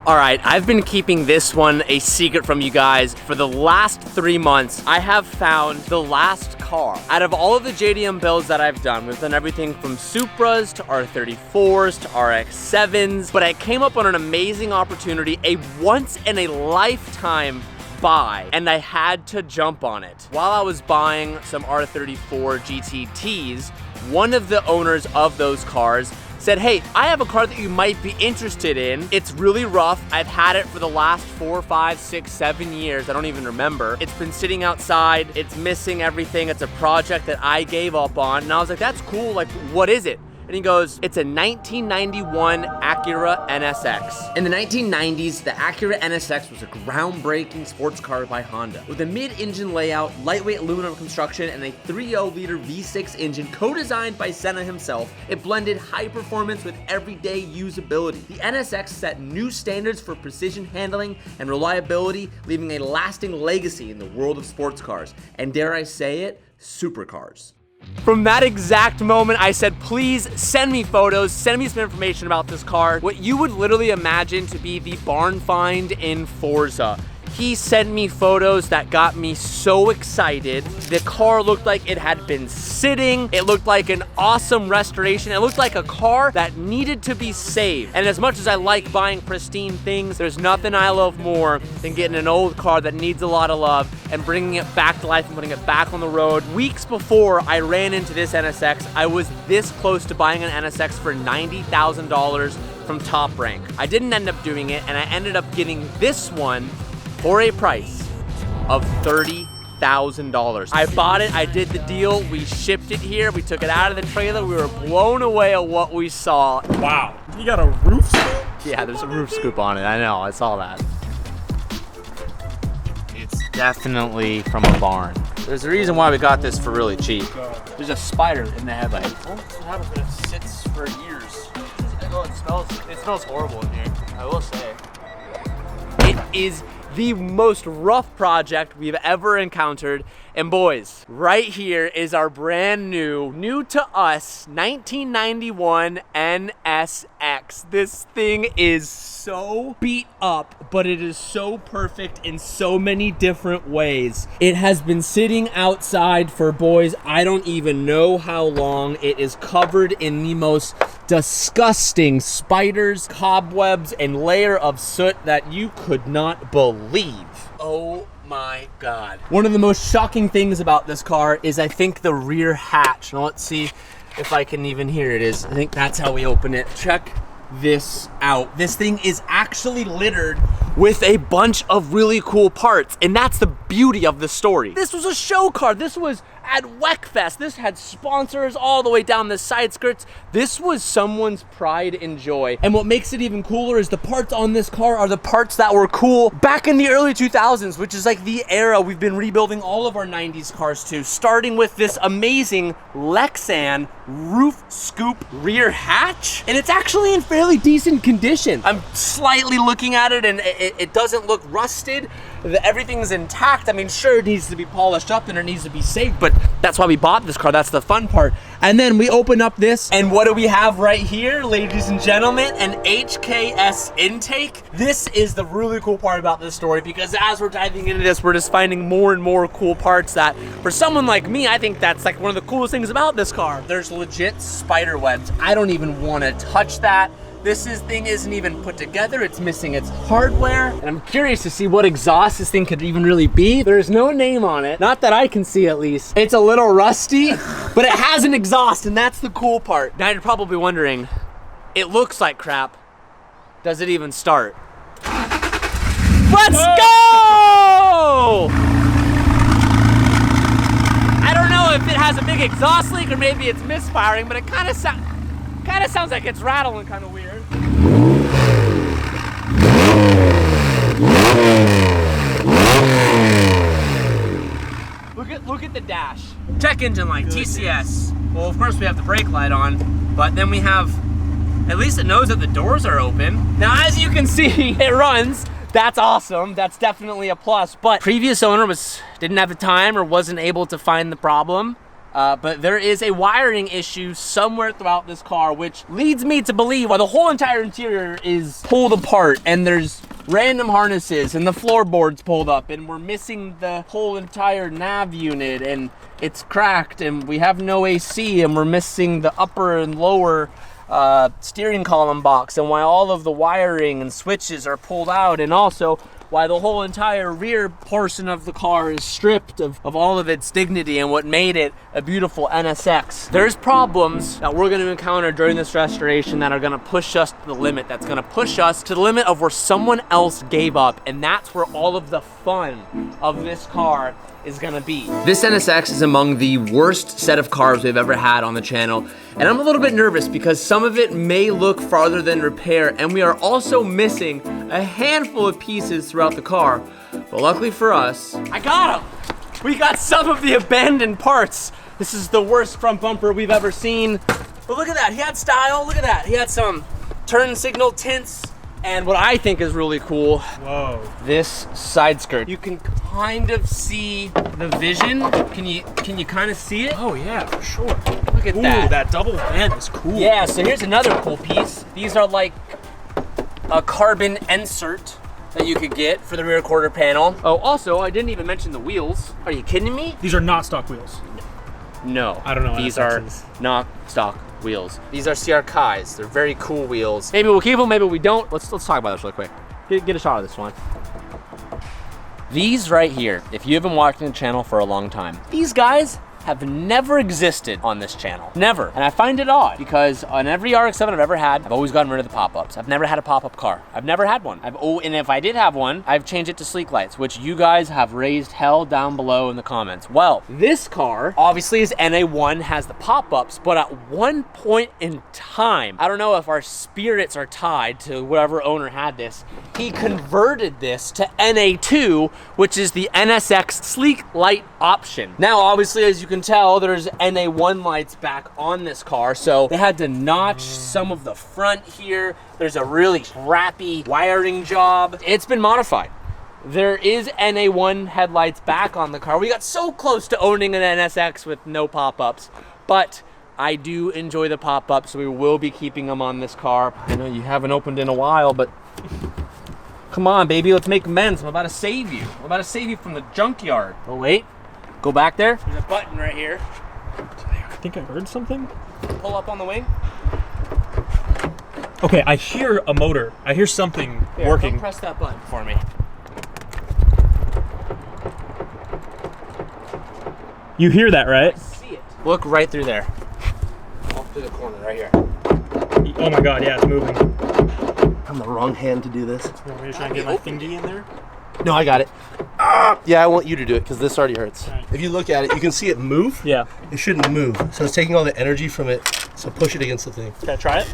All right, I've been keeping this one a secret from you guys for the last 3 months. I have found the last car. Out of all of the JDM builds that I've done, we've done everything from Supras to R34s to RX-7s, but I came up on an amazing opportunity, a once in a lifetime buy, and I had to jump on it. While I was buying some R34 GTTs, one of the owners of those cars said, hey, I have a car that you might be interested in. It's really rough. I've had it for the last 4, 5, 6, 7 years. I don't even remember. It's been sitting outside. It's missing everything. It's a project that I gave up on. And I was like, that's cool. Like, what is it? And he goes, it's a 1991 Acura Nsx. In the 1990s, the Acura Nsx was a groundbreaking sports car by Honda. With a mid-engine layout, lightweight aluminum construction, and a 3.0-liter V6 engine co-designed by Senna himself, it blended high performance with everyday usability. The Nsx set new standards for precision handling and reliability, leaving a lasting legacy in the world of sports cars, and dare I say it, supercars. From that exact moment, I said, please send me photos, send me some information about this car. What you would literally imagine to be the barn find in Forza. He sent me photos that got me so excited. The car looked like it had been sitting. It looked like an awesome restoration. It looked like a car that needed to be saved. And as much as I like buying pristine things, there's nothing I love more than getting an old car that needs a lot of love and bringing it back to life and putting it back on the road. Weeks before I ran into this NSX, I was this close to buying an NSX for $90,000 from Top Rank. I didn't end up doing it, and I ended up getting this one for a price of $30,000. I bought it, I did the deal, we shipped it here, we took it out of the trailer, we were blown away at what we saw. Wow, you got a roof scoop? Yeah, there's a roof scoop on it, I know, I saw that. It's definitely from a barn. There's a reason why we got this for really cheap. There's a spider in the headlight. Oh, what happens when it sits for years? Oh, it smells horrible in here, I will say. It is the most rough project we've ever encountered. And boys, right here is our brand new to us, 1991 NSX. This thing is so beat up, but it is so perfect in so many different ways. It has been sitting outside for, boys, I don't even know how long. It is covered in the most disgusting spiders, cobwebs, and layer of soot that you could not believe. Oh my God. One of the most shocking things about this car is I think the rear hatch. Now let's see if I can even hear it is. I think that's how we open it. Check this out. This thing is actually littered with a bunch of really cool parts, and that's the beauty of the story. This was a show car. This was at WECFest. This had sponsors all the way down the side skirts. This was someone's pride and joy. And what makes it even cooler is the parts on this car are the parts that were cool back in the early 2000s, which is like the era we've been rebuilding all of our 90s cars to, starting with this amazing Lexan roof scoop rear hatch. And it's actually in fairly decent condition. I'm slightly looking at it and it doesn't look rusted. Everything's intact. I mean, sure, it needs to be polished up and it needs to be saved, but that's why we bought this car. That's the fun part. And then we open up this, and what do we have right here, ladies and gentlemen? An HKS intake. This is the really cool part about this story, because as we're diving into this, we're just finding more and more cool parts that, for someone like me, I think that's like one of the coolest things about this car. There's legit spider webs. I don't even want to touch that. This thing isn't even put together. It's missing its hardware. And I'm curious to see what exhaust this thing could even really be. There's no name on it. Not that I can see, at least. It's a little rusty, but it has an exhaust, and that's the cool part. Now you're probably wondering, it looks like crap. Does it even start? Let's go! I don't know if it has a big exhaust leak or maybe it's misfiring, but it kind of sounds like it's rattling kind of weird. Look at the dash. Check engine light, TCS. Well, of course we have the brake light on, but then we have, at least it knows that the doors are open. Now, as you can see, it runs. That's awesome. That's definitely a plus. But previous owner didn't have the time or wasn't able to find the problem. But there is a wiring issue somewhere throughout this car, which leads me to believe why the whole entire interior is pulled apart and there's random harnesses and the floorboard's pulled up and we're missing the whole entire nav unit and it's cracked and we have no AC and we're missing the upper and lower steering column box, and why all of the wiring and switches are pulled out, and also why the whole entire rear portion of the car is stripped of all of its dignity and what made it a beautiful NSX. There's problems that we're gonna encounter during this restoration that are gonna push us to the limit, that's gonna push us to the limit of where someone else gave up, and that's where all of the fun of this car is gonna be. This NSX is among the worst set of cars we've ever had on the channel, and I'm a little bit nervous because some of it may look farther than repair, and we are also missing a handful of pieces throughout the car. But luckily for us, I got them! We got some of the abandoned parts. This is the worst front bumper we've ever seen. But look at that, he had style, look at that. He had some turn signal tints, and what I think is really cool, whoa, this side skirt. You can kind of see the vision. Can you kind of see it? oh yeah, for sure. Look at that. That double vent is cool. Yeah, so here's another cool piece. These are like a carbon insert that you could get for the rear quarter panel. Oh, also, I didn't even mention the wheels. Are you kidding me? These are not stock wheels. No. I don't know what These NSX are is. not stock wheels. These are CR Kais. They're very cool wheels. Maybe we'll keep them, maybe we don't. Let's talk about this real quick. Get a shot of this one. These right here, if you haven't watched the channel for a long time, these guys have never existed on this channel. Never. And I find it odd because on every RX-7 I've ever had, I've always gotten rid of the pop-ups. I've never had a pop-up car. I've never had one. And if I did have one, I've changed it to sleek lights, which you guys have raised hell down below in the comments. Well, this car obviously is NA1, has the pop-ups, but at one point in time, I don't know if our spirits are tied to whatever owner had this, he converted this to NA2, which is the NSX sleek light option. Now, obviously, as you can tell, there's NA1 lights back on this car, so they had to notch some of the front here. There's a really crappy wiring job. It's been modified. There is NA1 headlights back on the car. We got so close to owning an NSX with no pop-ups, but I do enjoy the pop-ups, so we will be keeping them on this car. I know you haven't opened in a while, but come on, baby, let's make amends. I'm about to save you. I'm about to save you from the junkyard. Oh, wait. Go back there. There's a button right here. I think I heard something. Pull up on the wing. Okay, I hear a motor. I hear something working. Don't press that button for me. You hear that, right? I see it. Look right through there. Off to the corner right here. Oh my god, yeah, it's moving. I'm the wrong hand to do this. You want me to try and get my thingy in there? No, I got it. Yeah, I want you to do it because this already hurts. Right. If you look at it, you can see it move. Yeah. It shouldn't move. So it's taking all the energy from it. So push it against the thing. Can I try it?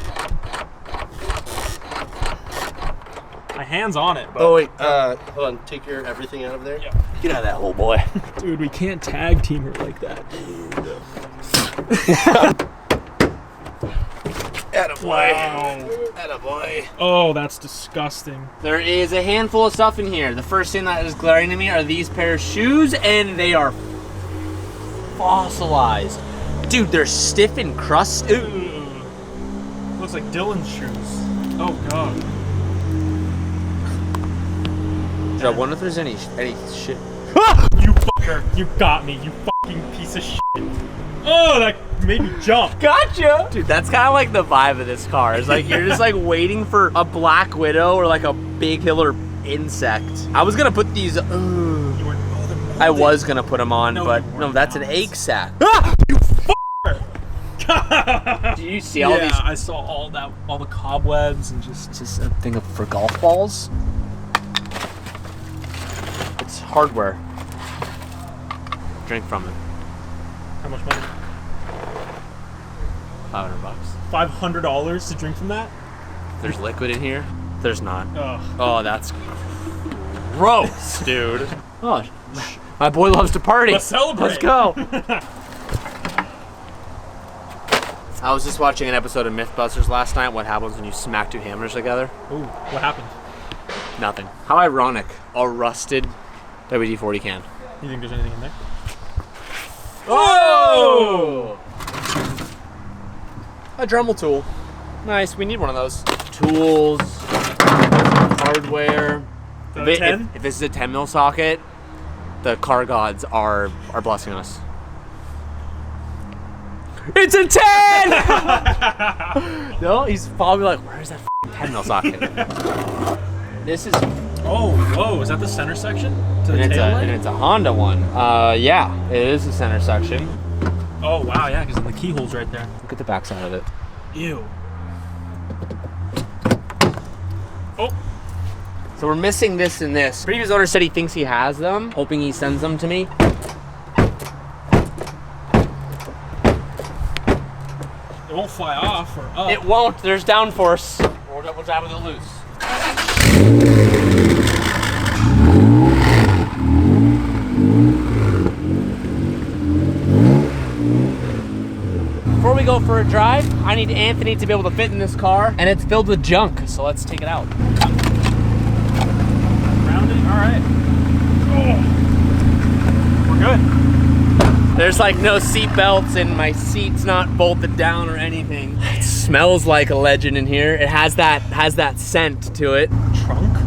My hand's on it, but... Oh, wait. Hold on. Take your everything out of there. Yeah. Get out of that hole, boy. Dude, we can't tag team her like that. Attaboy. Wow. Attaboy. Oh, that's disgusting. There is a handful of stuff in here. The first thing that is glaring to me are these pair of shoes, and they are fossilized. Dude, they're stiff and crusty. Looks like Dylan's shoes. Oh, God. I wonder if there's any shit. Ah! You fucker. You got me, you fucking piece of shit. Oh, that made me jump. Gotcha! Dude, that's kind of like the vibe of this car. It's like you're just like waiting for a black widow or like a big killer insect. I was gonna put these. I was gonna put them on, but no, that's an egg sack. Ah! You fucker! Do you see all these? Yeah, I saw all the cobwebs and It's just a thing for golf balls. It's hardware. Drink from it. How much money? $500. $500 to drink from that? There's liquid in here. There's not. Ugh. Oh, that's gross, dude. Oh, my boy loves to party. Let's celebrate. Let's go. I was just watching an episode of Mythbusters last night. What happens when you smack two hammers together? Ooh, what happened? Nothing. How ironic. A rusted WD-40 can. You think there's anything in there? Whoa! A Dremel tool. Nice, we need one of those. Tools, hardware. If this is a 10 mil socket, the car gods are blessing us. It's a 10! No, he's probably like, where's that 10 mil socket? This is... Oh, whoa, is that the center section? And it's a Honda one. Yeah, it is the center section. Oh, wow, yeah, because the keyhole's right there. Look at the backside of it. Ew. Oh. So we're missing this and this. Previous owner said he thinks he has them, hoping he sends them to me. It won't fly off or up. It won't, there's downforce. We'll drive with it loose. Before we go for a drive, I need Anthony to be able to fit in this car, and it's filled with junk, so let's take it out. Round it, all right. Oh. We're good. There's like no seat belts, and my seat's not bolted down or anything. It smells like a legend in here. It has that scent to it. Trunk?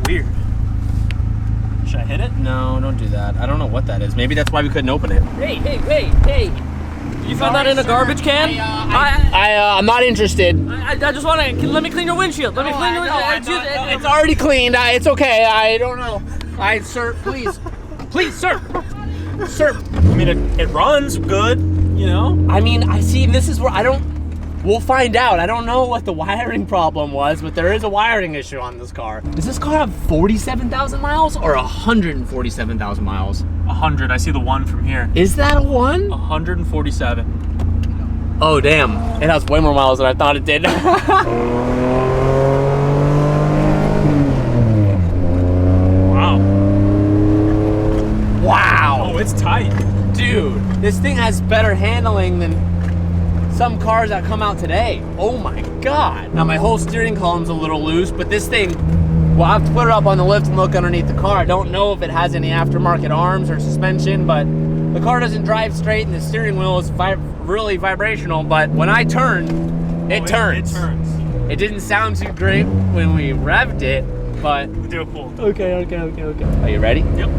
Weird. Should I hit it? No, don't do that. I don't know what that is. Maybe that's why we couldn't open it. Hey. You found that in a garbage can? I'm not interested. I just want to, let me clean your windshield. Let me clean your windshield. It's already cleaned. It's okay. I don't know. Sir, please. Please, sir. Sir. I mean, it runs good, you know? I mean, I see, this is where we'll find out. I don't know what the wiring problem was, but there is a wiring issue on this car. Does this car have 47,000 miles or 147,000 miles? 100, I see the one from here. Is that a one? 147. Oh, damn. It has way more miles than I thought it did. Wow. Wow. Oh, it's tight. Dude, this thing has better handling than some cars that come out today. Oh my God. Now my whole steering column's a little loose, but this thing, well, I'll have to put it up on the lift and look underneath the car. I don't know if it has any aftermarket arms or suspension, but the car doesn't drive straight and the steering wheel is really vibrational, but when I turn, it turns. It turns. It didn't sound too great when we revved it, but... We'll do a pull. Okay. Are you ready? Yep.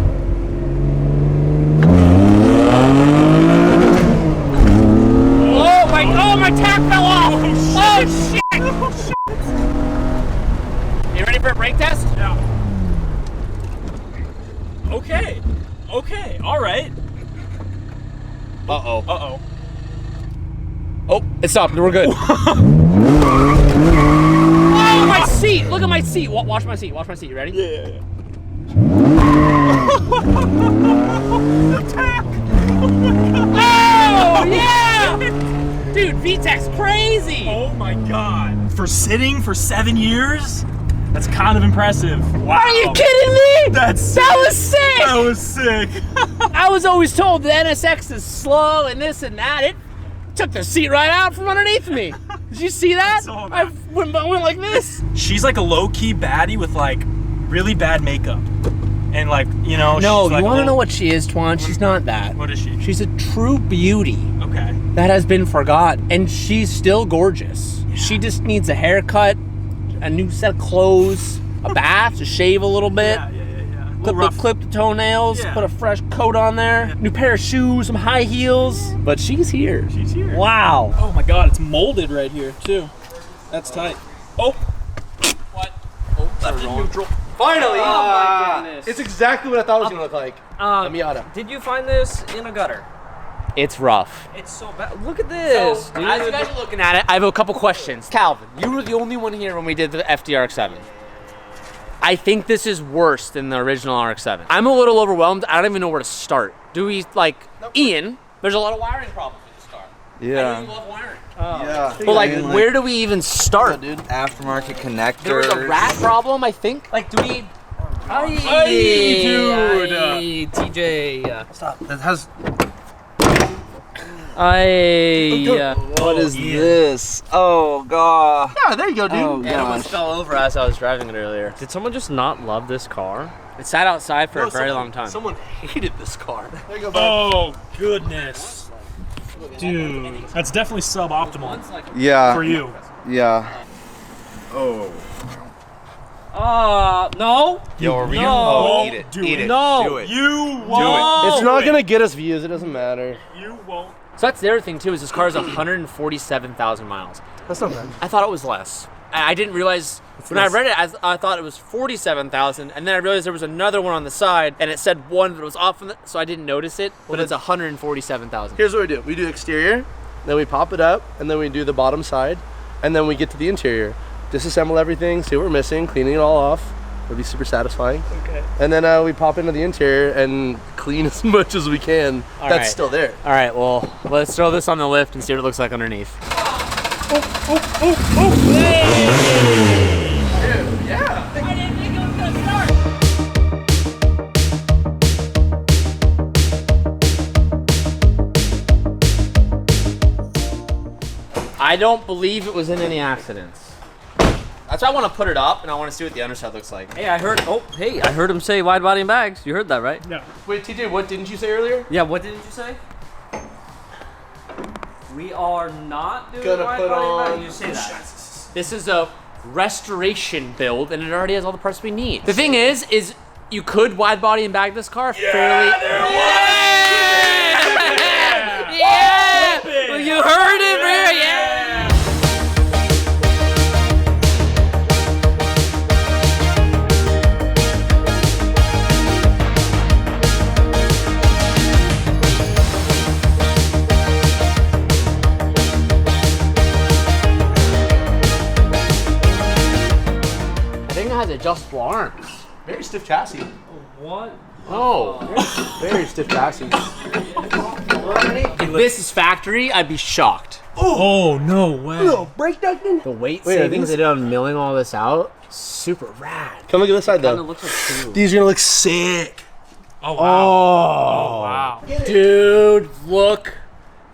Oh, my tap fell off! Oh, shit! You ready for a brake test? Yeah. Okay, all right. Uh-oh. Uh-oh. Oh, it stopped. We're good. Oh, my seat! Look at my seat. Watch my seat. You ready? Yeah. Attack! Oh, yeah! Dude, VTEC's crazy! Oh my God. For sitting for 7 years? That's kind of impressive. Wow. Are you kidding me? That was sick! That was sick. I was always told the NSX is slow and this and that. It took the seat right out from underneath me. Did you see that? saw I that. went like this. She's like a low-key baddie with like really bad makeup. And like, you know, No, she's you like want to know what she is, Twan? She's not that. What is she? She's a true beauty Okay. that has been forgotten. And she's still gorgeous. Yeah. She just needs a haircut, a new set of clothes, a bath to shave a little bit. Yeah. Clip the toenails, Yeah. put a fresh coat on there, new pair of shoes, some high heels. But she's here. She's here. Wow. Oh my God, it's molded right here too. That's tight. Oh. What? Oh, left in neutral. Finally! Oh my goodness. It's exactly what I thought it was gonna look like. A Miata. Did you find this in a gutter? It's rough. It's so bad. Look at this, dude. As you guys are looking at it, I have a couple questions. Calvin, you were the only one here when we did the FDRX7. I think this is worse than the original RX-7. I'm a little overwhelmed. I don't even know where to start. Do we, like, Ian, there's a lot of wiring problems with this car. Yeah. I know you love wiring. Yeah. But, like, where do we even start? Dude, aftermarket connectors. There was a rat problem, I think. Like, do we... Hey, dude. Hey, TJ. Stop. That has. What is this? Oh god. Yeah, there you go, dude. Oh It almost gosh. fell over as I was driving it earlier. Did someone just not love this car? It sat outside for No, a very long time. Someone hated this car. There you go, bud. Oh goodness, dude, that's definitely suboptimal Yeah. for you. Yeah. No. Yo, are we No. gonna eat it? Do Eat it. it. No. Do it. You won't. It's not gonna get us views. It doesn't matter. You won't. So that's the other thing too, is this car is 147,000 miles. That's not bad. I thought it was less. I didn't realize, when I read it, I thought it was 47,000, and then I realized there was another one on the side, and it said one that was off, so I didn't notice it, but it's 147,000. Here's what we do. We do exterior, then we pop it up, and then we do the bottom side, and then we get to the interior. Disassemble everything, see what we're missing, cleaning it all off. It'll be super satisfying. Okay. And then we pop into the interior and clean as much as we can. All That's right. still there. All right, well, let's throw this on the lift and see what it looks like underneath. I didn't think it was gonna start. I don't believe it was in any accidents. That's why I want to put it up, and I want to see what the underside looks like. Hey, I heard him say wide body and bags. You heard that, right? Yeah. Wait, TJ, what didn't you say earlier? Yeah, what didn't you say? We are not doing Gonna wide put body on- and bags. You say that. This is a restoration build, and it already has all the parts we need. The thing is you could wide body and bag this car fairly. Yeah! Well, you heard it, man. Yeah! I think it has adjustable arms. Very stiff chassis. What? Oh. Very stiff chassis. If this is factory, I'd be shocked. Oh no way. Breakdowning. The weight Wait, are savings these- they did on milling all this out, super rad. Come look at this side Kind of though. looks like two. These are gonna look sick. Oh wow. Oh wow. Dude, look.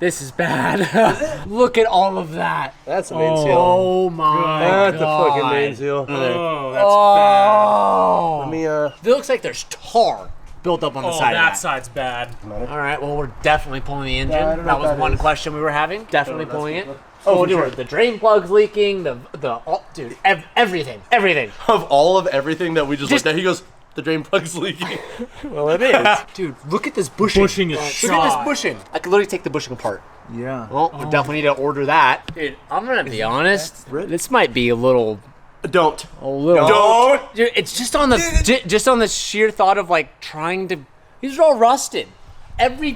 This is bad. Look at all of that. That's the main seal. Oh my That's the god. fucking main seal. Oh, that's Oh. Let me It looks like there's tar built up on the bad. Oh, side that of side's bad. All right, well, we're definitely pulling the engine. Yeah, I don't know that what was that one is. question we were having. Definitely that's pulling it. what- Oh, for dude, sure. the drain plug's leaking. Dude, everything. of all of everything that we just Just- looked at, he goes, the drain plug's leaking. Well, it is. Dude, look at this bushing. Bushing is Look at shot. this bushing. I could literally take the bushing apart. Yeah. Well, we definitely need to order that. Dude, I'm gonna be honest. This might be a little. Don't. Don't. Dude, it's just on the just on the sheer thought of like trying to. These are all rusted. Every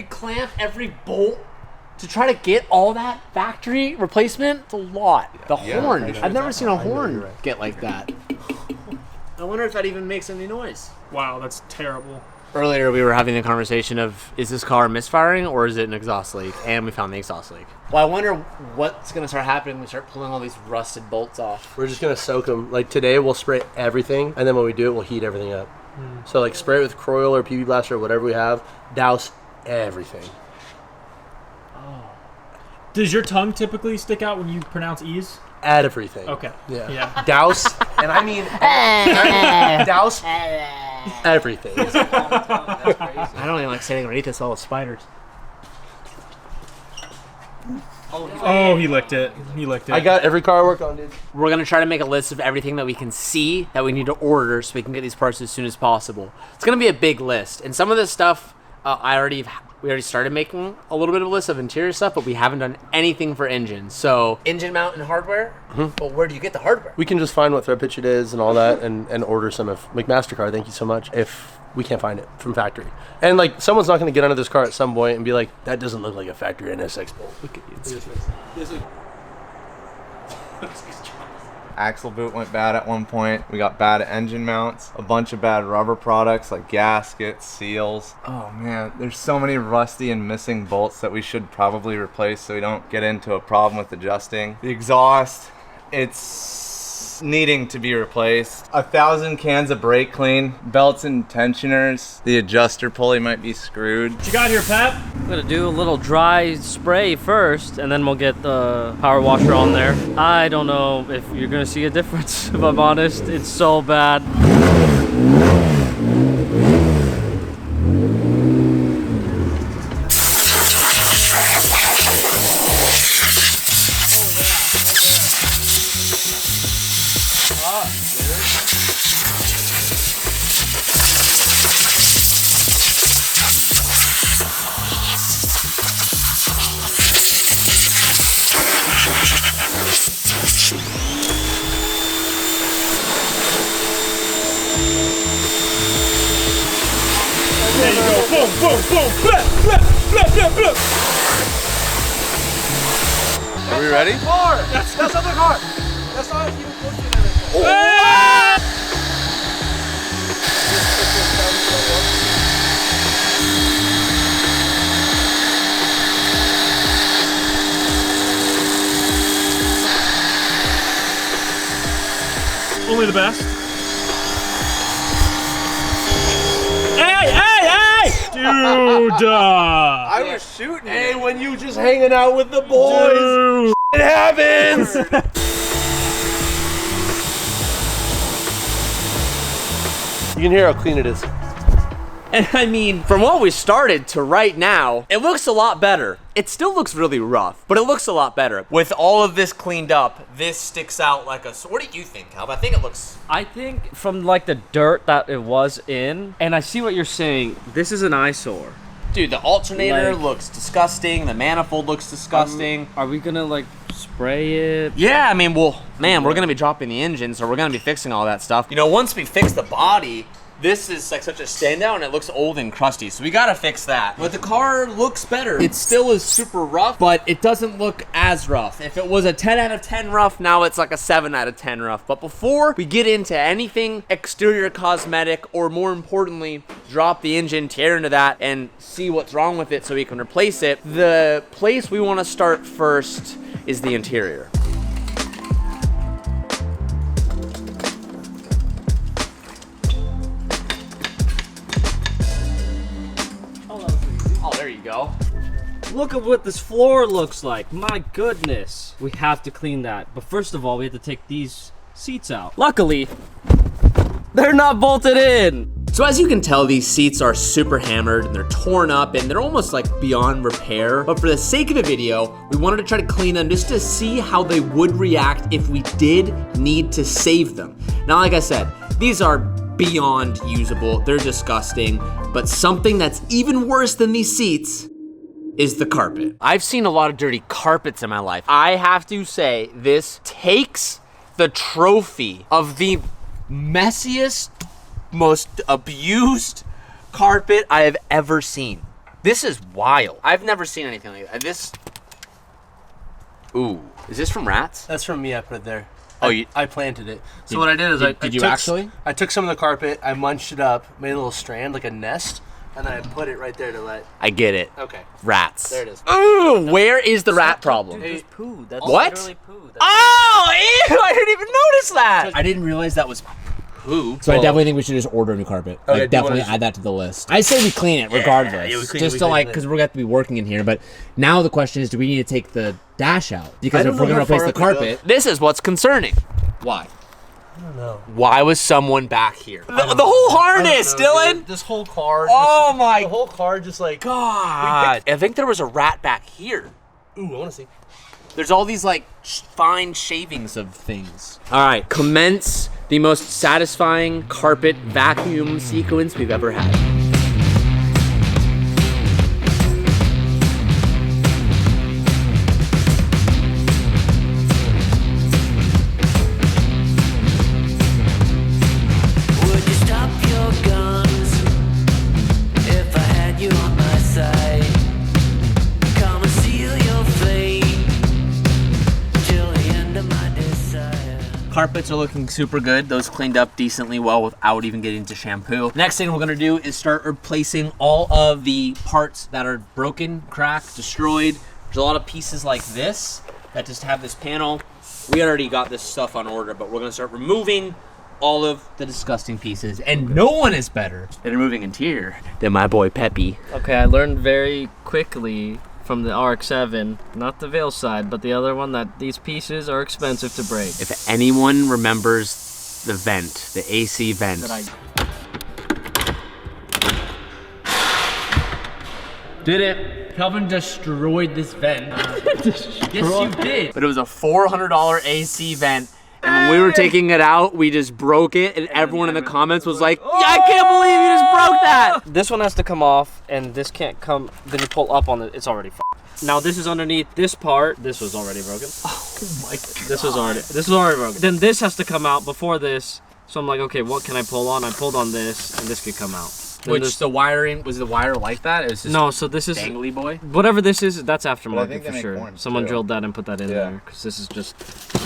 clamp, every bolt. To try to get all that factory replacement, it's a lot. The horn. I've never seen a horn get like that. I wonder if that even makes any noise. Wow, that's terrible. Earlier we were having the conversation of, is this car misfiring or is it an exhaust leak? And we found the exhaust leak. Well, I wonder what's going to start happening when we start pulling all these rusted bolts off. We're just gonna soak them. Like today, we'll spray everything, and then when we do it, we'll heat everything up. So like spray it with Coil or PB Blaster or whatever we have. Douse everything. Does your tongue typically stick out when you pronounce E's? Everything. Okay. Yeah. Douse, and I mean douse everything. I don't even like sitting underneath this all the spiders. Oh, he licked it. He licked it. I got every car I work on, dude. We're going to try to make a list of everything that we can see that we need to order so we can get these parts as soon as possible. It's going to be a big list. And some of this stuff, we already started making a little bit of a list of interior stuff, but we haven't done anything for engines. So engine mount and hardware, but where do you get the hardware? We can just find what thread pitch it is and all that, and order some. If McMastercard, thank you so much. If we can't find it from factory, and like someone's not going to get under this car at some point and be like, that doesn't look like a factory NSX bolt. Look at you. Axle boot went bad at one point. We got bad engine mounts, a bunch of bad rubber products like gaskets, seals. Oh man, there's so many rusty and missing bolts that we should probably replace so we don't get into a problem with adjusting. The exhaust, it's needing to be replaced. 1,000 cans of brake clean, belts and tensioners. The adjuster pulley might be screwed. What you got here, Pat? I'm gonna do a little dry spray first, and then we'll get the power washer on there. I don't know if you're gonna see a difference, if I'm honest. It's so bad. There you go. Boom, boom, boom. Blah, blah, blah, blah, blah. Are we ready? That's not the car. That's not even looking at it. Ah! Only the best. Hey, hey, hey! Dude! I was shooting. Hey, when you just hanging out with the boys, Dude. it happens. You can hear how clean it is. And I mean, from what we started to right now, it looks a lot better. It still looks really rough, but it looks a lot better. With all of this cleaned up, this sticks out like a... What do you think, Cal? I think it looks... I think from like the dirt that it was in, and I see what you're saying, this is an eyesore. Dude, the alternator Like- looks disgusting. The manifold looks disgusting. Are we gonna like spray it? Yeah, I mean, well, man, we're gonna be dropping the engine, so we're gonna be fixing all that stuff. You know, once we fix the body, this is like such a standout and it looks old and crusty, so we gotta fix that. But the car looks better. It still is super rough, but it doesn't look as rough. If it was a 10 out of 10 rough, now it's like a 7 out of 10 rough. But before we get into anything exterior cosmetic, or more importantly, drop the engine, tear into that, and see what's wrong with it so we can replace it, the place we wanna start first is the interior. Oh, there you go. Look at what this floor looks like. My goodness. We have to clean that. But first of all, we have to take these seats out. Luckily, they're not bolted in. So as you can tell, these seats are super hammered and they're torn up and they're almost like beyond repair. But for the sake of the video, we wanted to try to clean them just to see how they would react if we did need to save them. Now, like I said, these are beyond usable. They're disgusting. But something that's even worse than these seats is the carpet. I've seen a lot of dirty carpets in my life. I have to say, this takes the trophy of the messiest, most abused carpet I have ever seen. This is wild. I've never seen anything like that. This, ooh, is this from rats? That's from me. I put it there. Oh, I planted it. So what I did is I took some of the carpet, I munched it up, made a little strand like a nest, and then I put it right there to let. I get it. Okay. Rats. There it is. Ooh, where is the rat problem? Dude, there's poo. That's What? literally poo. That's Oh, ew, I didn't even notice that. I didn't realize that was poo. So I definitely think we should just order a new carpet. Okay, Like, do you definitely wanna- add that to the list. I say we clean it regardless, yeah, we clean- just we to clean like, it. because we're going to be working in here. But now the question is, do we need to take the dash out? I Because don't if we're know going to how replace the far up we carpet, This is what's concerning. why? I don't know. Why was someone back here? The whole harness, Dylan. This whole car. Oh my The whole car just like. God. I think there was a rat back here. Ooh, I want to see. There's all these like fine shavings of things. All right, commence the most satisfying carpet vacuum sequence we've ever had. Would you stop your guns if I had you on my side? Come and seal your fate till the end of my desire. Carpets are looking super good. Those cleaned up decently well without even getting to shampoo. Next thing we're gonna do is start replacing all of the parts that are broken, cracked, destroyed. There's a lot of pieces like this that just have this panel. We already got this stuff on order, but we're gonna start removing all of the disgusting pieces, and no one is better at removing interior than my boy Peppy. Okay, I learned very quickly from the RX-7, not the Veil side, but the other one, that these pieces are expensive to break. If anyone remembers the vent, the AC vent, did it? Kelvin destroyed this vent. Yes, you did. But it was a $400 AC vent. And when we were taking it out, we just broke it, and everyone in the comments was like, yeah, I can't believe you just broke that! This one has to come off, and this can't come, then you pull up on it, it's already f***ed. Now this is underneath this part, this was already broken. Oh my god. This was already broken. Then this has to come out before this, so I'm like, okay, what can I pull on? I pulled on this, and this could come out. Then Which the wiring, was the wire like that? It was just no, so this is dangly boy? whatever this is, that's But I aftermarket think for they make sure. horns, Someone too. drilled that and put that in Yeah. there because this is just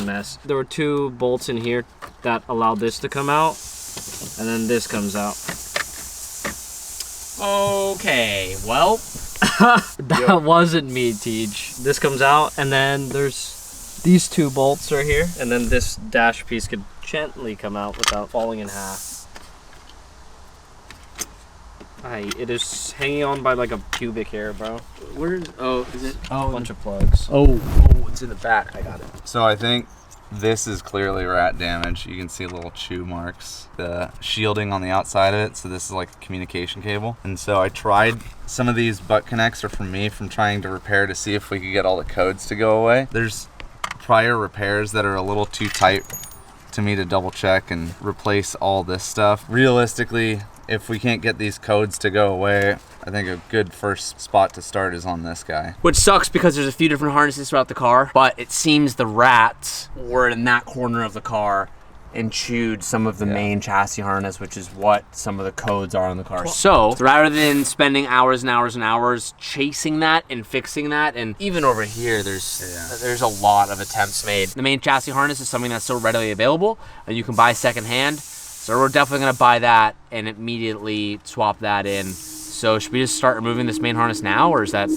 a mess. There were 2 bolts in here that allowed this to come out, and then this comes out. Okay, well, That wasn't me, Teej. This comes out, and then there's these 2 bolts right here, and then this dash piece could gently come out without falling in half. It is hanging on by like a pubic hair, bro. where's, oh, is it? A bunch of plugs. Oh, it's in the back, I got it. So I think this is clearly rat damage. You can see little chew marks, the shielding on the outside of it. So this is like a communication cable. And so I tried, some of these butt connects are from me from trying to repair to see if we could get all the codes to go away. There's prior repairs that are a little too tight to me to double check and replace all this stuff. Realistically, if we can't get these codes to go away, I think a good first spot to start is on this guy. Which sucks because there's a few different harnesses throughout the car, but it seems the rats were in that corner of the car and chewed some of the main chassis harness, which is what some of the codes are on the car. So rather than spending hours and hours and hours chasing that and fixing that, and even over here, there's a lot of attempts made. The main chassis harness is something that's so readily available and you can buy secondhand. So we're definitely gonna buy that and immediately swap that in. So should we just start removing this main harness now, or is that?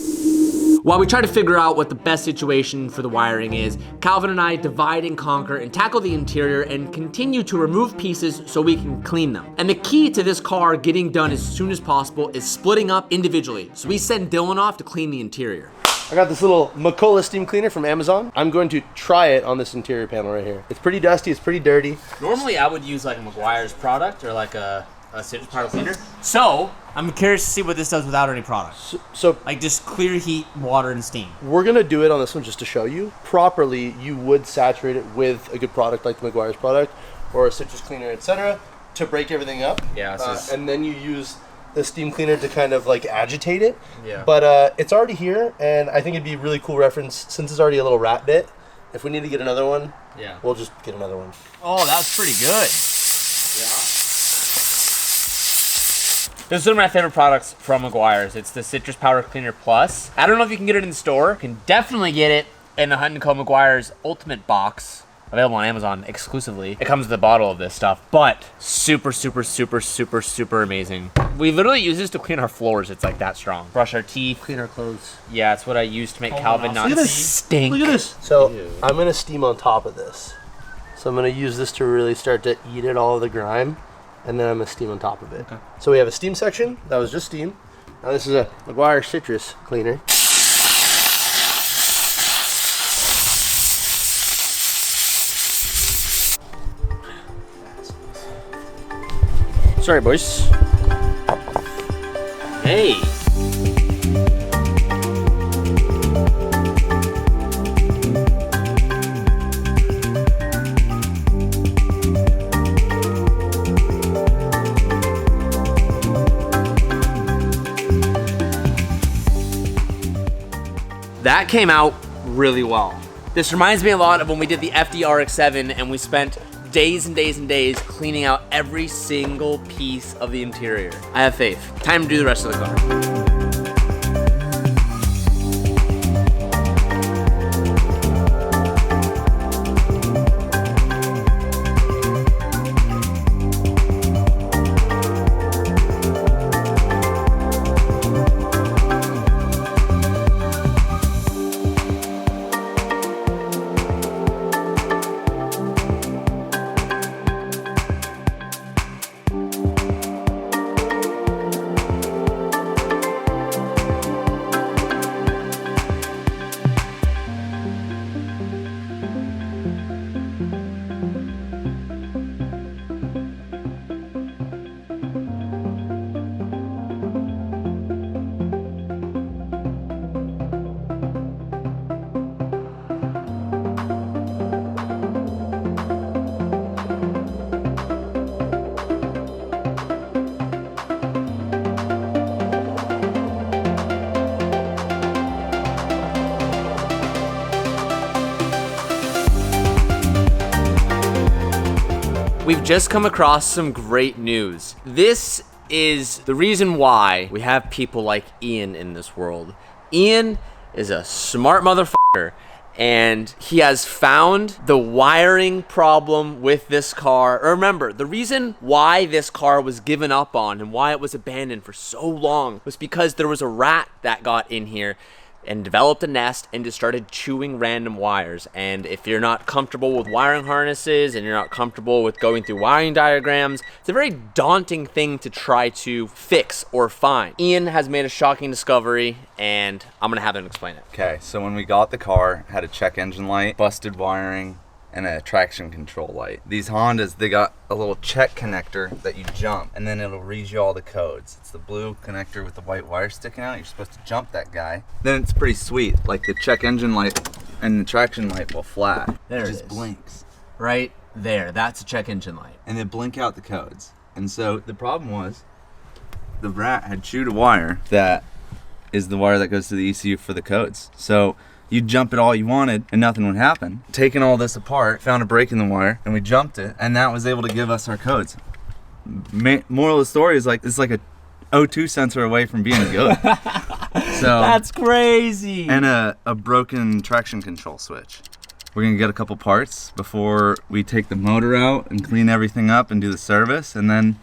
While we try to figure out what the best situation for the wiring is, Calvin and I divide and conquer and tackle the interior and continue to remove pieces so we can clean them. And the key to this car getting done as soon as possible is splitting up individually. So we send Dylan off to clean the interior. I got this little Macola steam cleaner from Amazon. I'm going to try it on this interior panel right here. It's pretty dusty, it's pretty dirty. Normally I would use like a Meguiar's product or like a citrus powder cleaner. So I'm curious to see what this does without any product. So Like just clear heat, water, and steam. we're gonna do it on this one just to show you. Properly, you would saturate it with a good product like the Meguiar's product or a citrus cleaner, etc., to break everything up. Yeah, And then you use the steam cleaner to kind of like agitate it. Yeah. But it's already here, and I think it'd be a really cool reference since it's already a little rat bit. If we need to get another one, Yeah. we'll just get another one. Oh, that's pretty good. This is one of my favorite products from Meguiar's. It's the Citrus Powder Cleaner Plus. I don't know if you can get it in the store. You can definitely get it in the Hunt & Co. Meguiar's Ultimate Box, available on Amazon exclusively. It comes with a bottle of this stuff, but super, super, super, super, super amazing. We literally use this to clean our floors. It's like that strong. Brush our teeth. Clean our clothes. Yeah, it's what I use to make Calvin not Look at this. stink. Look at this. So I'm gonna steam on top of this. So I'm gonna use this to really start to eat it all of the grime, and then I'm gonna steam on top of it. Okay. So we have a steam section. That was just steam. Now this is a Meguiar citrus cleaner. Sorry, boys. Hey. That came out really well. This reminds me a lot of when we did the FDRX7 and we spent days and days and days cleaning out every single piece of the interior. I have faith. Time to do the rest of the car. we've just come across some great news. This is the reason why we have people like Ian in this world. Ian is a smart motherfucker, and he has found the wiring problem with this car. Remember, the reason why this car was given up on and why it was abandoned for so long was because there was a rat that got in here and developed a nest and just started chewing random wires. And if you're not comfortable with wiring harnesses and you're not comfortable with going through wiring diagrams, it's a very daunting thing to try to fix or find. Ian has made a shocking discovery, and I'm gonna have him explain it. Okay, so when we got the car, had a check engine light, busted wiring, and a traction control light. These Hondas, they got a little check connector that you jump, and then it'll read you all the codes. It's the blue connector with the white wire sticking out. You're supposed to jump that guy. Then it's pretty sweet. Like the check engine light and the traction light will flash. There it it just is. blinks. Right there, that's a check engine light. And they blink out the codes. And so the problem was, the rat had chewed a wire that is the wire that goes to the ECU for the codes. So you'd jump it all you wanted and nothing would happen. Taking all this apart, found a break in the wire, and we jumped it, and that was able to give us our codes. Moral of the story is like, it's like a O2 sensor away from being good. So That's crazy. and a broken traction control switch. We're gonna get a couple parts before we take the motor out and clean everything up and do the service, and then,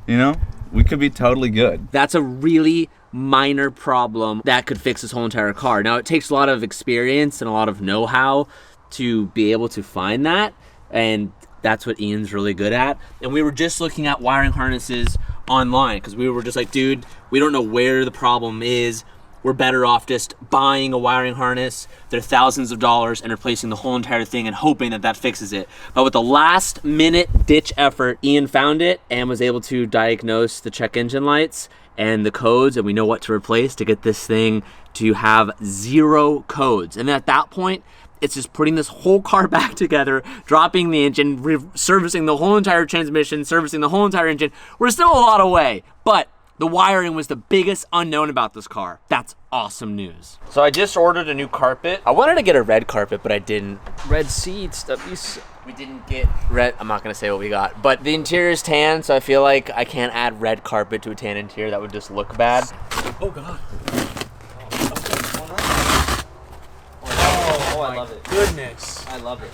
you know, we could be totally good. That's a really minor problem that could fix this whole entire car. Now, it takes a lot of experience and a lot of know-how to be able to find that, and that's what Ian's really good at. And we were just looking at wiring harnesses online because we were just like, dude, we don't know where the problem is. We're better off just buying a wiring harness. They're thousands of dollars and replacing the whole entire thing and hoping that that fixes it. But with the last minute ditch effort, Ian found it and was able to diagnose the check engine lights and the codes, and we know what to replace to get this thing to have 0 codes. And at that point, it's just putting this whole car back together, dropping the engine, servicing the whole entire transmission, servicing the whole entire engine. We're still a lot away, but the wiring was the biggest unknown about this car. That's awesome news. So I just ordered a new carpet. I wanted to get a red carpet, but I didn't. Red seats, we didn't get red. I'm not gonna say what we got, but the interior is tan, so I feel like I can't add red carpet to a tan interior. That would just look bad. Oh God. Oh, I love it. Goodness. I love it.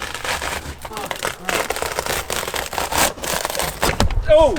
Oh.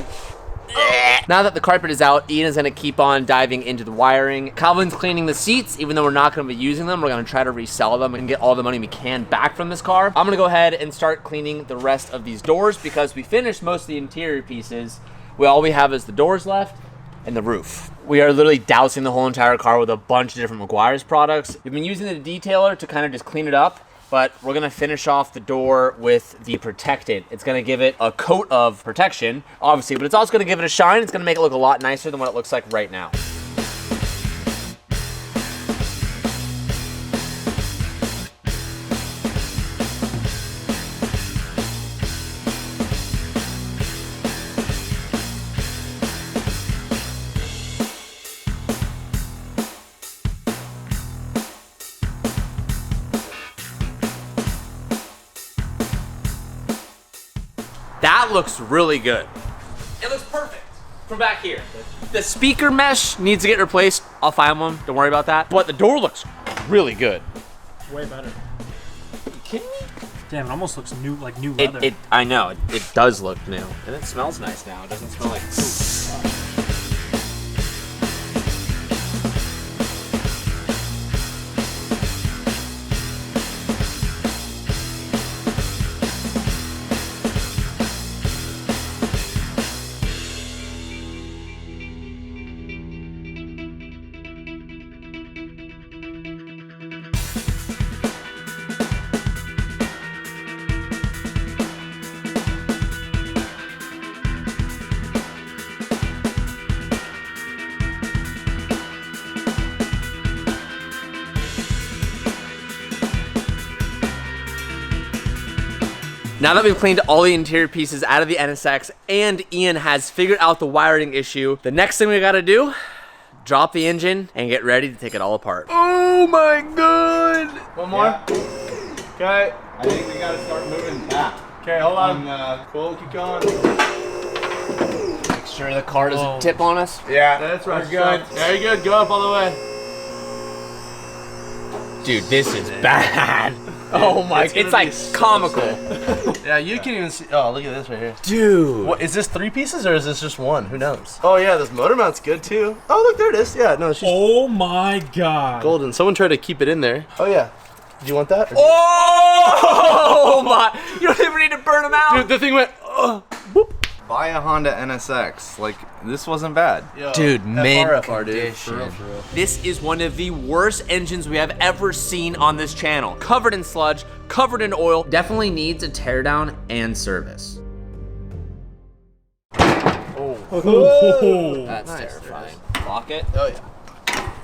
Now that the carpet is out, Ian is gonna keep on diving into the wiring. Calvin's cleaning the seats, even though we're not gonna be using them. We're gonna try to resell them and get all the money we can back from this car. I'm gonna go ahead and start cleaning the rest of these doors because we finished most of the interior pieces. All we have is the doors left and the roof. We are literally dousing the whole entire car with a bunch of different Meguiar's products. We've been using the detailer to kind of just clean it up, but we're gonna finish off the door with the protectant. It's gonna give it a coat of protection, obviously, but it's also gonna give it a shine. It's gonna make it look a lot nicer than what it looks like right now. That looks really good. It looks perfect from back here. The speaker mesh needs to get replaced. I'll find one, don't worry about that. But the door looks really good. Way better. You kidding me? Damn, it almost looks new, like new leather. I know, it does look new. And it smells nice now. It doesn't smell like poop. Now that we've cleaned all the interior pieces out of the NSX and Ian has figured out the wiring issue, the next thing we gotta do, drop the engine and get ready to take it all apart. Oh my God! One more? Okay, I think we gotta start moving back. Okay, hold on. Cool, keep going. Make sure the car doesn't tip on us. Yeah, That's right. Good. Very good. Go up all the way. Dude, this is bad. Oh my, it's like comical. Yeah, you can even see. Oh, look at this right here. Dude. What is this? 3 pieces or is this just one? Who knows? Oh yeah, this motor mount's good too. Oh look, there it is. Yeah, no, she's Oh my god. golden. Someone tried to keep it in there. Oh yeah. Do you want that? Oh my, you don't even need to burn them out. Dude, the thing went. Boop. buy a Honda NSX. Like, this wasn't bad. Yo, Dude, mint FR, dude. condition. For real, for real. This is one of the worst engines we have ever seen on this channel. Covered in sludge, covered in oil. Definitely needs a teardown and service. Oh. That's terrifying. Lock it. Oh yeah.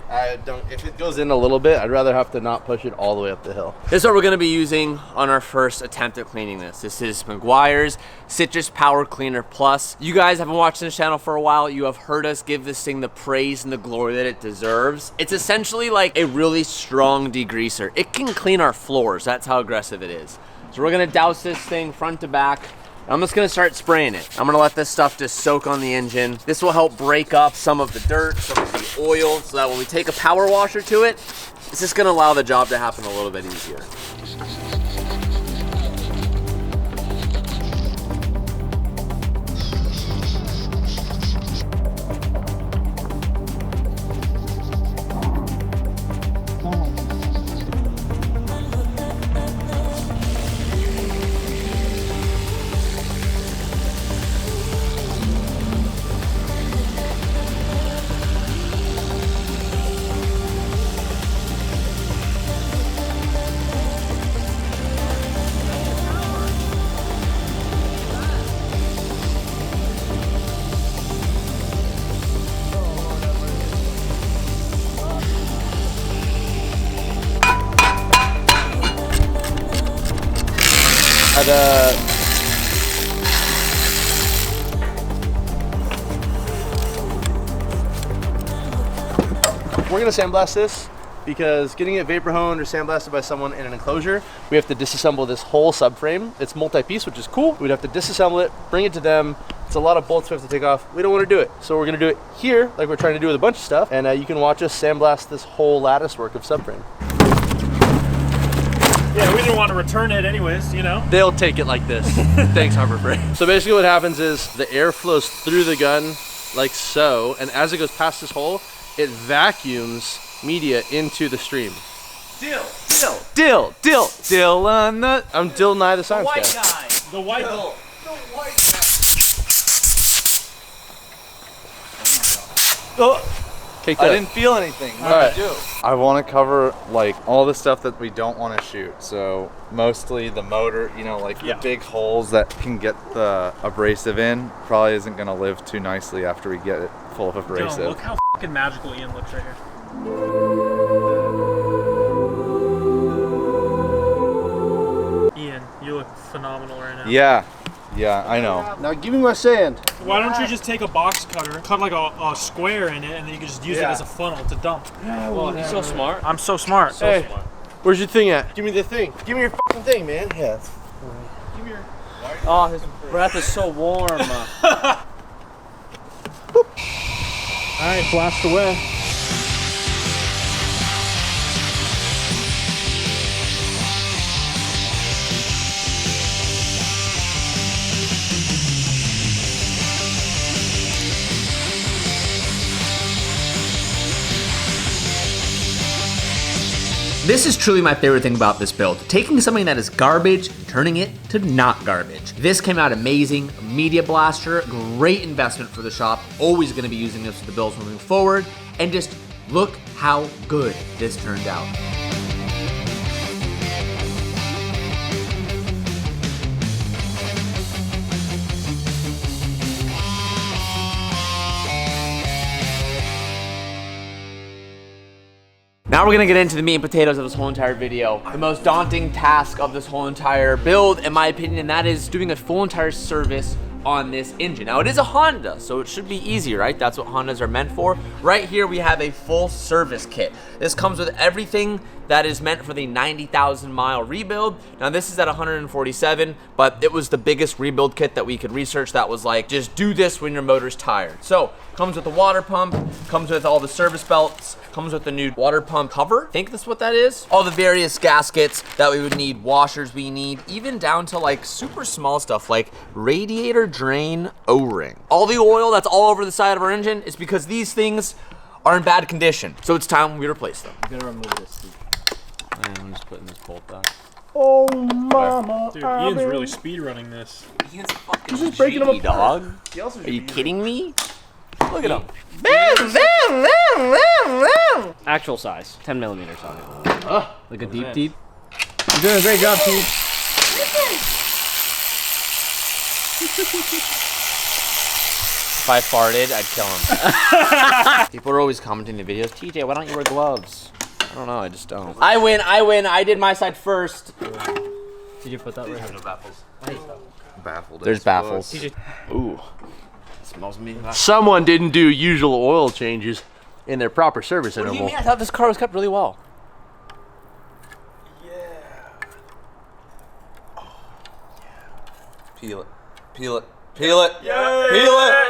I don't. If it goes in a little bit, I'd rather have to not push it all the way up the hill. This is what we're gonna be using on our first attempt at cleaning this. This is Meguiar's Citrus Power Cleaner Plus. You guys haven't watched this channel for a while. You have heard us give this thing the praise and the glory that it deserves. It's essentially like a really strong degreaser. It can clean our floors. That's how aggressive it is. So we're gonna douse this thing front to back. I'm just gonna start spraying it. I'm gonna let this stuff just soak on the engine. This will help break up some of the dirt, some of the oil, so that when we take a power washer to it, it's just gonna allow the job to happen a little bit easier. We're gonna sandblast this because getting it vapor honed or sandblasted by someone in an enclosure, we have to disassemble this whole subframe. It's multi-piece, which is cool. We'd have to disassemble it, bring it to them. It's a lot of bolts we have to take off. We don't want to do it, so we're gonna do it here, like we're trying to do with a bunch of stuff. And you can watch us sandblast this whole lattice work of subframe. Yeah, we didn't want to return it anyways, you know? They'll take it like this. Thanks, Harbor Freight. So basically what happens is the air flows through the gun like so, and as it goes past this hole, it vacuums media into the stream. Dill on the... I'm Dill Nye the Science Guy. The white Dill. Take I that. didn't feel anything. What All right. do I do? I want to cover like all the stuff that we don't want to shoot. So mostly the motor, you know, like the big holes that can get the abrasive in probably isn't going to live too nicely after we get it full of abrasive. Yo, look how fucking magical Ian looks right here. Ian, you look phenomenal right now. Yeah, I know. Now give me my sand. Why don't you just take a box cutter, cut like a square in it, and then you can just use it as a funnel to dump. He's so smart. I'm so smart. Hey, where's your thing at? Give me the thing. Give me your fucking thing, man. Yeah. Oh, his breath is so warm. Alright, blast away. This is truly my favorite thing about this build. Taking something that is garbage, turning it to not garbage. This came out amazing. Media blaster, great investment for the shop. Always gonna be using this for the builds moving forward. And just look how good this turned out. Now we're gonna get into the meat and potatoes of this whole entire video. The most daunting task of this whole entire build, in my opinion, and that is doing a full entire service on this engine. Now it is a Honda, so it should be easy, right? That's what Hondas are meant for. Right here we have a full service kit. This comes with everything that is meant for the 90,000 mile rebuild. Now this is at 147, but it was the biggest rebuild kit that we could research that was like, just do this when your motor's tired. So, comes with a water pump, comes with all the service belts, comes with the new water pump cover. I think that's what that is. All the various gaskets that we would need, washers we need, even down to like super small stuff like radiator drain O-ring. All the oil that's all over the side of our engine is because these things are in bad condition. So it's time we replace them. I'm gonna remove this. I'm just putting this bolt back. Oh, mama. Dude, Ian's really speed running this. Ian's fucking just breaking them G, apart. dog. Are you kidding me? Look at him. Actual size, 10 millimeters on it. Like a deep. You're doing a great job, Pete. If I farted, I'd kill him. People are always commenting in the videos, TJ, why don't you wear gloves? I don't know, I just don't. I win. I did my side first. Did you put that right here? Baffled. There's baffles. Ooh. Smells me. Someone didn't do usual oil changes in their proper service What do you interval. mean? I thought this car was kept really well. Peel it. Peel it. Peel it. Yeah. Peel it.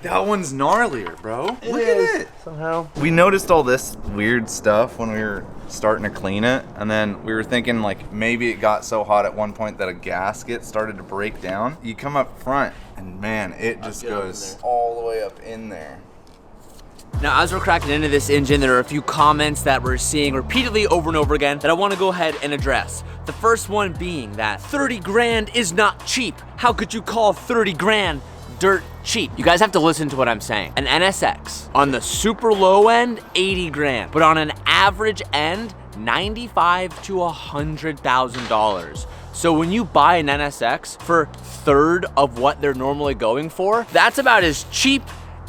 That one's gnarlier, bro. Look at it. Somehow. We noticed all this weird stuff when we were starting to clean it, and then we were thinking like maybe it got so hot at one point that a gasket started to break down. You come up front, and man, it just goes all the way up in there. Now, as we're cracking into this engine, there are a few comments that we're seeing repeatedly over and over again that I want to go ahead and address. The first one being that 30 grand is not cheap. How could you call 30 grand dirt cheap? You guys have to listen to what I'm saying. An NSX on the super low end, 80 grand, but on an average end, $95,000 to $100,000. So when you buy an NSX for third of what they're normally going for, that's about as cheap,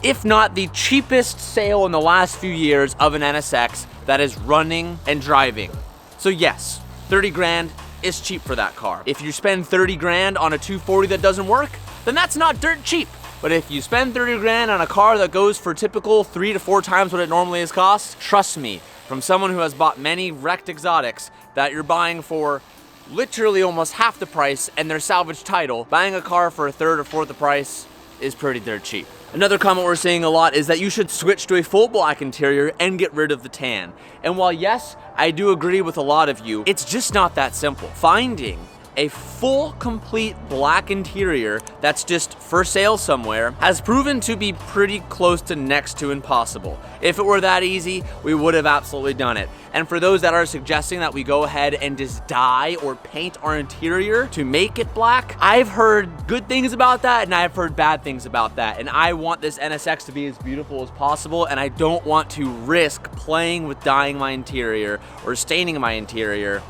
if not the cheapest sale in the last few years of an NSX that is running and driving. So yes, 30 grand is cheap for that car. If you spend 30 grand on a 240 that doesn't work, then that's not dirt cheap. But if you spend 30 grand on a car that goes for typical 3 to 4 times what it normally is cost, trust me, from someone who has bought many wrecked exotics that you're buying for literally almost half the price and their salvage title, buying a car for a third or fourth the price is pretty dirt cheap. Another comment we're seeing a lot is that you should switch to a full black interior and get rid of the tan. And while yes, I do agree with a lot of you, it's just not that simple. Finding a full, complete black interior that's just for sale somewhere has proven to be pretty close to next to impossible. If it were that easy, we would have absolutely done it. And for those that are suggesting that we go ahead and just dye or paint our interior to make it black, I've heard good things about that and I've heard bad things about that. And I want this NSX to be as beautiful as possible, and I don't want to risk playing with dyeing my interior or staining my interior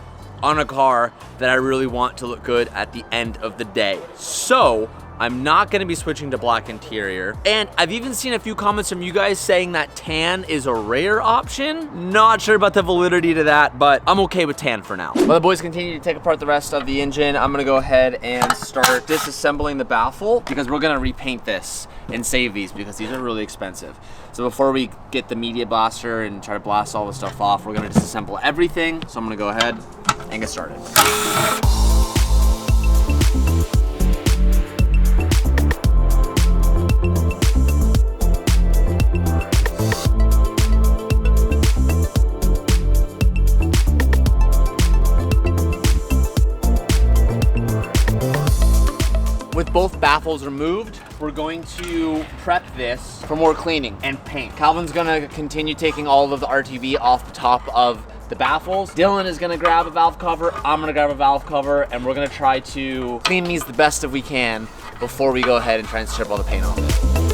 on a car that I really want to look good at the end of the day. So I'm not gonna be switching to black interior. And I've even seen a few comments from you guys saying that tan is a rare option. Not sure about the validity to that, but I'm okay with tan for now. While the boys continue to take apart the rest of the engine, I'm gonna go ahead and start disassembling the baffle because we're gonna repaint this and save these because these are really expensive. So before we get the media blaster and try to blast all the stuff off, we're gonna disassemble everything. So I'm gonna go ahead and get started. With both baffles removed, we're going to prep this for more cleaning and paint. Calvin's gonna continue taking all of the RTV off the top of the baffles. Dylan is gonna grab a valve cover, I'm gonna grab a valve cover, and we're gonna try to clean these the best that we can before we go ahead and try and strip all the paint off it.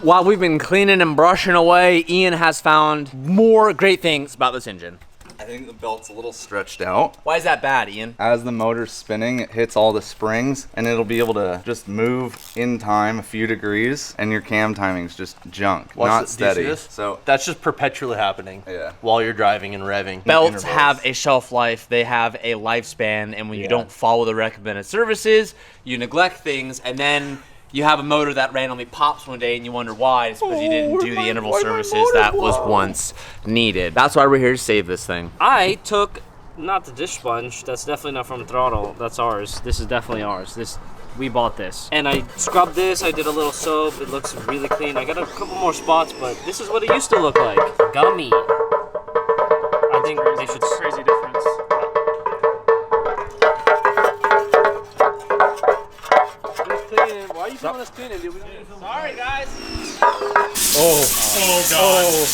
While we've been cleaning and brushing away, Ian has found more great things about this engine. I think the belt's a little stretched out. Why is that bad, Ian? As the motor's spinning, it hits all the springs and it'll be able to just move in time a few degrees, and your cam timing's just junk, not steady. Do you see this? So That's just perpetually happening. Yeah. While you're driving and revving. Belts intervals. have a shelf life, they have a lifespan, and when you don't follow the recommended services, you neglect things, and then you have a motor that randomly pops one day and you wonder why. It's because you didn't do the interval services that was once needed. That's why we're here to save this thing. I took, not the dish sponge, that's definitely not from Throttle, that's ours. This is definitely ours. We bought this. And I scrubbed this, I did a little soap, it looks really clean. I got a couple more spots, but this is what it used to look like. Gummy. I think they should... Crazy difference. Why are you telling us cleaning, dude? Sorry, guys. Oh god.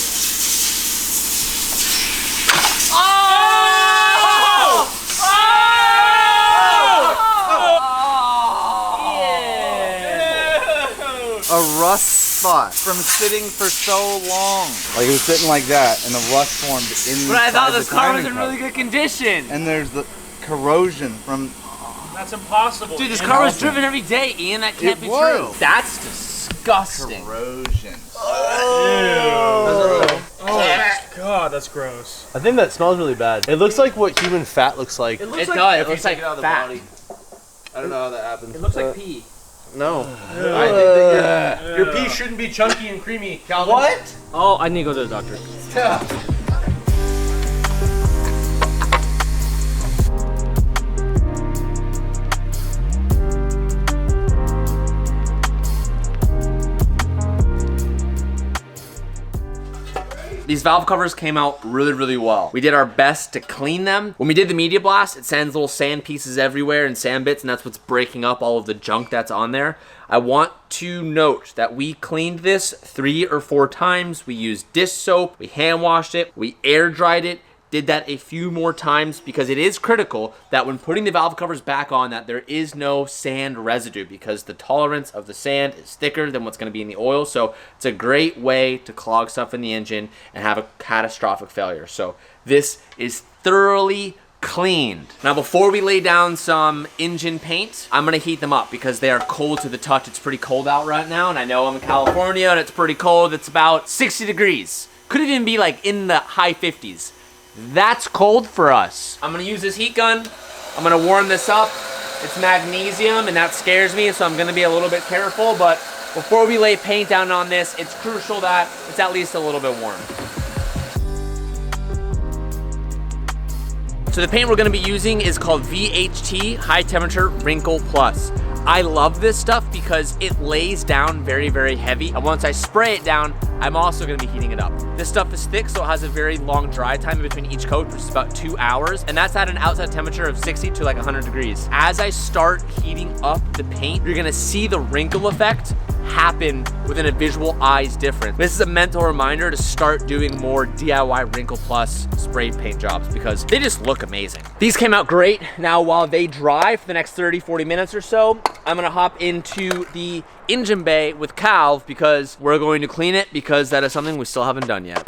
a rust spot from sitting for so long. Like it was sitting like that, and the rust formed in. But I thought this car was timing in really cover. good condition. And there's the corrosion from. That's impossible. Dude, this Ian. car was driven every day, Ian. That can't be true. was. That's disgusting. Corrosion. Oh god, that's gross. I think that smells really bad. It looks like what human fat looks like. It does. if It you looks like take it out of the fat. body. I don't know how that happens. It looks like pee. No. I think that your pee shouldn't be chunky and creamy, Calvin. What? Oh, I need to go to the doctor. These valve covers came out really, really well. We did our best to clean them. When we did the media blast, it sends little sand pieces everywhere and sand bits, and that's what's breaking up all of the junk that's on there. I want to note that we cleaned this 3 or 4 times. We used dish soap, we hand washed it, we air dried it, did that a few more times because it is critical that when putting the valve covers back on that there is no sand residue because the tolerance of the sand is thicker than what's going to be in the oil. So it's a great way to clog stuff in the engine and have a catastrophic failure. So this is thoroughly cleaned. Now before we lay down some engine paint, I'm gonna heat them up because they are cold to the touch. It's pretty cold out right now, and I know I'm in California and it's pretty cold. It's about 60 degrees. Could even be like in the high 50s. That's cold for us. I'm gonna use this heat gun. I'm gonna warm this up. It's magnesium and that scares me, so I'm gonna be a little bit careful, but before we lay paint down on this, it's crucial that it's at least a little bit warm. So the paint we're gonna be using is called VHT, High Temperature Wrinkle Plus. I love this stuff because it lays down very, very heavy. And once I spray it down, I'm also gonna be heating it up. This stuff is thick, so it has a very long dry time in between each coat, which is about 2 hours. And that's at an outside temperature of 60 to like 100 degrees. As I start heating up the paint, you're gonna see the wrinkle effect happen within a visual eye's difference. This is a mental reminder to start doing more DIY Wrinkle Plus spray paint jobs because they just look amazing. These came out great. Now while they dry for the next 30-40 minutes or so, I'm gonna hop into the engine bay with Cowl because we're going to clean it because that is something we still haven't done yet.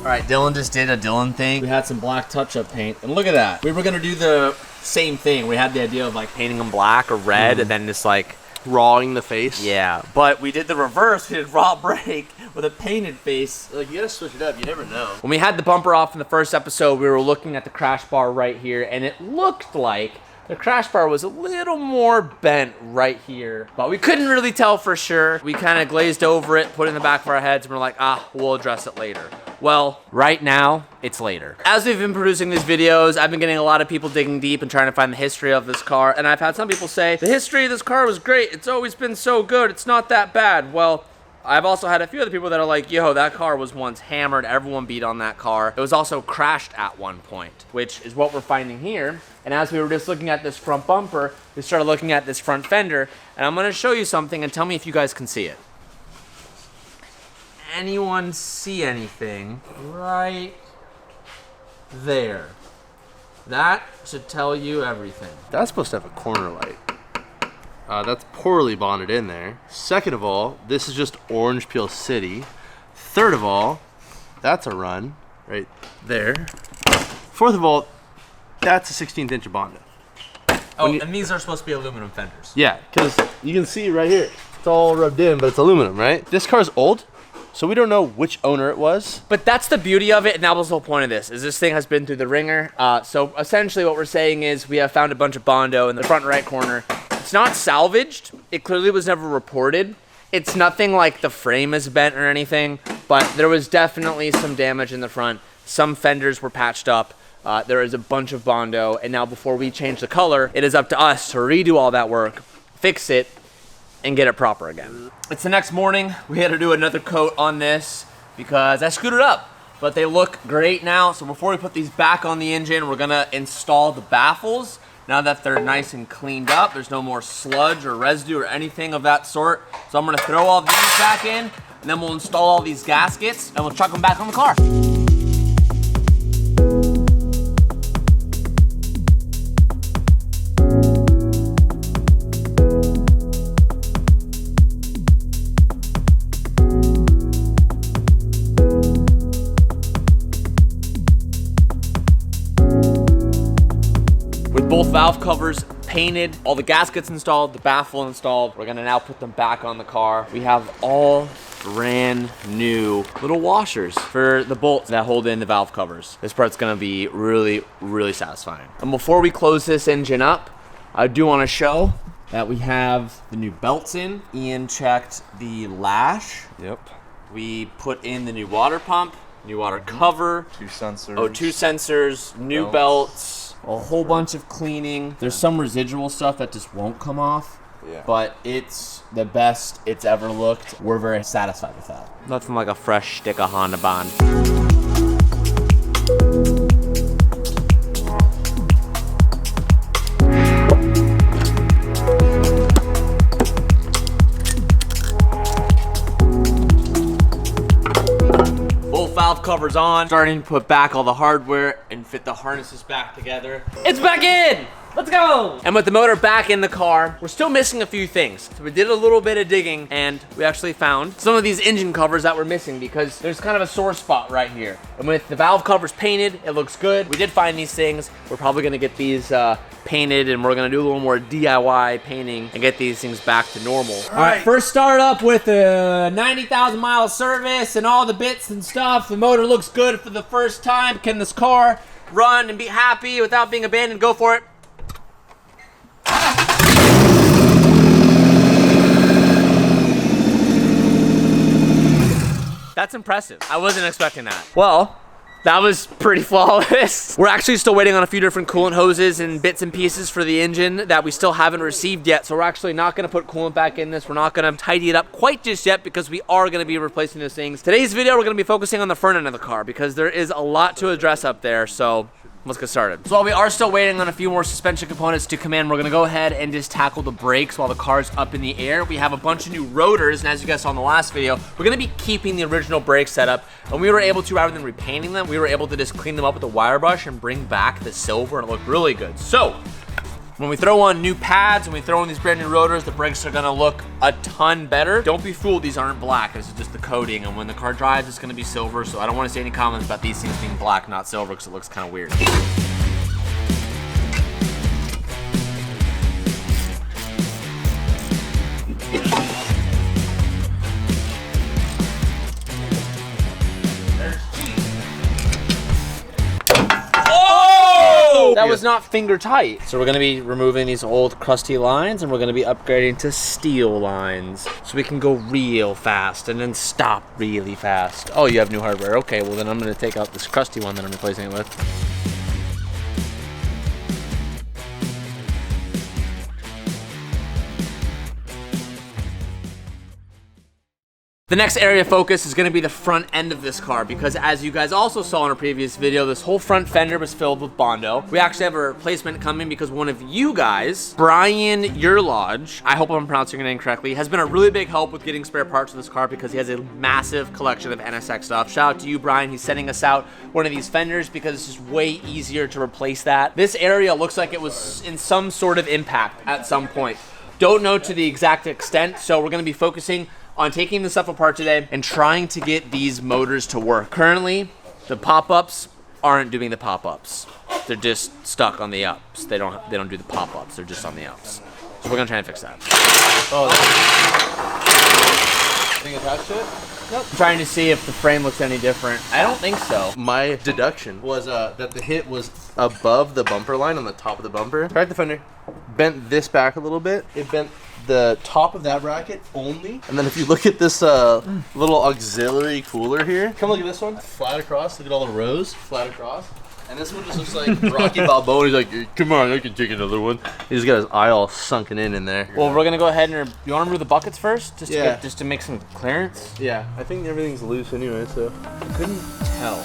Alright, Dylan just did a Dylan thing. We had some black touch-up paint, and look at that. We were gonna do the same thing. We had the idea of like painting them black or red, and then just like Rawing the face. yeah. But we did the reverse. We did raw brake with a painted face. Like, you gotta switch it up. You never know. When we had the bumper off in the first episode, we were looking at the crash bar right here, and it looked like The crash bar was a little more bent right here, but we couldn't really tell for sure. We kind of glazed over it, put it in the back of our heads, and we're like, we'll address it later. Well, right now, it's later. As we've been producing these videos, I've been getting a lot of people digging deep and trying to find the history of this car, and I've had some people say, the history of this car was great, it's always been so good, it's not that bad. Well, I've also had a few other people that are like, yo, that car was once hammered, everyone beat on that car. It was also crashed at one point, which is what we're finding here. And as we were just looking at this front bumper, we started looking at this front fender, and I'm gonna show you something and tell me if you guys can see it. Anyone see anything right there? That should tell you everything. That's supposed to have a corner light. That's poorly bonded in there. Second of all, this is just Orange Peel City. Third of all, that's a run right there. Fourth of all, that's a 16th inch of Bondo. And these are supposed to be aluminum fenders. Yeah, because you can see right here, it's all rubbed in, but it's aluminum, right? This car's old, so we don't know which owner it was. But that's the beauty of it, and that was the whole point of this, is this thing has been through the ringer. So essentially what we're saying is we have found a bunch of Bondo in the front right corner. It's not salvaged. It clearly was never reported. It's nothing like the frame is bent or anything, but there was definitely some damage in the front. Some fenders were patched up. There is a bunch of Bondo, and now before we change the color, it is up to us to redo all that work, fix it, and get it proper again. It's the next morning. We had to do another coat on this because I screwed it up, but they look great now. So before we put these back on the engine, we're gonna install the baffles. Now that they're nice and cleaned up, there's no more sludge or residue or anything of that sort. So I'm gonna throw all these back in, and then we'll install all these gaskets, and we'll chuck them back on the car. With both valve covers painted, all the gaskets installed, the baffle installed, we're gonna now put them back on the car. We have all brand new little washers for the bolts that hold in the valve covers. This part's gonna be really, really satisfying. And before we close this engine up, I do wanna show that we have the new belts in. Ian checked the lash. Yep. We put in the new water pump, new water cover. 2 sensors. Oh, 2 sensors, new belts, a whole bunch of cleaning. There's some residual stuff that just won't come off. Yeah. But it's the best it's ever looked. We're very satisfied with that. Nothing like a fresh stick of Honda Bond. Valve covers on, starting to put back all the hardware and fit the harnesses back together. It's back in! Let's go! And with the motor back in the car, we're still missing a few things. So we did a little bit of digging and we actually found some of these engine covers that were missing because there's kind of a sore spot right here. And with the valve covers painted, it looks good. We did find these things. We're probably gonna get these painted and we're gonna do a little more DIY painting and get these things back to normal. All right, first start up with a 90,000 mile service and all the bits and stuff. The motor looks good for the first time. Can this car run and be happy without being abandoned? Go for it. That's impressive. I wasn't expecting that. Well, that was pretty flawless. We're actually still waiting on a few different coolant hoses and bits and pieces for the engine that we still haven't received yet. So we're actually not gonna put coolant back in this. We're not gonna tidy it up quite just yet because we are gonna be replacing those things. Today's video, we're gonna be focusing on the front end of the car because there is a lot to address up there. So let's get started. So while we are still waiting on a few more suspension components to come in, we're gonna go ahead and just tackle the brakes while the car's up in the air. We have a bunch of new rotors, and as you guys saw in the last video, we're gonna be keeping the original brake setup, and we were able to, rather than repainting them, we were able to just clean them up with a wire brush and bring back the silver, and it looked really good. So when we throw on new pads and we throw in these brand new rotors, the brakes are gonna look a ton better. Don't be fooled, these aren't black. This is just the coating, and when the car drives, it's gonna be silver, so I don't wanna see any comments about these things being black, not silver, because it looks kind of weird. That was not finger tight. So we're gonna be removing these old crusty lines and we're gonna be upgrading to steel lines. So we can go real fast and then stop really fast. Oh, you have new hardware. Okay, well then I'm gonna take out this crusty one that I'm replacing it with. The next area of focus is going to be the front end of this car because as you guys also saw in a previous video, this whole front fender was filled with Bondo. We actually have a replacement coming because one of you guys, Brian Urlodge, I hope I'm pronouncing your name correctly, has been a really big help with getting spare parts for this car because he has a massive collection of NSX stuff. Shout out to you, Brian. He's sending us out one of these fenders because it's just way easier to replace that. This area looks like it was in some sort of impact at some point. Don't know to the exact extent, so we're going to be focusing on taking this stuff apart today and trying to get these motors to work. Currently, the pop-ups aren't doing the pop-ups. They're just stuck on the ups. They don't do the pop-ups. They're just on the ups. So we're gonna try and fix that. Oh, thing attached to it? Nope. I'm trying to see if the frame looks any different. I don't think so. My deduction was that the hit was above the bumper line on the top of the bumper. Right, the fender bent this back a little bit. It bent the top of that bracket only. And then if you look at this little auxiliary cooler here, come look at this one. Flat across, look at all the rows, flat across. And this one just looks like Rocky Balboa. He's like, come on, I can take another one. He's got his eye all sunken in there. Well, we're gonna go ahead and, you wanna remove the buckets first? Just to Yeah. just to make some clearance? Yeah, I think everything's loose anyway, so. I couldn't tell.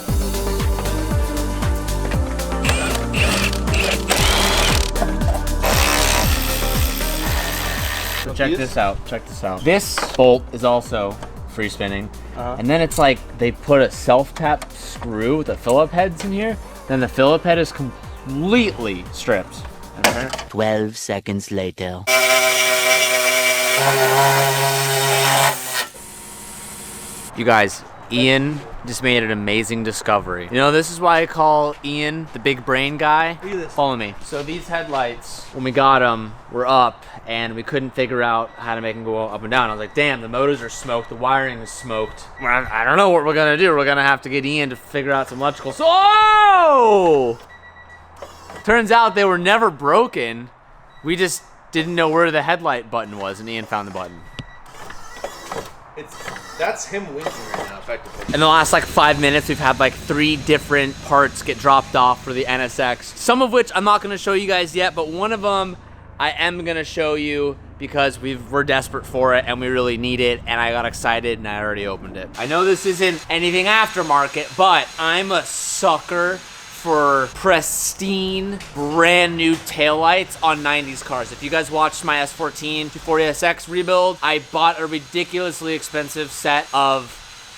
So check this out, check this out. This bolt is also free spinning. And then it's like they put a self-tap screw with the Phillip heads in here. Then the Phillip head is completely stripped. 12 seconds later. You guys, Ian just made an amazing discovery. You know, this is why I call Ian the big brain guy. Look at this. Follow me. So these headlights, when we got them, were up and we couldn't figure out how to make them go up and down. I was like, damn, the motors are smoked, the wiring is smoked. Well, I don't know what we're gonna do. We're gonna have to get Ian to figure out some electrical. So, oh! Turns out they were never broken. We just didn't know where the headlight button was and Ian found the button. That's him winking right now, effectively. In the last like 5 minutes, we've had like 3 different parts get dropped off for the NSX. Some of which I'm not gonna show you guys yet, but one of them I am gonna show you because we're desperate for it and we really need it, and I got excited and I already opened it. I know this isn't anything aftermarket, but I'm a sucker for pristine, brand new taillights on 90s cars. If you guys watched my S14 240SX rebuild, I bought a ridiculously expensive set of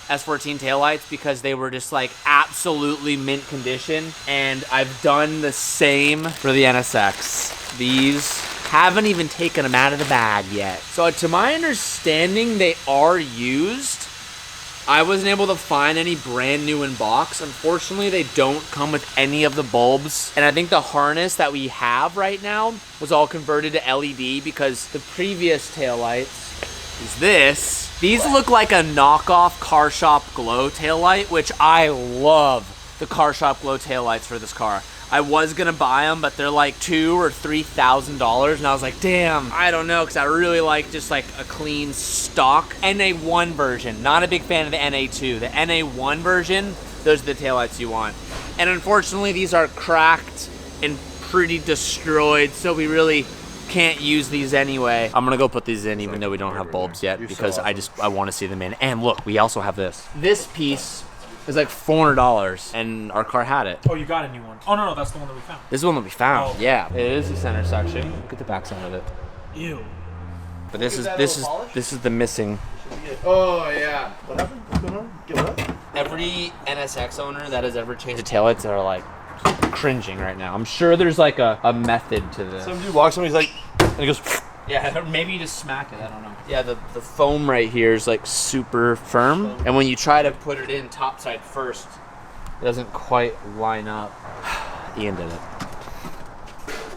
S14 taillights because they were just like absolutely mint condition, and I've done the same for the NSX. These haven't even taken them out of the bag yet. So to my understanding, they are used. I wasn't able to find any brand new in box. Unfortunately, they don't come with any of the bulbs. And I think the harness that we have right now was all converted to LED because the previous taillights is this. These look like a knockoff Car Shop Glow taillight, which I love the Car Shop Glow taillights for this car. I was gonna buy them, but they're like $2,000 or $3,000, and I was like, damn, I don't know, because I really like just like a clean stock NA1 version. Not a big fan of the NA2. The NA1 version, those are the taillights you want. And unfortunately, these are cracked and pretty destroyed, so we really can't use these anyway. I'm gonna go put these in even though we don't have bulbs yet because I want to see them in. And look, we also have this. This piece is like $400 and our car had it. Oh, you got a new one. Oh, no, that's the one that we found. This is the one that we found. Oh. Yeah, it is the center section. Look at the back side of it. Ew. But this is the missing. Oh, yeah. What happened? What's going on? Get what? Every NSX owner that has ever changed the taillights are like cringing right now. I'm sure there's like a method to this. Some dude walks on, he's like, and he goes, Yeah, or maybe you just smack it, I don't know. Yeah, the foam right here is like super firm. And when you try to put it in topside first, it doesn't quite line up. Ian did it.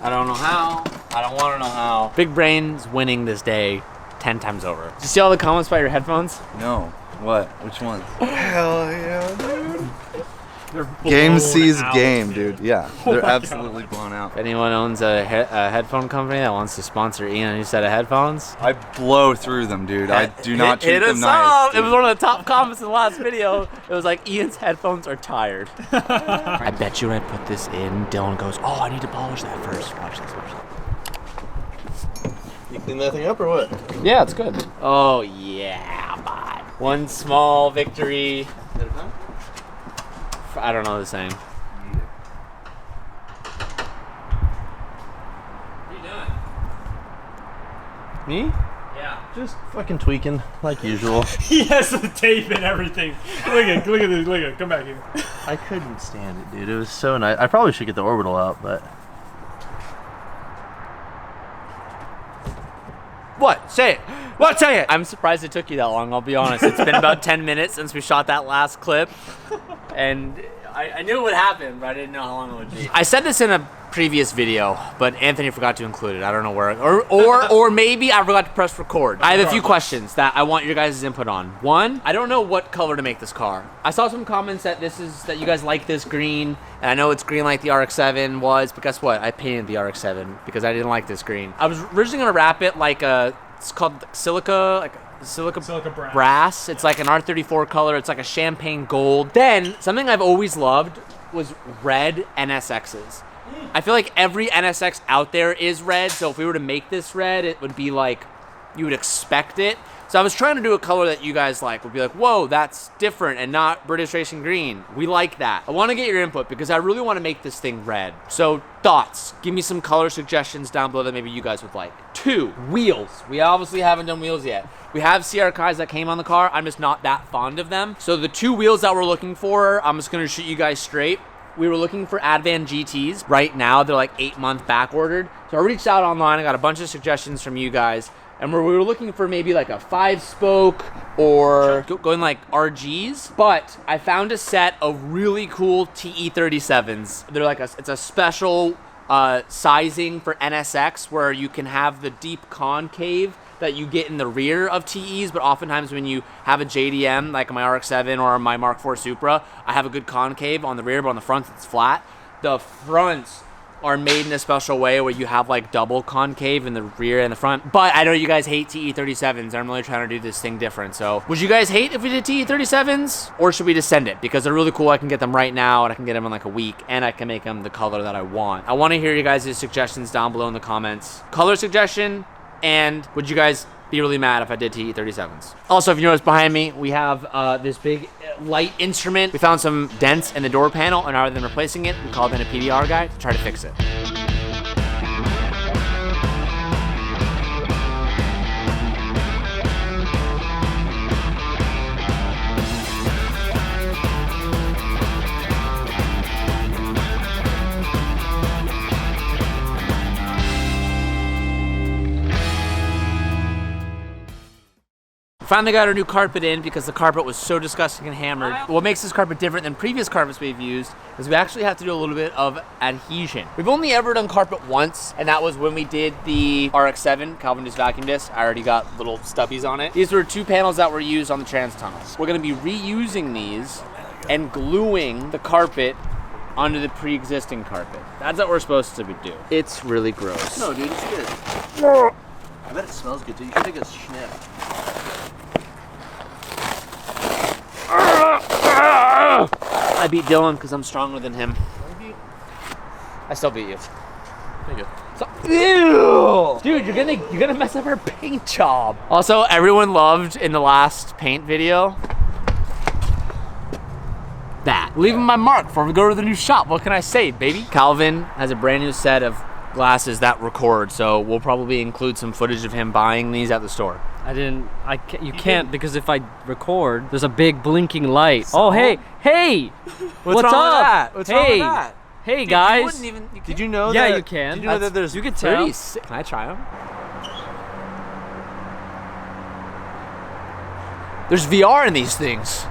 I don't know how. I don't want to know how. Big Brain's winning this day 10 times over. Did you see all the comments about your headphones? No. What? Which one? Hell yeah, dude. They're Game blown sees out, game, dude. Yeah, Oh they're my absolutely blown out. If anyone owns a headphone company that wants to sponsor Ian a new set of headphones, I blow through them, dude. I do not treat hit them us nice. up. It was one of the top comments in the last video. It was like, Ian's headphones are tired. I bet you when I put this in, Dylan goes, oh, I need to polish that first. Watch this, watch this. You clean that thing up or what? Yeah, it's good. Oh, yeah, bud. One small victory. I don't know the same. Me? Yeah. Just fucking tweaking like usual. He has the tape and everything. Look at this. Look at. Come back here. I couldn't stand it, dude. It was so nice. I probably should get the orbital out, but What? Say it. What? Say it. I'm surprised it took you that long, I'll be honest. It's been about 10 minutes since we shot that last clip. And I knew it would happen, but I didn't know how long it would be. I said this in a previous video, but Anthony forgot to include it. I don't know where. Or maybe I forgot to press record. I have a few questions that I want your guys' input on. One, I don't know what color to make this car. I saw some comments that that you guys like this green, and I know it's green like the RX-7 was, but guess what? I painted the RX-7 because I didn't like this green. I was originally gonna wrap it like it's called silica brass. It's like an R34 color. It's like a champagne gold. Then something I've always loved was red NSXs. I feel like every NSX out there is red, so if we were to make this red, it would be like, you would expect it. So I was trying to do a color that you guys like, would be like, whoa, that's different and not British Racing Green. We like that. I want to get your input because I really want to make this thing red. So thoughts, give me some color suggestions down below that maybe you guys would like. 2, wheels. We obviously haven't done wheels yet. We have CRKs that came on the car. I'm just not that fond of them. So the 2 wheels that we're looking for, I'm just going to shoot you guys straight. We were looking for Advan GTs. Right now, they're like 8-month back ordered. So I reached out online. I got a bunch of suggestions from you guys. And we were looking for maybe like a 5-spoke or going like RGs. But I found a set of really cool TE37s. They're like it's a special sizing for NSX where you can have the deep concave that you get in the rear of TEs, but oftentimes when you have a JDM, like my RX-7 or my Mark IV Supra, I have a good concave on the rear, but on the front it's flat. The fronts are made in a special way where you have like double concave in the rear and the front. But I know you guys hate TE37s. I'm really trying to do this thing different. So would you guys hate if we did TE37s, or should we just send it? Because they're really cool. I can get them right now and I can get them in like a week, and I can make them the color that I want. I want to hear you guys' suggestions down below in the comments. Color suggestion, and would you guys be really mad if I did TE37s? Also, if you notice behind me, we have this big light instrument. We found some dents in the door panel, and rather than replacing it, we called in a PDR guy to try to fix it. Finally got our new carpet in because the carpet was so disgusting and hammered. What makes this carpet different than previous carpets we've used is we actually have to do a little bit of adhesion. We've only ever done carpet once, and that was when we did the RX-7 Calvin just vacuum disc. I already got little stubbies on it. These were 2 panels that were used on the trans tunnels. We're gonna be reusing these and gluing the carpet onto the pre-existing carpet. That's what we're supposed to do. It's really gross. No, dude, it's good. I bet it smells good too. You can take a sniff. I beat Dylan because I'm stronger than him. I still beat you. Thank you. So, ew! Dude, you're gonna mess up our paint job. Also, everyone loved in the last paint video that. Leaving my mark before we go to the new shop. What can I say, baby? Calvin has a brand new set of glasses that record, so we'll probably include some footage of him buying these at the store. You can't because if I record, there's a big blinking light. Oh, hey! What's wrong up? with that? What's wrong with that? Hey, Dude, guys! Did you know Yeah, that? you can. Did you know that there's You can tell. 36. Can I try them? There's VR in these things.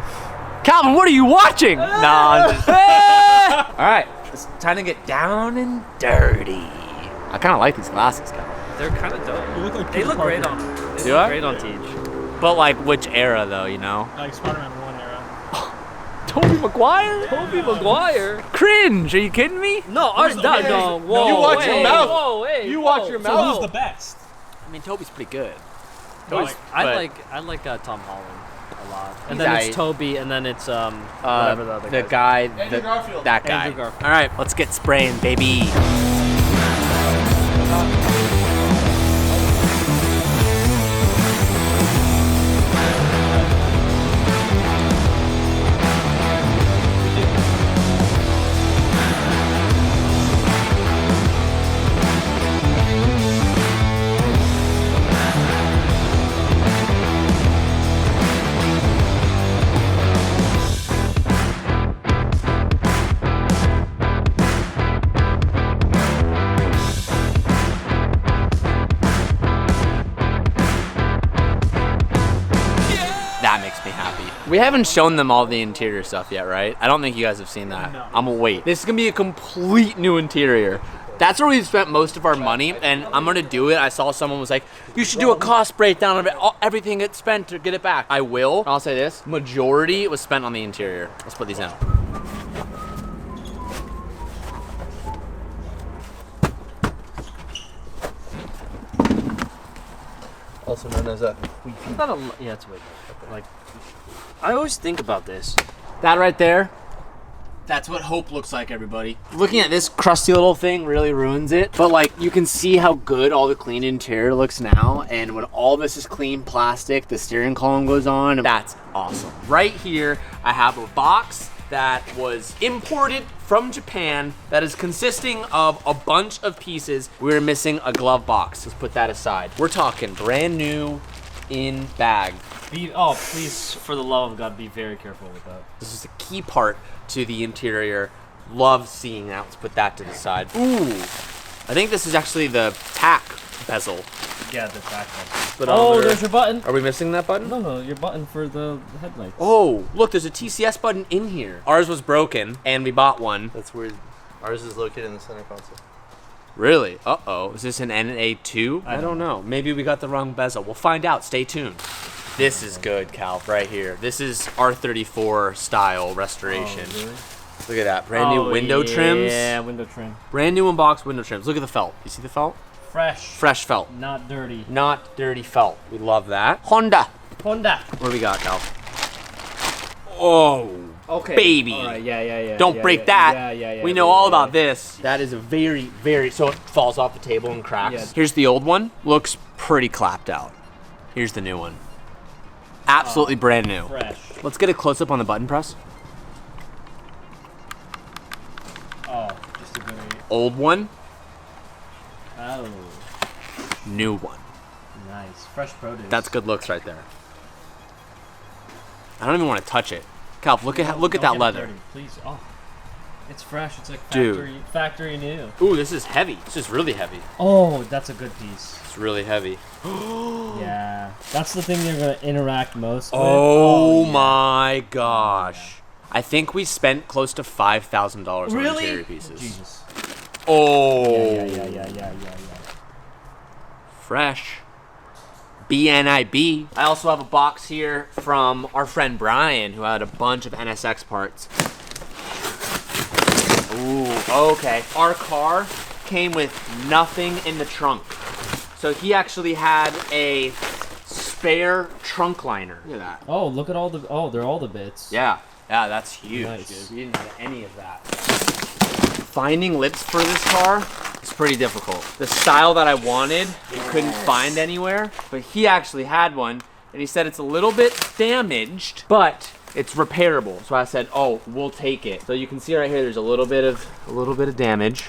Calvin, what are you watching? Nah. All right, it's time to get down and dirty. I kind of like these glasses, Calvin. They're kind of dope. You look like They Peter look Parker. great on. They Do look I? great on Teach. But like, which era though? You know? Like Spider-Man 1 era. Tobey Maguire? Tobey Maguire? Cringe, are you kidding me? No, ours died. No, whoa. You watch your mouth. Whoa, hey, You watch your So mouth. who's the best? I mean, Toby's pretty good. I like Tom Holland a lot. And He's then aight. it's Toby, and then it's whatever the other The guy's guy, Andrew Garfield. that guy. Andrew Garfield. All right, let's get spraying, baby. That makes me happy. We haven't shown them all the interior stuff yet, right? I don't think you guys have seen that. No. I'm gonna wait. This is gonna be a complete new interior. That's where we've spent most of our money, and I'm gonna do it. I saw someone was like, you should do a cost breakdown of it, everything gets spent to get it back. I will. I'll say this, majority was spent on the interior. Let's put these in. Also known as a. It's not a, yeah, it's weird. Like, I always think about this. That right there, that's what hope looks like, everybody. Looking at this crusty little thing really ruins it, but like you can see how good all the clean interior looks now, and when all this is clean plastic, the steering column goes on, that's awesome. Right here, I have a box that was imported from Japan that is consisting of a bunch of pieces. We're missing a glove box. Let's put that aside. We're talking brand new in bag. Please, for the love of God, be very careful with that. This is a key part to the interior. Love seeing that. Let's put that to the side. Ooh, I think this is actually the tack bezel. Yeah, the back one. But Oh, there's your button. Are we missing that button? No, your button for the headlights. Oh, look, there's a TCS button in here. Ours was broken, and we bought one. That's weird. Ours is located in the center console. Really? Uh-oh. Is this an NA2? I don't know. Maybe we got the wrong bezel. We'll find out. Stay tuned. This is good, Cal, right here. This is R34 style restoration. Oh, really? Look at that. Brand new window trims. Yeah, window trim. Brand new unboxed window trims. Look at the felt. You see the felt? Fresh. Fresh felt. Not dirty. Not dirty felt. We love that. Honda. Honda. What do we got, Cal? Oh, Okay. baby. All right, yeah. Don't break yeah, that. Yeah. We know all about this. That is a very, so it falls off the table and cracks. Yeah. Here's the old one. Looks pretty clapped out. Here's the new one. Absolutely brand new. Fresh. Let's get a close up on the button press. Oh, just a very. Old one, Oh, new one. nice. Fresh produce. That's good looks right there. I don't even want to touch it. Cal, look at Don't that get it leather. dirty, please. Oh, it's fresh. It's like Dude. factory new. Ooh, this is heavy. This is really heavy. Oh, that's a good piece. It's really heavy. Yeah, that's the thing you're gonna interact most with. Oh yeah. my gosh. I think we spent close to $5,000 on Really? interior pieces. Jesus. Oh. Yeah. Fresh. BNIB. I also have a box here from our friend Brian, who had a bunch of NSX parts. Ooh, okay. Our car came with nothing in the trunk. So he actually had a spare trunk liner. Look at that. Oh, look at all the. Oh, they're all the bits. Yeah, that's huge, Nice. dude. We didn't have any of that. Finding lips for this car is pretty difficult. The style that I wanted, we couldn't find anywhere, but he actually had one, and he said it's a little bit damaged, but it's repairable. So I said, oh, we'll take it. So you can see right here, there's a little bit of damage,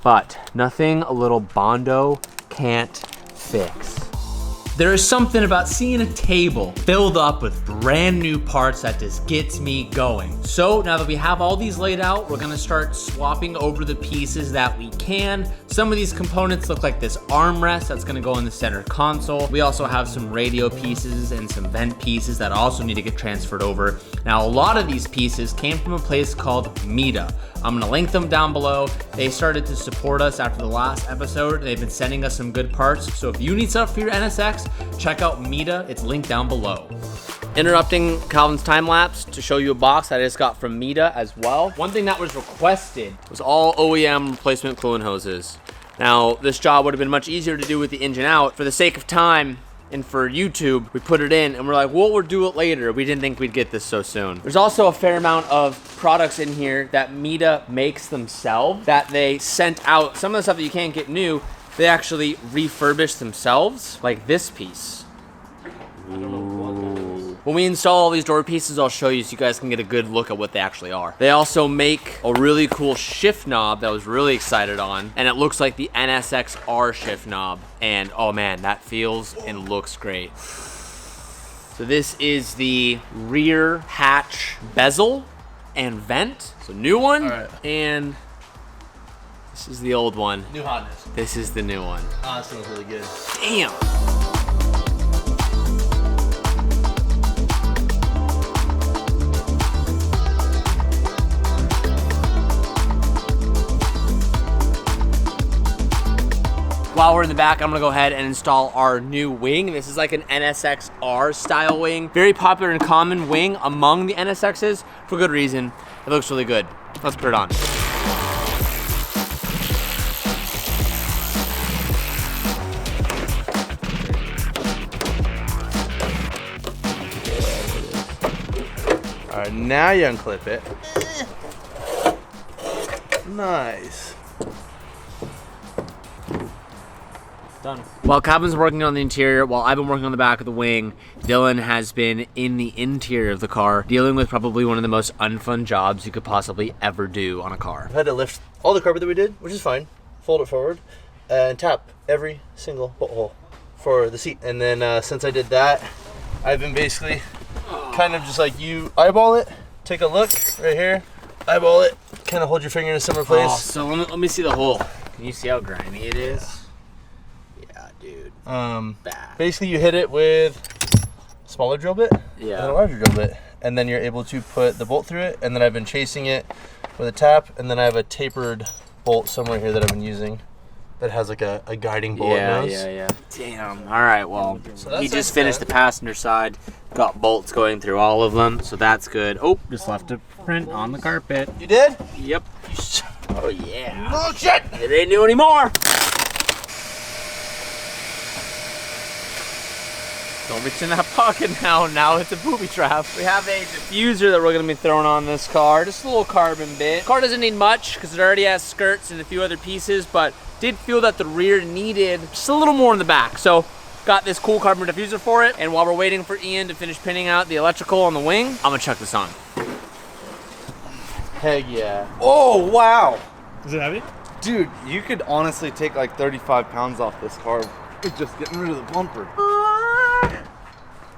but nothing a little Bondo can't fix. There is something about seeing a table filled up with brand new parts that just gets me going. So now that we have all these laid out, we're gonna start swapping over the pieces that we can. Some of these components look like this armrest that's gonna go in the center console. We also have some radio pieces and some vent pieces that also need to get transferred over. Now, a lot of these pieces came from a place called Mita. I'm gonna link them down below. They started to support us after the last episode. They've been sending us some good parts. So if you need stuff for your NSX, check out Mita. It's linked down below. Interrupting Calvin's time lapse to show you a box that I just got from Mita as well. One thing that was requested was all OEM replacement coolant hoses. Now, this job would have been much easier to do with the engine out. For the sake of time and for YouTube, we put it in and we're like, well, we'll do it later. We didn't think we'd get this so soon. There's also a fair amount of products in here that Mita makes themselves that they sent out. Some of the stuff that you can't get new, they actually refurbish themselves, like this piece. When we install all these door pieces, I'll show you so you guys can get a good look at what they actually are. They also make a really cool shift knob that I was really excited on, and it looks like the NSX R shift knob. And oh man, that feels and looks great. So this is the rear hatch bezel and vent. So new one, and this is the old one. New hotness. This is the new one. Oh, that smells really good. Damn. While we're in the back, I'm gonna go ahead and install our new wing. This is like an NSX R style wing. Very popular and common wing among the NSXs for good reason. It looks really good. Let's put it on. All right, now you unclip it. Nice. Done. While Calvin's working on the interior, while I've been working on the back of the wing, Dylan has been in the interior of the car, dealing with probably one of the most unfun jobs you could possibly ever do on a car. I had to lift all the carpet that we did, which is fine, fold it forward, and tap every single bolt hole for the seat. And then since I did that, I've been basically kind of just like, you eyeball it, take a look right here, eyeball it, kind of hold your finger in a similar place. Oh, so let me see the hole. Can you see how grimy it is? Yeah, dude. Bad. Basically you hit it with a smaller drill bit and a larger drill bit, and then you're able to put the bolt through it. And then I've been chasing it with a tap, and then I have a tapered bolt somewhere here that I've been using that has like a guiding bullet nose. Yeah. Damn. All right, well, so he just finished the passenger side, got bolts going through all of them, so that's good. Oh, just left a print on the carpet. You did? Yep. Oh yeah. Oh shit! It ain't new anymore. Don't reach in that pocket now. Now it's a booby trap. We have a diffuser that we're gonna be throwing on this car. Just a little carbon bit. Car doesn't need much because it already has skirts and a few other pieces, but did feel that the rear needed just a little more in the back. So got this cool carbon diffuser for it. And while we're waiting for Ian to finish pinning out the electrical on the wing, I'm gonna chuck this on. Heck yeah. Oh, wow. Is it heavy? Dude, you could honestly take like 35 pounds off this car with just getting rid of the bumper.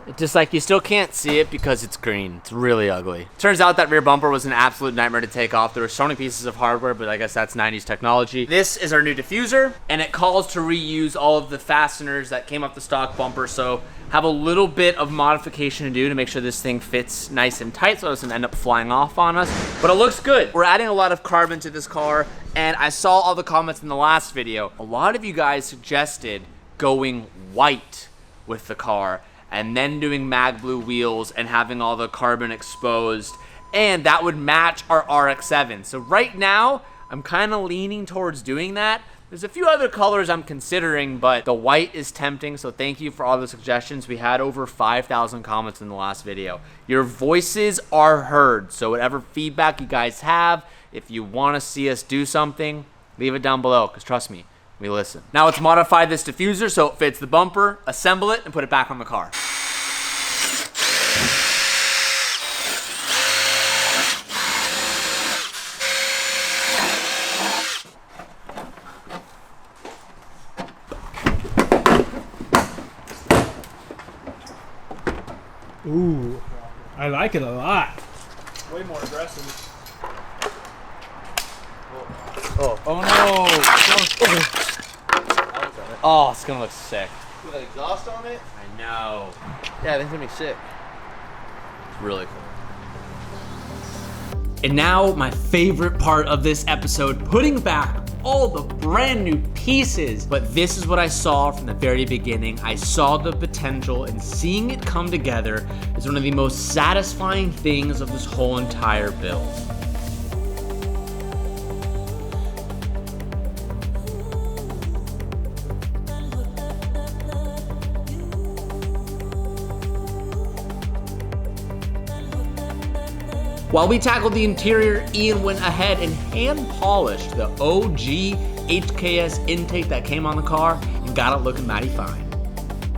It's just like you still can't see it because it's green. It's really ugly. Turns out that rear bumper was an absolute nightmare to take off. There were so many pieces of hardware, but I guess that's 90s technology. This is our new diffuser, and it calls to reuse all of the fasteners that came off the stock bumper, so have a little bit of modification to do to make sure this thing fits nice and tight so it doesn't end up flying off on us, but it looks good. We're adding a lot of carbon to this car, and I saw all the comments in the last video. A lot of you guys suggested going white with the car and then doing mag blue wheels and having all the carbon exposed, and that would match our RX-7. So right now, I'm kind of leaning towards doing that. There's a few other colors I'm considering, but the white is tempting, so thank you for all the suggestions. We had over 5,000 comments in the last video. Your voices are heard, so whatever feedback you guys have, if you want to see us do something, leave it down below, because trust me, we listen. Now let's modify this diffuser so it fits the bumper, assemble it, and put it back on the car. Ooh, I like it a lot. Way more aggressive. Oh no! Oh, it's gonna look sick. With that exhaust on it? I know. Yeah, that's gonna be sick. It's really cool. And now, my favorite part of this episode, putting back all the brand new pieces. But this is what I saw from the very beginning. I saw the potential, and seeing it come together is one of the most satisfying things of this whole entire build. While we tackled the interior, Ian went ahead and hand polished the OG HKS intake that came on the car and got it looking mighty fine.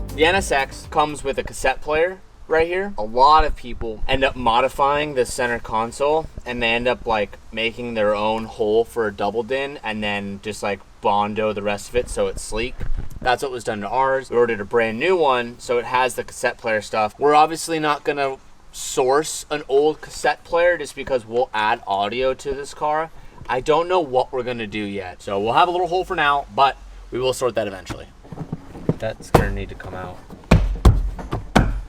The NSX comes with a cassette player right here. A lot of people end up modifying the center console and they end up like making their own hole for a double din and then just like Bondo the rest of it so it's sleek. That's what was done to ours. We ordered a brand new one so it has the cassette player stuff. We're obviously not gonna source an old cassette player just because we'll add audio to this car. I don't know what we're gonna do yet. So we'll have a little hole for now, but we will sort that eventually. That's gonna need to come out.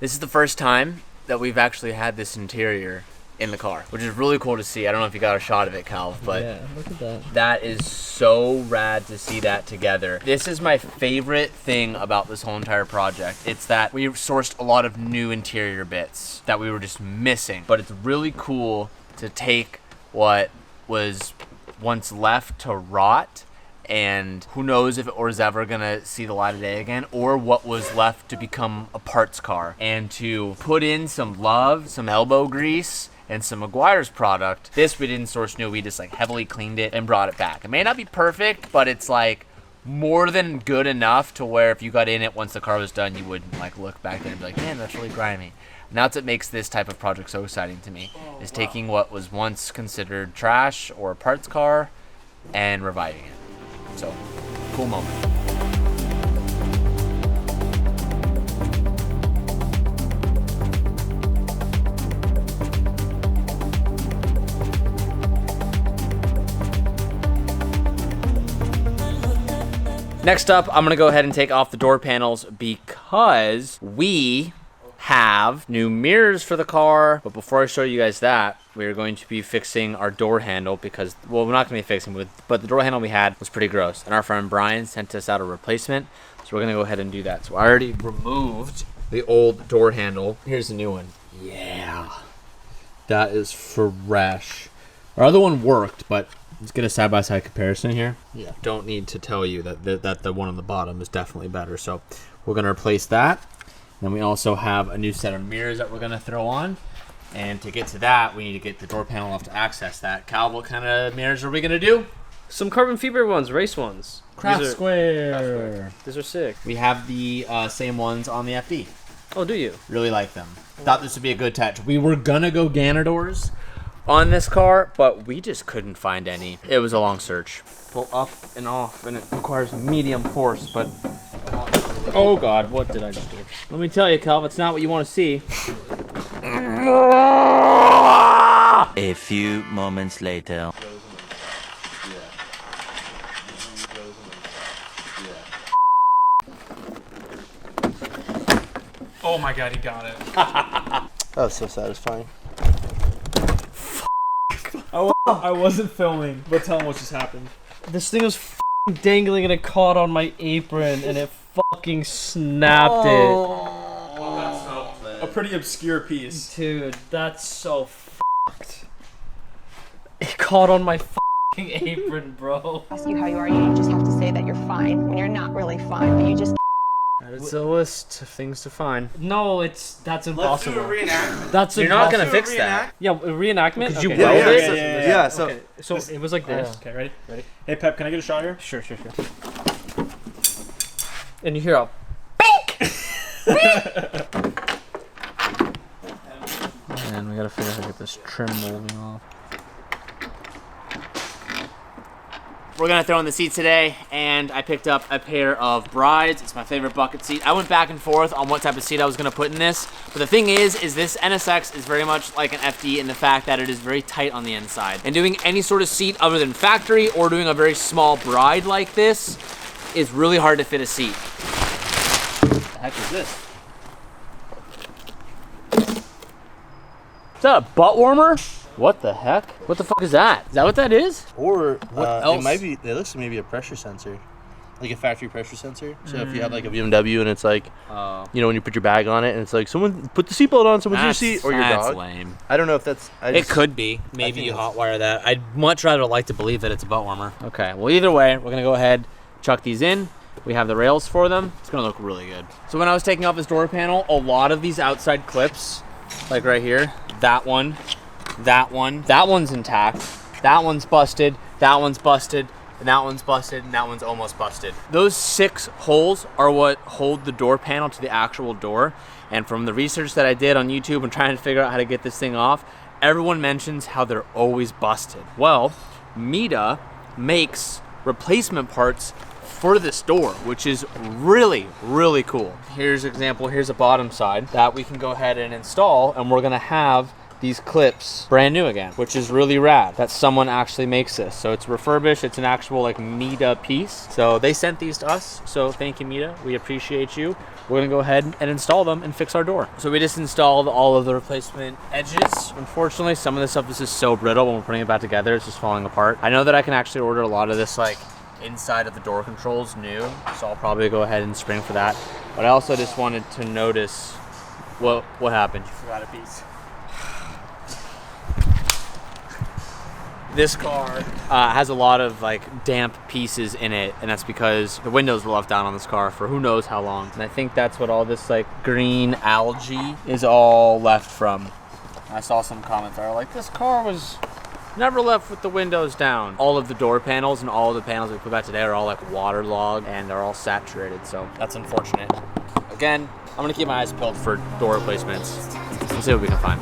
This is the first time that we've actually had this interior in the car, which is really cool to see. I don't know if you got a shot of it, Cal, but Yeah, look at that. that is so rad to see that together. This is my favorite thing about this whole entire project. It's that we sourced a lot of new interior bits that we were just missing, but it's really cool to take what was once left to rot, and who knows if it was ever gonna see the light of day again, or what was left to become a parts car, and to put in some love, some elbow grease, and some Meguiar's product. This we didn't source new, we just like heavily cleaned it and brought it back. It may not be perfect, but it's like more than good enough to where if you got in it once the car was done, you wouldn't like look back there and be like, man, that's really grimy. And that's what makes this type of project so exciting to me, is taking what was once considered trash or a parts car and reviving it. So, cool moment. Next up, I'm gonna go ahead and take off the door panels because we have new mirrors for the car. But before I show you guys that, we're going to be fixing our door handle because, well, we're not gonna be fixing it, but the door handle we had was pretty gross. And our friend Brian sent us out a replacement. So we're gonna go ahead and do that. So I already removed the old door handle. Here's the new one. Yeah, that is fresh. Our other one worked, but let's get a side-by-side comparison here. Yeah, don't need to tell you that the one on the bottom is definitely better. So we're gonna replace that. Then we also have a new set of mirrors that we're gonna throw on. And to get to that, we need to get the door panel off to access that. Cal, what kind of mirrors are we gonna do? Some carbon fiber ones, race ones. Craft These are- Square. These are sick. We have the same ones on the FD. Oh, do you? Really like them. Thought this would be a good touch. We were gonna go Ganadors on this car, but we just couldn't find any. It was a long search. Pull up and off, and it requires medium force, but... Oh God, what did I just do? Let me tell you, Calv, it's not what you want to see. A few moments later. Oh my God, he got it. That was so satisfying. I wasn't filming, but tell him what just happened. This thing was f***ing dangling and it caught on my apron and it fucking snapped A pretty obscure piece. it. Dude, that's so fucked. It caught on my fucking apron, bro. Ask you how you are, you just have to say that you're fine when you're not really fine, but you just It's a list of things to find. No, that's impossible. reenactment. That's You're not gonna impossible. fix that. Yeah, a reenactment? Could you Okay. weld it? Yeah, so Okay, so it was like this. Okay, ready? Hey, Pep, can I get a shot here? Sure. And you hear a And we gotta figure out how to get this trim molding off. We're gonna throw in the seats today, and I picked up a pair of Brides. It's my favorite bucket seat. I went back and forth on what type of seat I was gonna put in this, but the thing is this NSX is very much like an FD in the fact that it is very tight on the inside. And doing any sort of seat other than factory or doing a very small Bride like this is really hard to fit a seat. What the heck is this? Is that a butt warmer? What the heck? What the fuck is that? Is that what that is? Or else? it might be. It looks like maybe a pressure sensor, like a factory pressure sensor. So if you have like a BMW and it's like, you know, when you put your bag on it and it's like, someone put the seatbelt on, someone's in your seat, or your that's dog. Lame. I don't know if that's. It could be. Maybe you hotwire that. I'd much rather like to believe that it's a butt warmer. Okay. Well, either way, we're gonna go ahead, chuck these in. We have the rails for them. It's gonna look really good. So when I was taking off this door panel, a lot of these outside clips, like right here, that one's intact, that one's busted, that one's busted, and that one's busted, and that one's almost busted. Those 6 holes are what hold the door panel to the actual door. And from the research that I did on YouTube and trying to figure out how to get this thing off, everyone mentions how they're always busted. Well, Mita makes replacement parts for this door, which is really, really cool. Here's an example, here's a bottom side that we can go ahead and install, and we're gonna have these clips brand new again, which is really rad that someone actually makes this. So it's refurbished, it's an actual like Mita piece. So they sent these to us, so thank you Mita, we appreciate you. We're gonna go ahead and install them and fix our door. So we just installed all of the replacement edges. Unfortunately, some of this stuff is just so brittle when we're putting it back together, it's just falling apart. I know that I can actually order a lot of this like inside of the door controls new, so I'll probably go ahead and spring for that. But I also just wanted to notice what happened. You forgot a piece. This car has a lot of like damp pieces in it, and that's because the windows were left down on this car for who knows how long. And I think that's what all this like green algae is all left from. I saw some comments that are like, this car was never left with the windows down. All of the door panels and all of the panels we put back today are all like waterlogged and they're all saturated, so that's unfortunate. Again, I'm gonna keep my eyes peeled for door replacements. We'll see what we can find.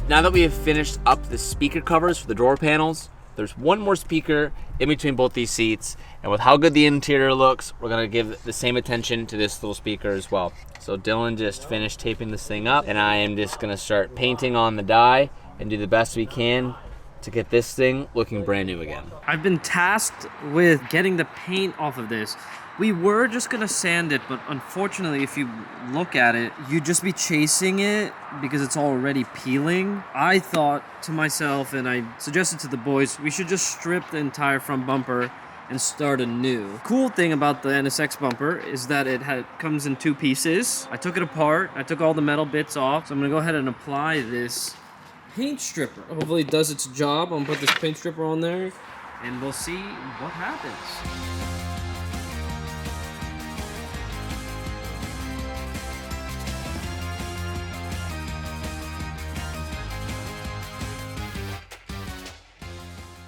Now that we have finished up the speaker covers for the door panels, there's one more speaker in between both these seats, and with how good the interior looks, we're gonna give the same attention to this little speaker as well. So Dylan just finished taping this thing up, and I am just gonna start painting on the die and do the best we can to get this thing looking brand new again. I've been tasked with getting the paint off of this. We were just gonna sand it, but unfortunately, if you look at it, you'd just be chasing it because it's already peeling. I thought to myself, and I suggested to the boys, we should just strip the entire front bumper and start anew. Cool thing about the NSX bumper is that it comes in 2 pieces. I took it apart, I took all the metal bits off, so I'm gonna go ahead and apply this paint stripper. Hopefully it does its job. I'm gonna put this paint stripper on there, and we'll see what happens.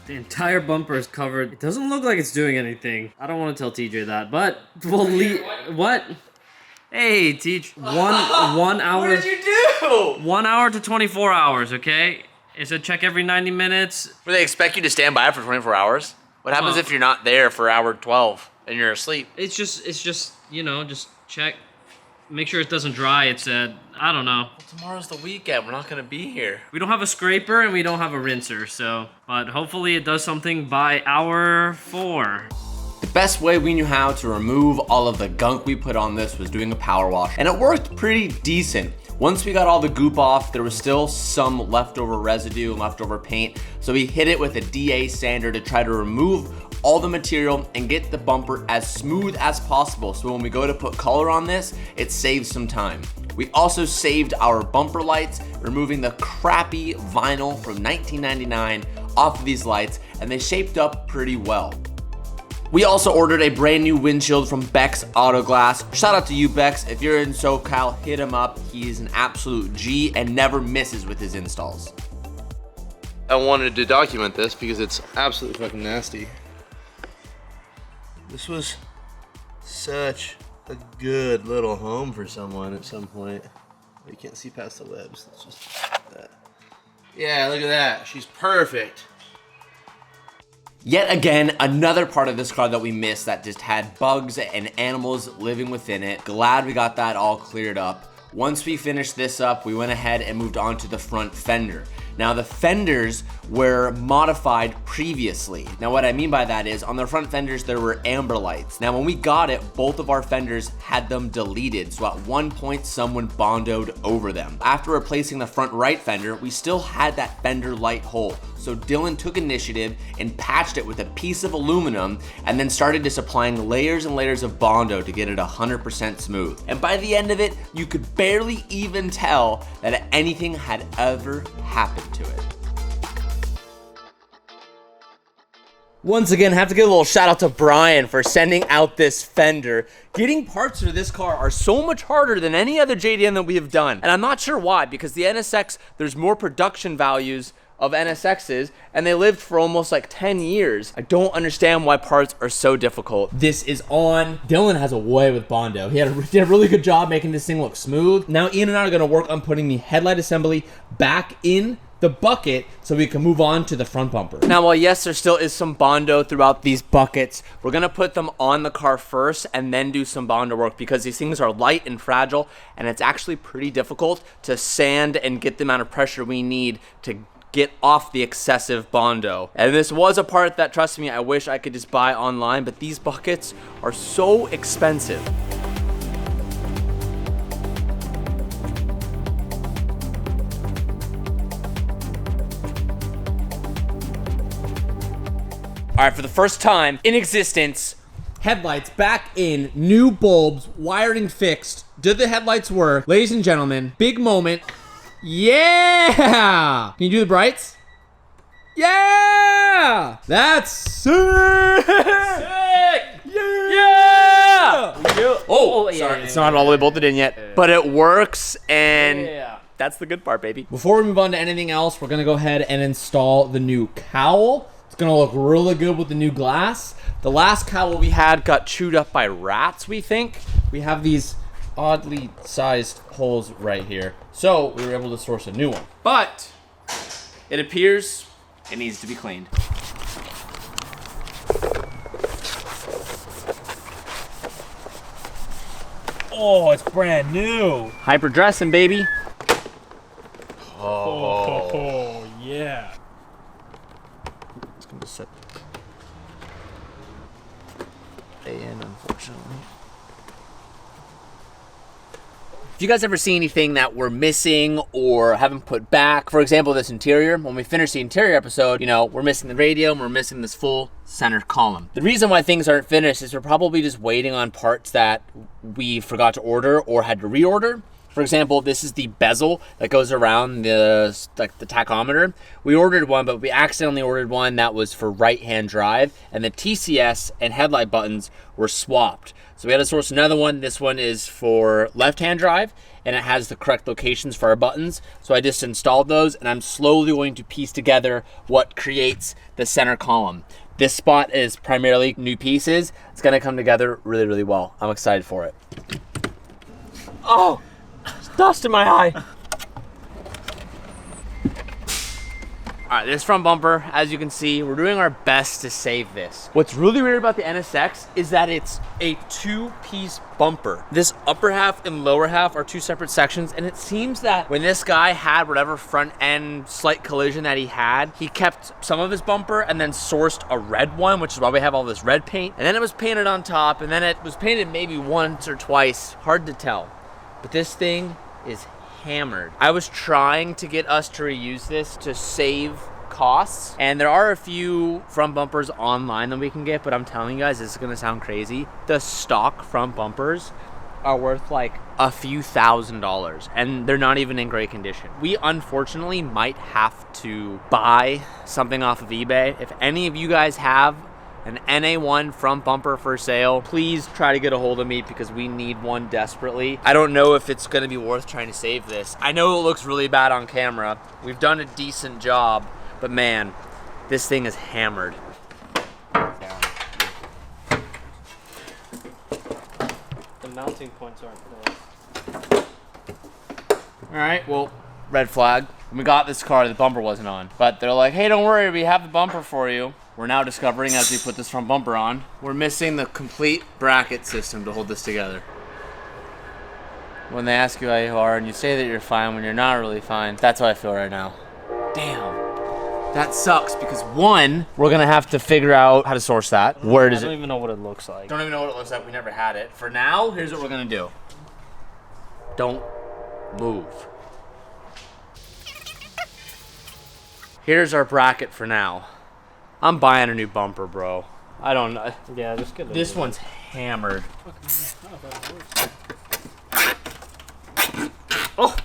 The entire bumper is covered. It doesn't look like it's doing anything. I don't want to tell TJ that, but we'll leave. What? Hey, Teach. One hour. What did you do? 1 hour to 24 hours, okay? It's a check every 90 minutes. Will they expect you to stand by for 24 hours? What happens if you're not there for hour 12 and you're asleep? It's just, you know, just check. Make sure it doesn't dry. It said, I don't know. Well, tomorrow's the weekend. We're not gonna be here. We don't have a scraper and we don't have a rinser, so, but hopefully it does something by hour 4. The best way we knew how to remove all of the gunk we put on this was doing a power wash, and it worked pretty decent. Once we got all the goop off, there was still some leftover residue and leftover paint, so we hit it with a DA sander to try to remove all the material and get the bumper as smooth as possible, so when we go to put color on this, it saves some time. We also saved our bumper lights, removing the crappy vinyl from 1999 off of these lights, and they shaped up pretty well. We also ordered a brand new windshield from Beck's Auto Glass. Shout out to you, Beck's. If you're in SoCal, hit him up. He's an absolute G and never misses with his installs. I wanted to document this because it's absolutely fucking nasty. This was such a good little home for someone at some point. You can't see past the webs. It's just like that. Yeah, look at that. She's perfect. Yet again, another part of this car that we missed that just had bugs and animals living within it. Glad we got that all cleared up. Once we finished this up, we went ahead and moved on to the front fender. Now the fenders were modified previously. Now what I mean by that is on the front fenders, there were amber lights. Now when we got it, both of our fenders had them deleted. So at one point, someone bondoed over them. After replacing the front right fender, we still had that fender light hole. So Dylan took initiative and patched it with a piece of aluminum and then started just applying layers and layers of Bondo to get it 100% smooth. And by the end of it, you could barely even tell that anything had ever happened to it. Once again, have to give a little shout out to Brian for sending out this fender. Getting parts for this car are so much harder than any other JDM that we have done. And I'm not sure why, because the NSX, there's more production values of NSXs, and they lived for almost like 10 years. I don't understand why parts are so difficult. This is on. Dylan has a way with Bondo. He did a really good job making this thing look smooth. Now Ian and I are gonna work on putting the headlight assembly back in the bucket so we can move on to the front bumper. Now, while yes, there still is some Bondo throughout these buckets, we're gonna put them on the car first and then do some Bondo work because these things are light and fragile, and it's actually pretty difficult to sand and get the amount of pressure we need to get off the excessive Bondo. And this was a part that, trust me, I wish I could just buy online, but these buckets are so expensive. All right, for the first time in existence, headlights back in, new bulbs, wiring fixed. Did the headlights work? Ladies and gentlemen, big moment. Yeah! Can you do the brights? Yeah! That's sick! Sick! Yeah! Oh, sorry, it's not all the way bolted in yet, but it works, and that's the good part, baby. Before we move on to anything else, we're gonna go ahead and install the new cowl. It's gonna look really good with the new glass. The last cowl we had got chewed up by rats, we think. We have these oddly sized holes right here. So we were able to source a new one. But it appears it needs to be cleaned. Oh, it's brand new. Hyper dressing, baby. Oh, yeah. It's gonna set in, unfortunately. If you guys ever see anything that we're missing or haven't put back, for example, this interior, when we finish the interior episode, you know, we're missing the radio and we're missing this full center column. The reason why things aren't finished is we're probably just waiting on parts that we forgot to order or had to reorder. For example, this is the bezel that goes around the tachometer. We ordered one, but we accidentally ordered one that was for right-hand drive, and the TCS and headlight buttons were swapped. So we had to source another one. This one is for left-hand drive, and it has the correct locations for our buttons. So I just installed those, and I'm slowly going to piece together what creates the center column. This spot is primarily new pieces. It's gonna come together really, really well. I'm excited for it. Oh! Dust in my eye. All right, this front bumper, as you can see, we're doing our best to save this. What's really weird about the NSX is that it's a two-piece bumper. This upper half and lower half are two separate sections, and it seems that when this guy had whatever front end slight collision that he had, he kept some of his bumper and then sourced a red one, which is why we have all this red paint. And then it was painted on top, and then it was painted maybe once or twice, hard to tell. But this thing is hammered. I was trying to get us to reuse this to save costs, and there are a few front bumpers online that we can get, but I'm telling you guys, this is gonna sound crazy. The stock front bumpers are worth like a few $1,000s, and they're not even in great condition. We unfortunately might have to buy something off of eBay. If any of you guys have an NA1 front bumper for sale, please try to get a hold of me because we need one desperately. I don't know if it's gonna be worth trying to save this. I know it looks really bad on camera. We've done a decent job, but man, this thing is hammered. The mounting points aren't close. All right, well, red flag. When we got this car, the bumper wasn't on, but they're like, hey, don't worry, we have the bumper for you. We're now discovering as we put this front bumper on, we're missing the complete bracket system to hold this together. when they ask you how you are and you say that you're fine when you're not really fine. That's how I feel right now. Damn. That sucks because one, we're gonna have to figure out how to source that. Where does I don't it? even know what it looks like. Don't even know what it looks like. We never had it. For now, here's what we're gonna do. Don't move. Here's our bracket for now. I'm buying a new bumper, bro. I don't know. Yeah, just get This one's hammered. Oh,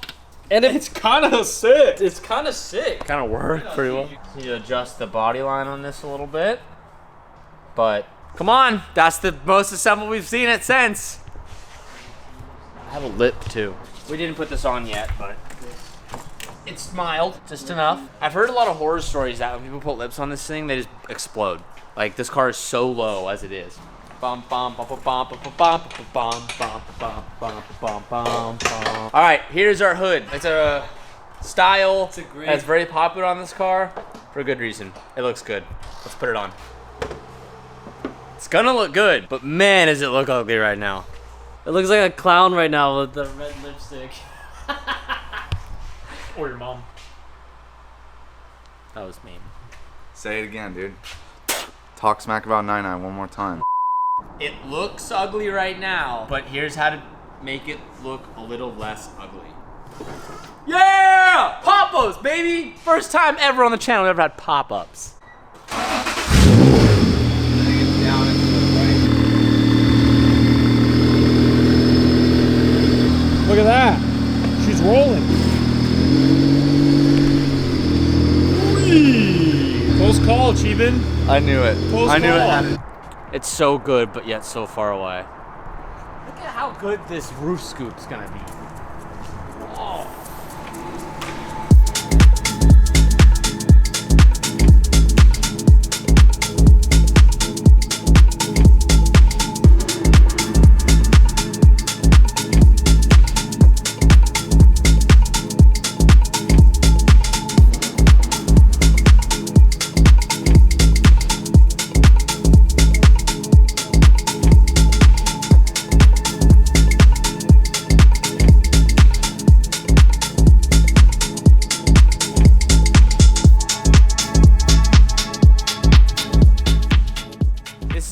and it's kind of sick. It's kind of sick. Kind of worked pretty well. Need to adjust the body line on this a little bit. But come on, that's the most assembled we've seen it since. I have a lip too. We didn't put this on yet, but it's mild, just enough. I've heard a lot of horror stories that when people put lips on this thing, they just explode. Like this car is so low as it is. Bum bum bum bum bum bum bum bum bum bum bum bum bum. All right, here's our hood. It's a style that's very popular on this car for a good reason. It looks good. Let's put it on. It's gonna look good, but man, does it look ugly right now. It looks like a clown right now with the red lipstick. Or your mom. That was mean. Say it again, dude. Talk smack about 99 one more time. It looks ugly right now, but here's how to make it look a little less ugly. Yeah! Pop-ups, baby! First time ever on the channel we ever had pop-ups. Look at that. She's rolling. Whee! Close call, Cheeban. I knew it. Close I knew it call. had it. It's so good, but yet so far away. Look at how good this roof scoop's gonna be. Oh.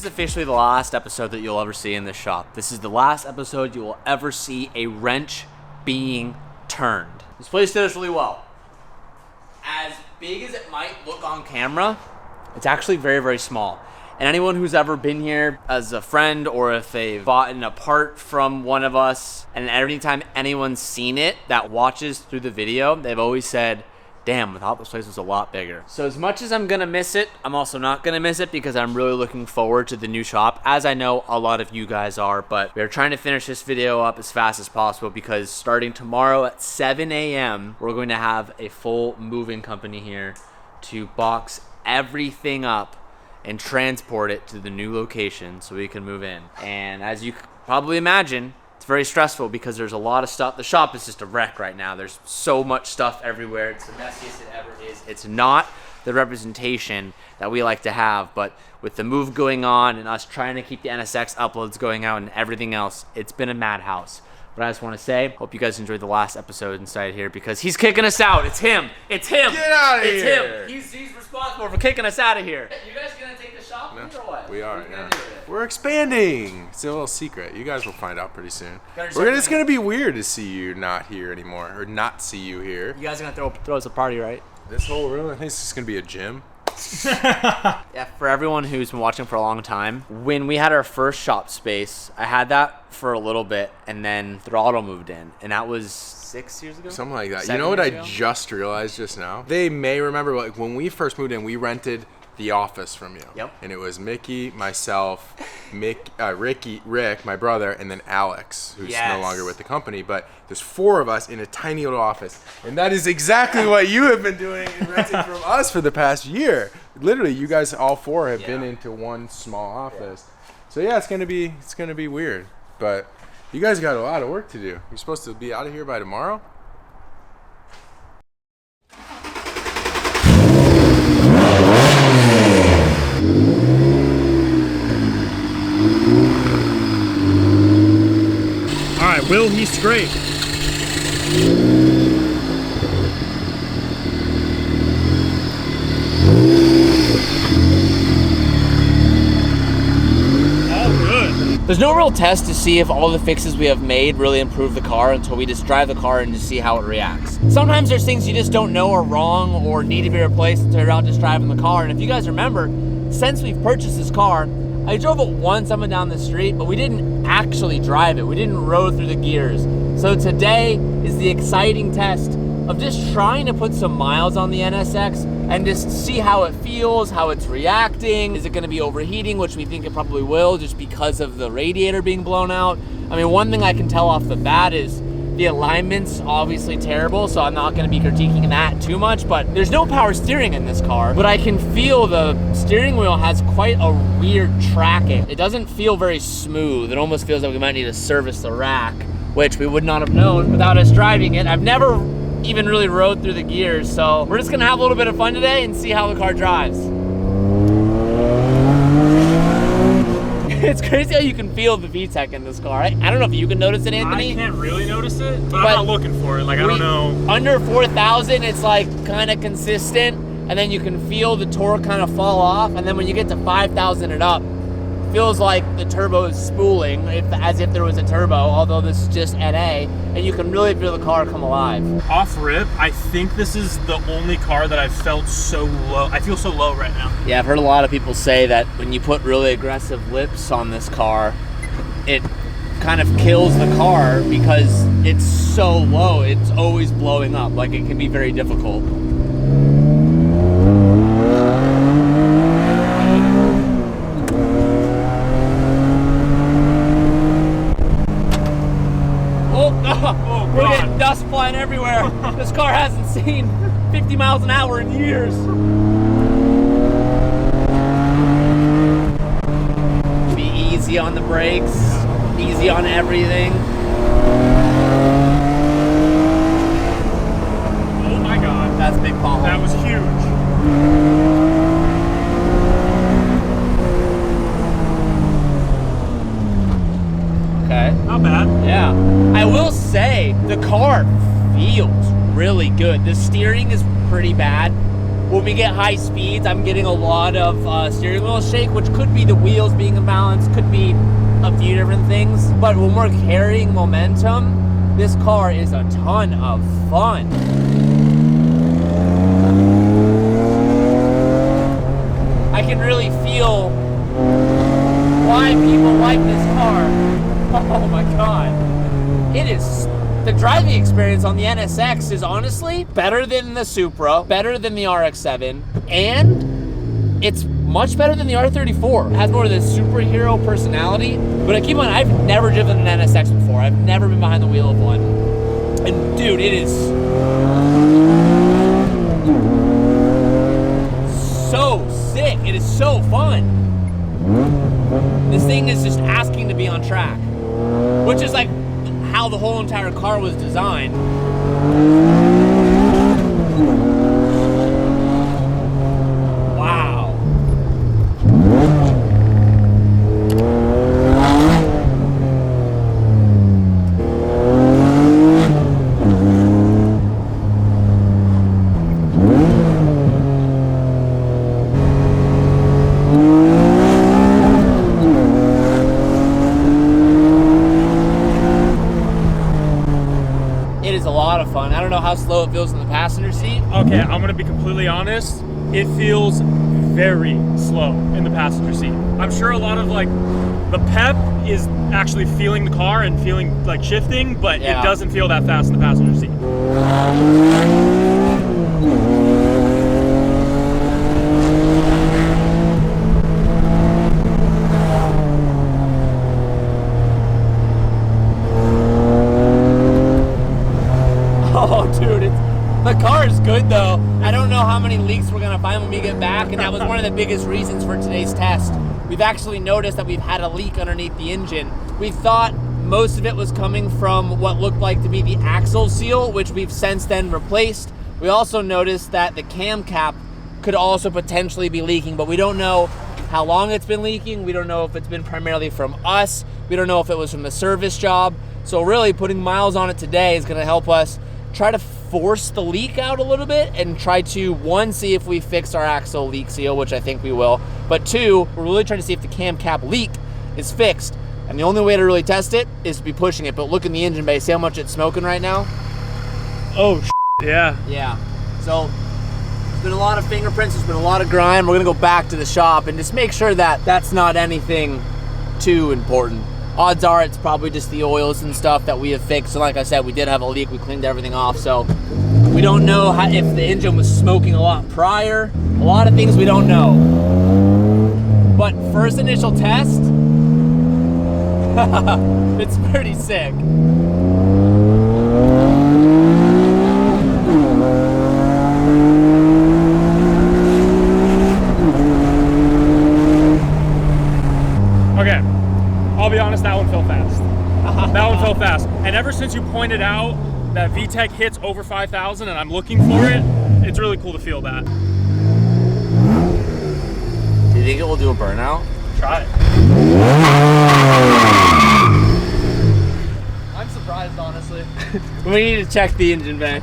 Officially the last episode that you'll ever see in this shop. This is the last episode you will ever see a wrench being turned. This place did us really well. As big as it might look on camera, it's actually very, very small. And anyone who's ever been here as a friend or if they've bought a part from one of us, and every time anyone's seen it that watches through the video, they've always said, damn, I thought this place was a lot bigger. So as much as I'm gonna miss it, I'm also not gonna miss it because I'm really looking forward to the new shop, as I know a lot of you guys are, but we're trying to finish this video up as fast as possible because starting tomorrow at 7 a.m., we're going to have a full moving company here to box everything up and transport it to the new location so we can move in. And as you probably imagine, it's very stressful because there's a lot of stuff. The shop is just a wreck right now. There's so much stuff everywhere. It's the messiest it ever is. It's not the representation that we like to have, but with the move going on and us trying to keep the NSX uploads going out and everything else, it's been a madhouse. But I just want to say, hope you guys enjoyed the last episode inside here because he's kicking us out. It's him. It's him. Get out of it's here. It's him. He's responsible for kicking us out of here. You guys gonna take the shop or what? We are, What you gonna yeah. do with it? We're expanding. It's a little secret. You guys will find out pretty soon. Gotta It's gonna be weird to see you not here anymore, or not see you here. You guys are gonna throw us a party, right? This whole room, I think it's just gonna be a gym. Yeah, for everyone who's been watching for a long time, when we had our first shop space, I had that for a little bit, and then Throttle moved in, and that was 6 years ago? Something like that. 7 You know what I years ago? just realized just now? They may remember, like, when we first moved in, we rented the office from you. Yep. And it was Mickey, myself, Rick, my brother, and then Alex, who's Yes. no longer with the company. But there's 4 of us in a tiny little office. And that is exactly what you have been doing and renting from us for the past year. Literally, you guys all 4 have been into one small office. So yeah, it's gonna be weird. But you guys got a lot of work to do. You're supposed to be out of here by tomorrow? All right, Will he scrape? There's no real test to see if all the fixes we have made really improve the car until we just drive the car and just see how it reacts. Sometimes there's things you just don't know are wrong or need to be replaced until you're out just driving the car. And if you guys remember, since we've purchased this car, I drove it once up and down the street, but we didn't actually drive it. We didn't roll through the gears. So today is the exciting test of just trying to put some miles on the NSX and just see how it feels, how it's reacting. Is it gonna be overheating, which we think it probably will just because of the radiator being blown out. I mean, one thing I can tell off the bat is the alignment's obviously terrible, so I'm not gonna be critiquing that too much, but there's no power steering in this car, but I can feel the steering wheel has quite a weird tracking. It doesn't feel very smooth. It almost feels like we might need to service the rack, which we would not have known without us driving it. I've never even really rode through the gears, so we're just gonna have a little bit of fun today and see how the car drives. It's crazy how you can feel the VTEC in this car. I don't know if you can notice it, Anthony. I can't really notice it, but I'm not looking for it. Like, I don't know. Under 4,000, it's like kind of consistent, and then you can feel the torque kind of fall off, and then when you get to 5,000 and up, feels like the turbo is spooling, as if there was a turbo, although this is just NA, and you can really feel the car come alive. Off rip, I think this is the only car that I've felt so low. I feel so low right now. Yeah, I've heard a lot of people say that when you put really aggressive lips on this car, it kind of kills the car because it's so low. It's always blowing up. Like, it can be very difficult. We're getting dust flying everywhere. This car hasn't seen 50 miles an hour in years. Be easy on the brakes, easy on everything. Oh my God. That's big pothole. That was huge. Okay. Not bad. Yeah. I will say the car feels really good. The steering is pretty bad. When we get high speeds, I'm getting a lot of steering wheel shake, which could be the wheels being imbalanced, could be a few different things. But when we're carrying momentum, this car is a ton of fun. I can really feel why people like this car. Oh my God. It is, the driving experience on the NSX is honestly better than the Supra, better than the RX-7, and it's much better than the R34. It has more of this superhero personality, but I keep on, I've never driven an NSX before. I've never been behind the wheel of one. And dude, it is so sick. It is so fun. This thing is just asking to be on track, which is like how the whole entire car was designed. Wow. Fun. I don't know how slow it feels in the passenger seat. Okay, I'm gonna be completely honest. It feels very slow in the passenger seat. I'm sure a lot of like the pep is actually feeling the car and feeling like shifting, but it doesn't feel that fast in the passenger seat. Oh, dude, the car is good though. I don't know how many leaks we're gonna find when we get back, and that was one of the biggest reasons for today's test. We've actually noticed that we've had a leak underneath the engine. We thought most of it was coming from what looked like to be the axle seal, which we've since then replaced. We also noticed that the cam cap could also potentially be leaking, but we don't know how long it's been leaking. We don't know if it's been primarily from us. We don't know if it was from the service job. So really putting miles on it today is gonna help us try to force the leak out a little bit and try to, one, see if we fix our axle leak seal, which I think we will, but two, we're really trying to see if the cam cap leak is fixed. And the only way to really test it is to be pushing it. But look in the engine bay, see how much it's smoking right now? Oh, yeah. Yeah. So there's been a lot of fingerprints, there's been a lot of grime. We're gonna go back to the shop and just make sure that that's not anything too important. Odds are it's probably just the oils and stuff that we have fixed. And like I said, we did have a leak, we cleaned everything off. So we don't know if the engine was smoking a lot prior. A lot of things we don't know. But first initial test, it's pretty sick. Okay, I'll be honest, that one fell fast. That one fell fast. And ever since you pointed out that VTEC hits over 5,000 and I'm looking for it, it's really cool to feel that. Do you think it will do a burnout? Try it. I'm surprised, honestly. We need to check the engine bay.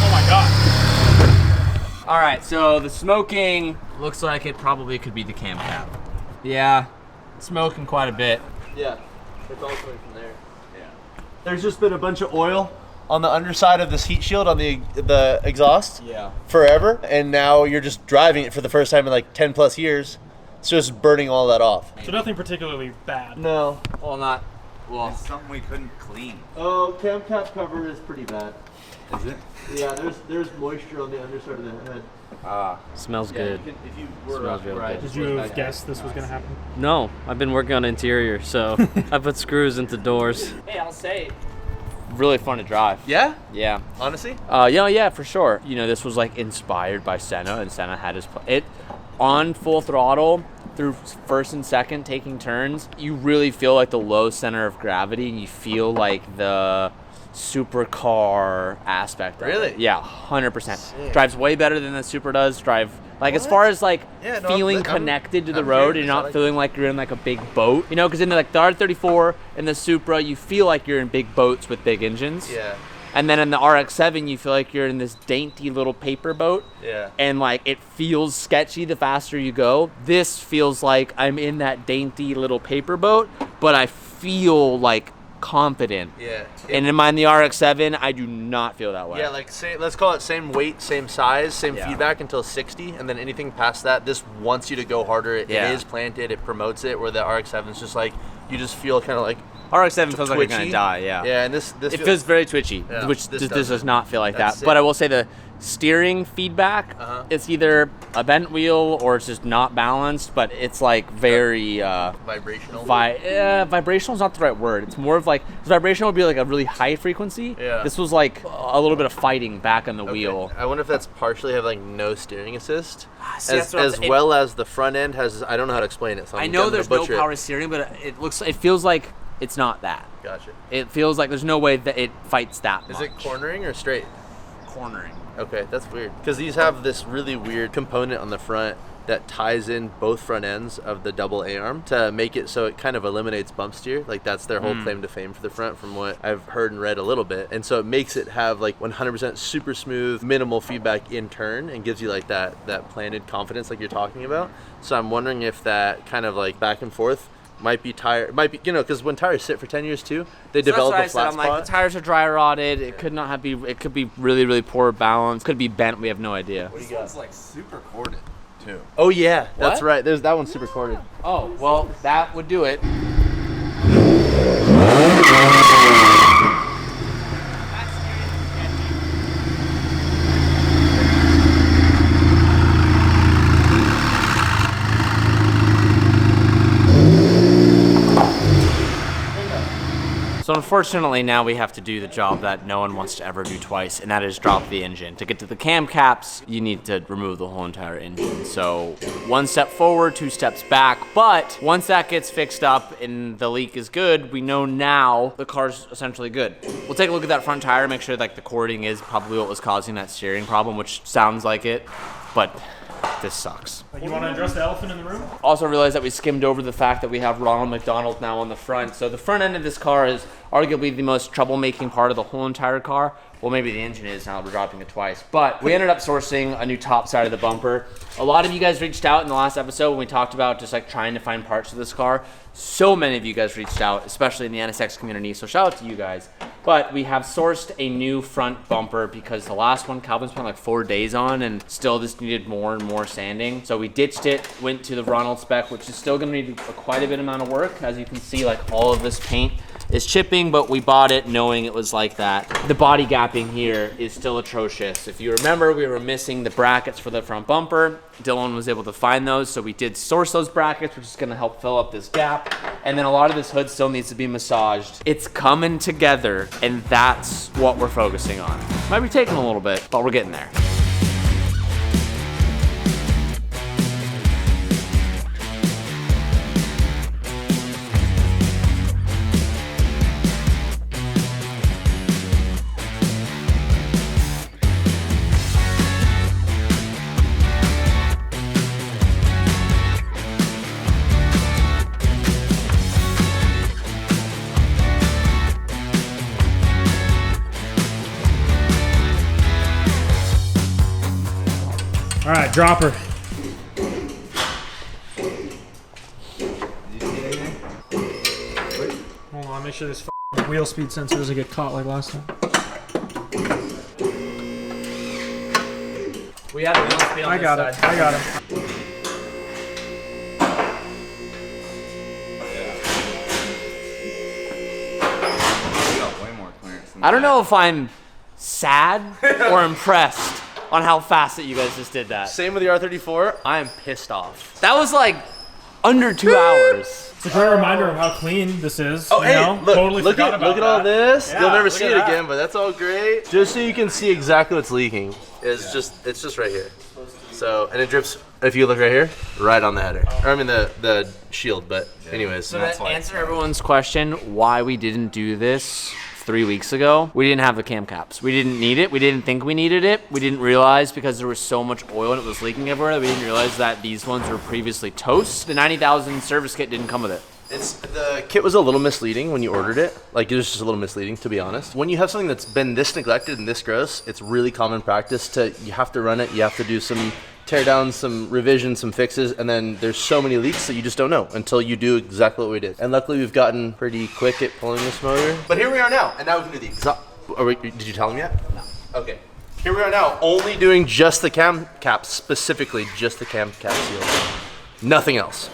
Oh my God. All right, so the smoking looks like it probably could be the cam cap. Yeah, smoking quite a bit. Yeah, it's all coming from there. Yeah. There's just been a bunch of oil on the underside of this heat shield on the exhaust. Yeah. Forever, and now you're just driving it for the first time in like 10 plus years. It's just burning all that off. So nothing particularly bad. No. Well, not. Well, It's something we couldn't clean. Oh, cam cap cover is pretty bad. Is it? Yeah, there's moisture on the underside of the head. Ah. Smells good. If you were Smells really good. Did you have guessed this was gonna happen? No, I've been working on interior, so I put screws into doors. hey, I'll say, really fun to drive. Yeah? Yeah. Honestly? Yeah, for sure. You know, this was like inspired by Senna, and Senna had it on full throttle through first and second taking turns. You really feel like the low center of gravity, and you feel like the supercar aspect of Really? it. Yeah, 100%. Drives way better than the Super does. As far as like Yeah, no, feeling I'm connected to the I'm road hearing and this. you're I not like feeling like you're in like a big boat, you know, because in like the R34 and the Supra, you feel like you're in big boats with big engines. Yeah. And then in the RX-7, you feel like you're in this dainty little paper boat. Yeah. And like it feels sketchy the faster you go. This feels like I'm in that dainty little paper boat, but I feel like confident. Yeah. And in the RX-7, I do not feel that way. Yeah, like let's call it same weight, same size, same Yeah. feedback until 60, and then anything past that, this wants you to go harder. It is planted, it promotes it. Where the RX-7 is just like you just feel kind of like RX-7 feels like it's twitchy. gonna die. Yeah. Yeah, and this It feels very twitchy, Yeah, which this this doesn't. does not feel like That's that. sick. But I will say the steering feedback, Uh-huh. it's either a bent wheel or it's just not balanced, but it's like very vibrational. vibrational is not the right word. It's more of like, 'cause vibrational would be like a really high frequency. Yeah. This was like a little bit of fighting back on the wheel. I wonder if that's partially have like no steering assist, see, that's what I'm as saying. well as the front end has. I don't know how to explain it. So I I'm know gonna there's no butcher it. power steering, but it feels like it's not that. Gotcha. It feels like there's no way that it fights that Is much. it cornering or straight? Cornering? Okay, that's weird. Because these have this really weird component on the front that ties in both front ends of the double A-arm to make it so it kind of eliminates bump steer. Like that's their whole claim to fame for the front from what I've heard and read a little bit. And so it makes it have like 100% super smooth, minimal feedback in turn and gives you like that planted confidence like you're talking about. So I'm wondering if that kind of like back and forth might be, you know, because when tires sit for 10 years too, they develop a flat I'm spot. like, the tires are dry rotted. It could not be. It could be really, really poor balance. Could be bent. We have no idea. This one's like super corded too. Oh yeah, that's What? right. There's that one's super corded. Oh well, that would do it. So unfortunately now we have to do the job that no one wants to ever do twice, and that is drop the engine. To get to the cam caps, you need to remove the whole entire engine. So 1 step forward, 2 steps back, but once that gets fixed up and the leak is good, we know now the car's essentially good. We'll take a look at that front tire, make sure like the cording is probably what was causing that steering problem, which sounds like it, but this sucks. You want to address the elephant in the room? Also realized that we skimmed over the fact that we have Ronald McDonald now on the front. So the front end of this car is arguably the most troublemaking part of the whole entire car. Well, maybe the engine is, now that we're dropping it twice. But we ended up sourcing a new top side of the bumper. A lot of you guys reached out in the last episode when we talked about just like trying to find parts of this car. So many of you guys reached out, especially in the NSX community, so shout out to you guys. But we have sourced a new front bumper because the last one Calvin spent like 4 days on and still just needed more and more sanding. So we ditched it, went to the Ronald spec, which is still gonna need quite a bit amount of work. As you can see, like all of this paint is chipping, but we bought it knowing it was like that. The body gapping here is still atrocious. If you remember, we were missing the brackets for the front bumper. Dylan was able to find those, so we did source those brackets, which is gonna help fill up this gap. And then a lot of this hood still needs to be massaged. It's coming together, and that's what we're focusing on. Might be taking a little bit, but we're getting there. All right, dropper. Hold on, make sure this wheel speed sensor doesn't get caught like last time. We have the wheel speed on I got it. I got it. I don't know if I'm sad or impressed on how fast that you guys just did that. Same with the R34. I am pissed off. That was like under 2 hours. It's a great reminder of how clean this is. Oh, you hey, know? look, Totally look forgot at about all this. Yeah, You'll never look see at it that. again, but that's all great. Just so you can see exactly what's leaking. It's just right here. So, and it drips, if you look right here, right on the header. Or I mean the shield, but anyways. So to answer everyone's question, why we didn't do this 3 weeks ago, we didn't have the cam caps. We didn't need it. We didn't think we needed it. We didn't realize because there was so much oil and it was leaking everywhere that we didn't realize that these ones were previously toast. The 90,000 service kit didn't come with it. The kit was a little misleading when you ordered it. Like, it was just a little misleading, to be honest. When you have something that's been this neglected and this gross, it's really common practice you have to run it, you have to do some tear downs, some revisions, some fixes, and then there's so many leaks that you just don't know until you do exactly what we did. And luckily, we've gotten pretty quick at pulling this motor. But here we are now, and now we can do the exact... Did you tell them yet? No. Okay. Here we are now, only doing just the cam cap, specifically just the cam cap seal. Nothing else.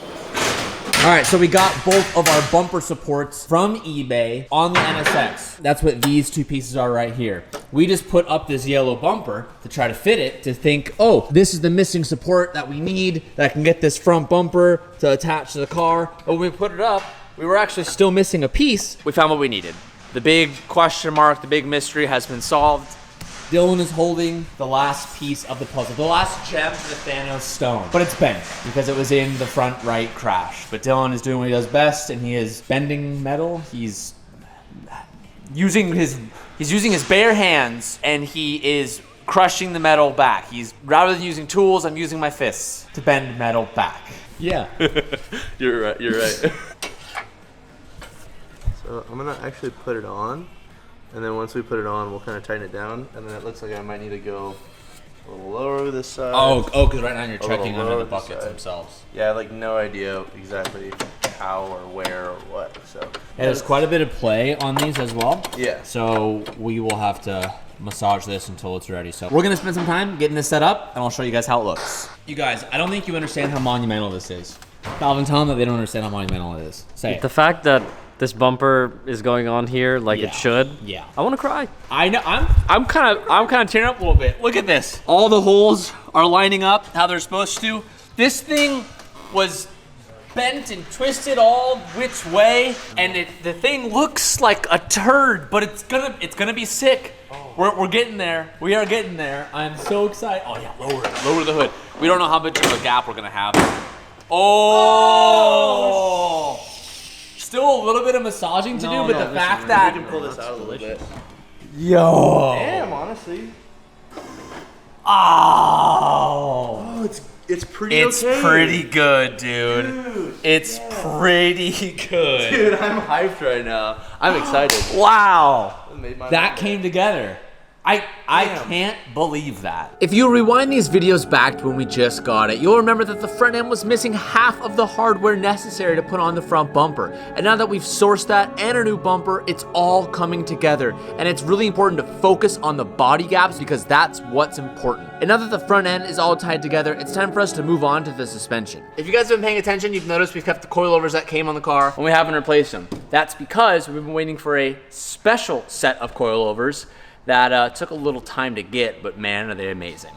All right, so we got both of our bumper supports from eBay on the NSX. That's what these two pieces are right here. We just put up this yellow bumper to try to fit it, to think, oh, this is the missing support that we need, that can get this front bumper to attach to the car. But when we put it up, we were actually still missing a piece. We found what we needed. The big question mark, the big mystery has been solved. Dylan is holding the last piece of the puzzle, the last gem to the Thanos stone. But it's bent because it was in the front right crash. But Dylan is doing what he does best, and he is bending metal. He's using his bare hands, and he is crushing the metal back. Rather than using tools, I'm using my fists to bend metal back. Yeah. You're right. So I'm gonna actually put it on. And then once we put it on, we'll kind of tighten it down. And then it looks like I might need to go a little lower this side. Oh, because right now you're checking under the buckets themselves. Yeah, I have like no idea exactly how or where or what. So yeah, there's quite a bit of play on these as well. Yeah. So we will have to massage this until it's ready. So we're gonna spend some time getting this set up, and I'll show you guys how it looks. You guys, I don't think you understand how monumental this is. Calvin, tell them that they don't understand how monumental it is. Say it. The fact that this bumper is going on here like it should. Yeah. I want to cry. I know. I'm kind of tearing up a little bit. Look at this. All the holes are lining up how they're supposed to. This thing was bent and twisted all which way, and the thing looks like a turd, but it's gonna be sick. We're getting there. We are getting there. I'm so excited. Oh yeah, lower the hood. We don't know how much of a gap we're gonna have. Oh. Still a little bit of massaging to do, but the fact that we can pull this out a little bit. Yo. Damn, honestly. Oh. Oh, it's It's pretty It's okay. pretty good, dude. It's pretty good. Dude, I'm hyped right now. I'm excited. Wow. Made my That mind came together. I can't believe that. If you rewind these videos back to when we just got it, you'll remember that the front end was missing half of the hardware necessary to put on the front bumper. And now that we've sourced that and a new bumper, it's all coming together. And it's really important to focus on the body gaps because that's what's important. And now that the front end is all tied together, it's time for us to move on to the suspension. If you guys have been paying attention, you've noticed we've kept the coilovers that came on the car and we haven't replaced them. That's because we've been waiting for a special set of coilovers that took a little time to get, but man, are they amazing.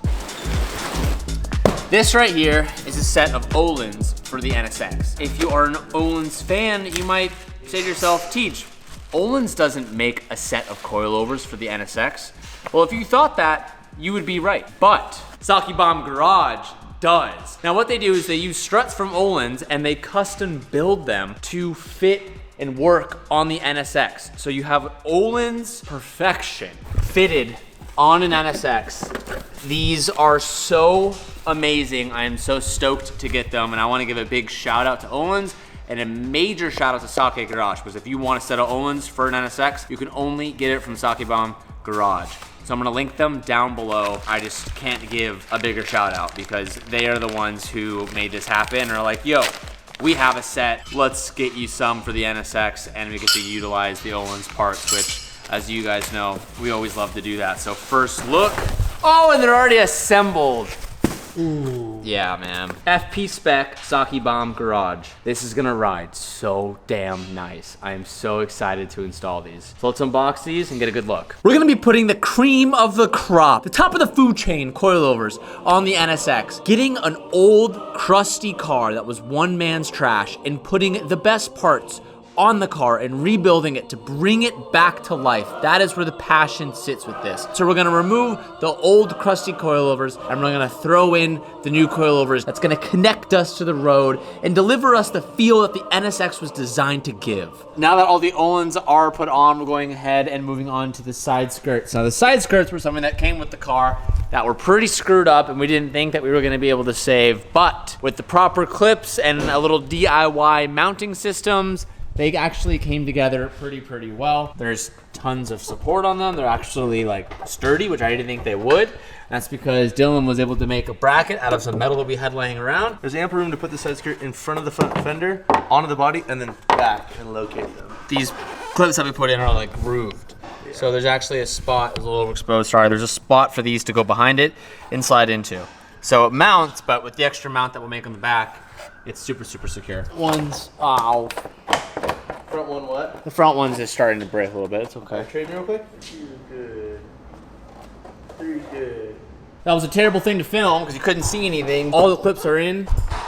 This right here is a set of olens for the NSX. If you are an olens fan, you might say to yourself, Teach, olens doesn't make a set of coilovers for the NSX. Well, if you thought that, you would be right, but Saki Bomb Garage does. Now what they do is they use struts from olens and they custom build them to fit and work on the NSX. So you have olens perfection fitted on an NSX. These are so amazing. I am so stoked to get them, and I want to give a big shout out to olens and a major shout out to Sake Garage, because if you want a set of olens for an NSX, you can only get it from Sake Bomb Garage. So I'm gonna link them down below. I just can't give a bigger shout out because they are the ones who made this happen and are like, yo, we have a set, let's get you some for the NSX, and we get to utilize the olens parts, which, as you guys know, we always love to do that. So first look, oh, and they're already assembled. Ooh. Yeah, man. FP spec Saki Bomb Garage. This is gonna ride so damn nice. I am so excited to install these. So let's unbox these and get a good look. We're gonna be putting the cream of the crop, the top of the food chain coilovers on the NSX. Getting an old, crusty car that was one man's trash and putting the best parts on the car and rebuilding it to bring it back to life. That is where the passion sits with this. So we're gonna remove the old crusty coilovers and we're gonna throw in the new coilovers that's gonna connect us to the road and deliver us the feel that the NSX was designed to give. Now that all the olens are put on, we're going ahead and moving on to the side skirts. Now the side skirts were something that came with the car that were pretty screwed up and we didn't think that we were gonna be able to save, but with the proper clips and a little DIY mounting systems, they actually came together pretty well. There's tons of support on them. They're actually like sturdy, which I didn't think they would. That's because Dylan was able to make a bracket out of some metal that we had laying around. There's ample room to put the side skirt in front of the front fender, onto the body, and then back and locate them. These clips that we put in are like grooved. Yeah. So there's actually a spot, it was a little overexposed, sorry. There's a spot for these to go behind it and slide into. So it mounts, but with the extra mount that we'll make on the back, it's super secure. One's, ow. Front one what? The front one's just starting to break a little bit, it's okay. Trade me real quick? Good. Pretty good. That was a terrible thing to film because you couldn't see anything. All the clips are in.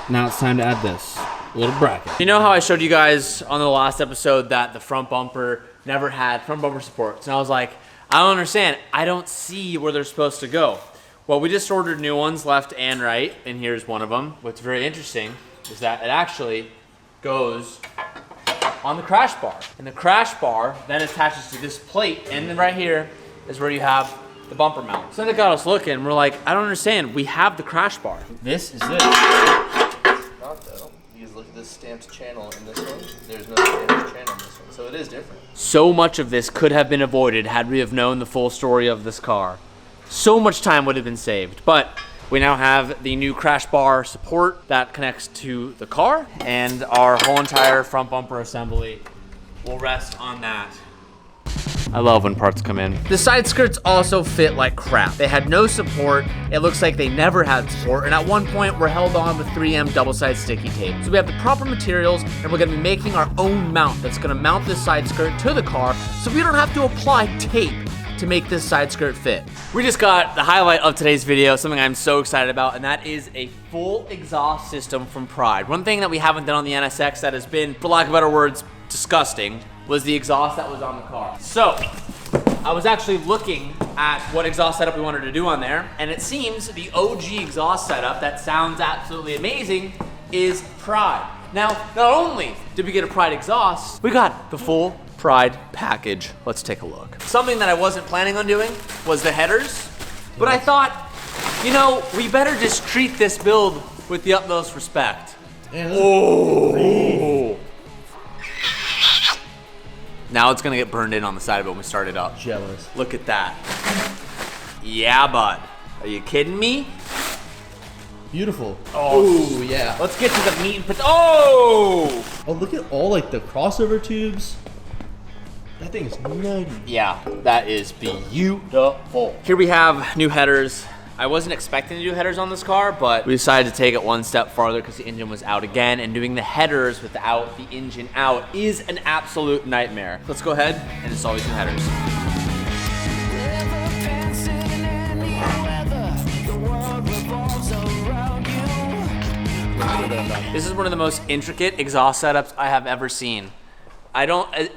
Now it's time to add this little bracket. You know how I showed you guys on the last episode that the front bumper never had front bumper supports? And I was like, I don't understand. I don't see where they're supposed to go. Well, we just ordered new ones left and right, and here's one of them. What's very interesting is that it actually goes on the crash bar. And the crash bar then attaches to this plate, and then right here is where you have the bumper mount. So then it got us looking, we're like, I don't understand, we have the crash bar. This is this. Not though, because look at this stamped channel in this one. There's no stamped channel in this one, so it is different. So much of this could have been avoided had we have known the full story of this car. So much time would have been saved, but we now have the new crash bar support that connects to the car, and our whole entire front bumper assembly will rest on that. I love when parts come in. The side skirts also fit like crap. They had no support. It looks like they never had support, and at one point we're held on with 3M double-side sticky tape. So we have the proper materials, and we're gonna be making our own mount that's gonna mount this side skirt to the car so we don't have to apply tape to make this side skirt fit. We just got the highlight of today's video, something I'm so excited about, and that is a full exhaust system from Pride. One thing that we haven't done on the NSX that has been, for lack of better words, disgusting, was the exhaust that was on the car. So, I was actually looking at what exhaust setup we wanted to do on there, and it seems the OG exhaust setup that sounds absolutely amazing is Pride. Now, not only did we get a Pride exhaust, we got the full Pride package. Let's take a look. Something that I wasn't planning on doing was the headers, but I thought You know, we better just treat this build with the utmost respect. Now it's gonna get burned in on the side of it when we start it up. Jealous. Look at that. Yeah, bud. Are you kidding me? Beautiful. Oh, yeah. Let's get to the meat and potatoes. Oh! Oh, look at all like the crossover tubes. That thing is nutty. Yeah, that is beautiful. Here we have new headers. I wasn't expecting to do headers on this car, but we decided to take it one step farther because the engine was out again, and doing the headers without the engine out is an absolute nightmare. Let's go ahead and install these new headers. This is one of the most intricate exhaust setups I have ever seen.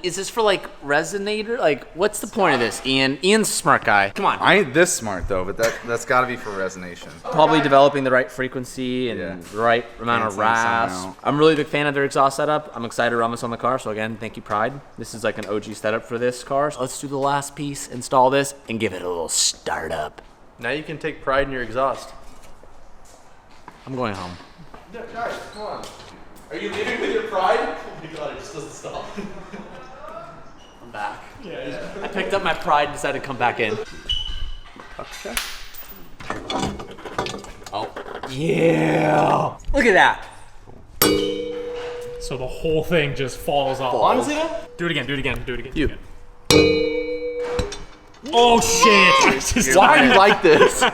Is this for like resonator? Like, what's the point of this, Ian? Ian's a smart guy. Come on. I ain't this smart though, but that's got to be for resonation. Probably developing the right frequency and the right amount of rasp. sound. I'm really a big fan of their exhaust setup. I'm excited to run this on the car. So again, thank you, Pride. This is like an OG setup for this car. So let's do the last piece, install this, and give it a little startup. Now you can take pride in your exhaust. I'm going home. Guys, come on. Are you leaving with your pride? Oh my god, it just doesn't stop. I'm back. I picked up my pride and decided to come back in. Oh, yeah. Look at that. So the whole thing just falls off. Honestly though? Do it again, do it again, do it again. You. Do it again. Oh shit! Why are you like this?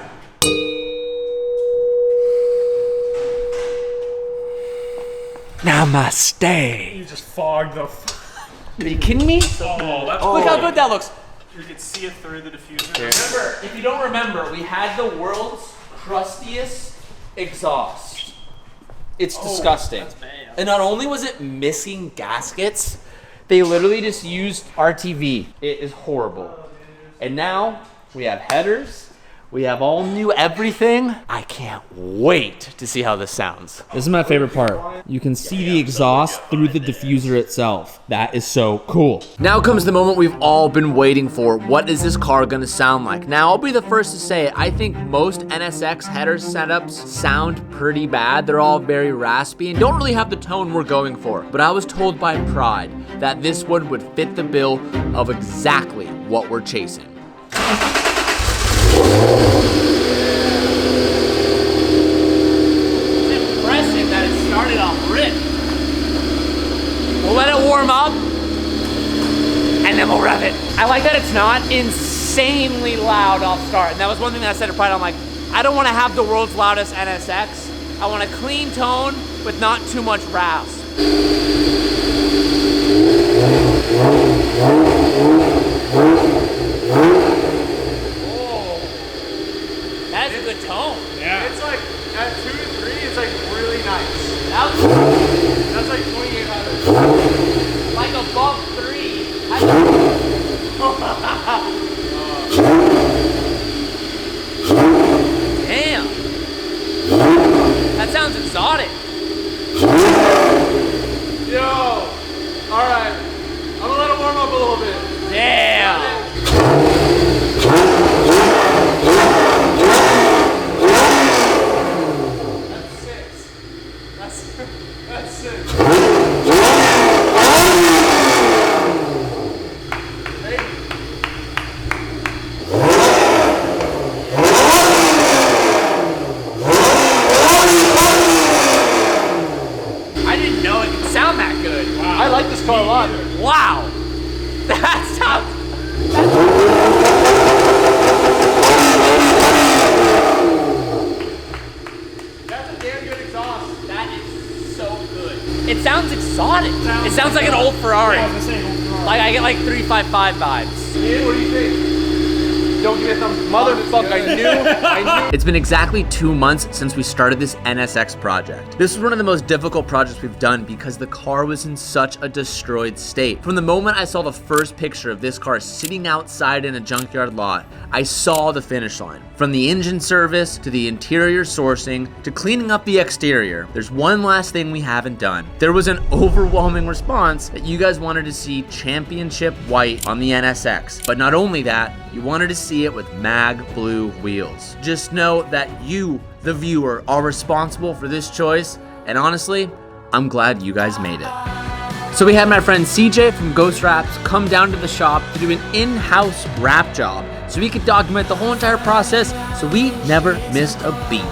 Namaste. You just fogged the. Are you kidding me? Oh, that's Look how good that looks. You can see it through the diffuser. Remember, if you don't remember, we had the world's crustiest exhaust. It's disgusting. And not only was it missing gaskets, they literally just used RTV. It is horrible. And now we have headers. We have all new everything. I can't wait to see how this sounds. This is my favorite part. You can see the exhaust through the diffuser itself. That is so cool. Now comes the moment we've all been waiting for. What is this car gonna sound like? Now, I'll be the first to say it. I think most NSX header setups sound pretty bad. They're all very raspy and don't really have the tone we're going for. But I was told by Pride that this one would fit the bill of exactly what we're chasing. It's impressive that it started off rip. We'll let it warm up, and then we'll rev it. I like that it's not insanely loud off start, and that was one thing that I said to Pride. I'm like, I don't want to have the world's loudest NSX. I want a clean tone with not too much rasp. That's a good tone. Yeah. It's like at 2 to 3, it's like really nice. That's like 2800. like above 3. Damn. That sounds exotic. Yo, all right. I'm gonna let it warm up a little bit. Damn. That's 6. I didn't know it could sound that good. I like this car a lot. Wow. That sounds. That's a damn good exhaust. That is so good. It sounds exotic. It sounds like an old Ferrari. Like I get like 355 vibes. Ian, what do you think? Don't give me a thumbs. Motherfucker, I knew. It's been exactly 2 months since we started this NSX project. This was one of the most difficult projects we've done because the car was in such a destroyed state. From the moment I saw the first picture of this car sitting outside in a junkyard lot, I saw the finish line. From the engine service, to the interior sourcing, to cleaning up the exterior, there's one last thing we haven't done. There was an overwhelming response that you guys wanted to see championship white on the NSX. But not only that, You wanted to see it with mag blue wheels. Just know that you, the viewer, are responsible for this choice, and honestly, I'm glad you guys made it. So we had my friend CJ from Ghost Wraps come down to the shop to do an in-house wrap job so we could document the whole entire process so we never missed a beat.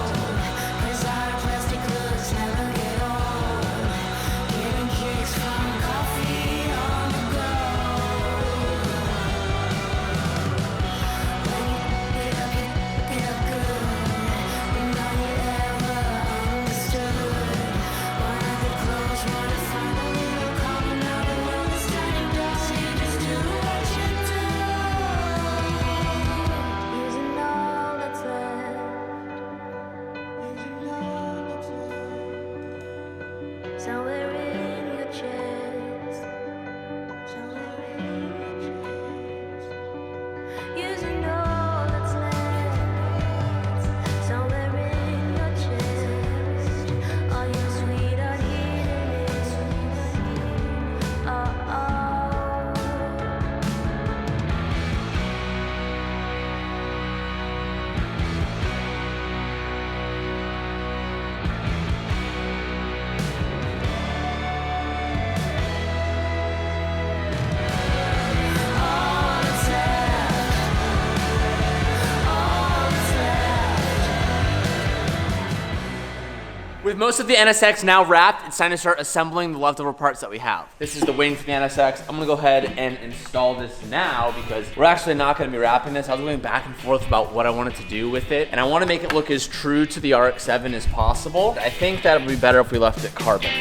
With most of the NSX now wrapped, it's time to start assembling the leftover parts that we have. This is the wing for the NSX. I'm gonna go ahead and install this now because we're actually not gonna be wrapping this. I was going back and forth about what I wanted to do with it, and I wanna make it look as true to the RX-7 as possible. I think that would be better if we left it carbon.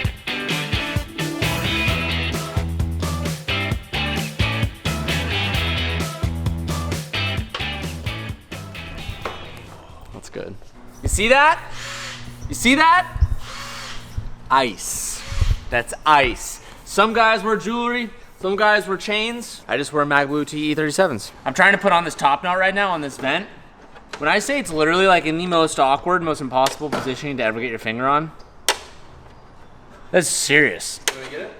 That's good. You see that? You see that? Ice. That's ice. Some guys wear jewelry, some guys wear chains. I just wear mag blue TE37s. I'm trying to put on this top knot right now on this vent. When I say it's literally like in the most awkward, most impossible positioning to ever get your finger on, that's serious. Can we get it?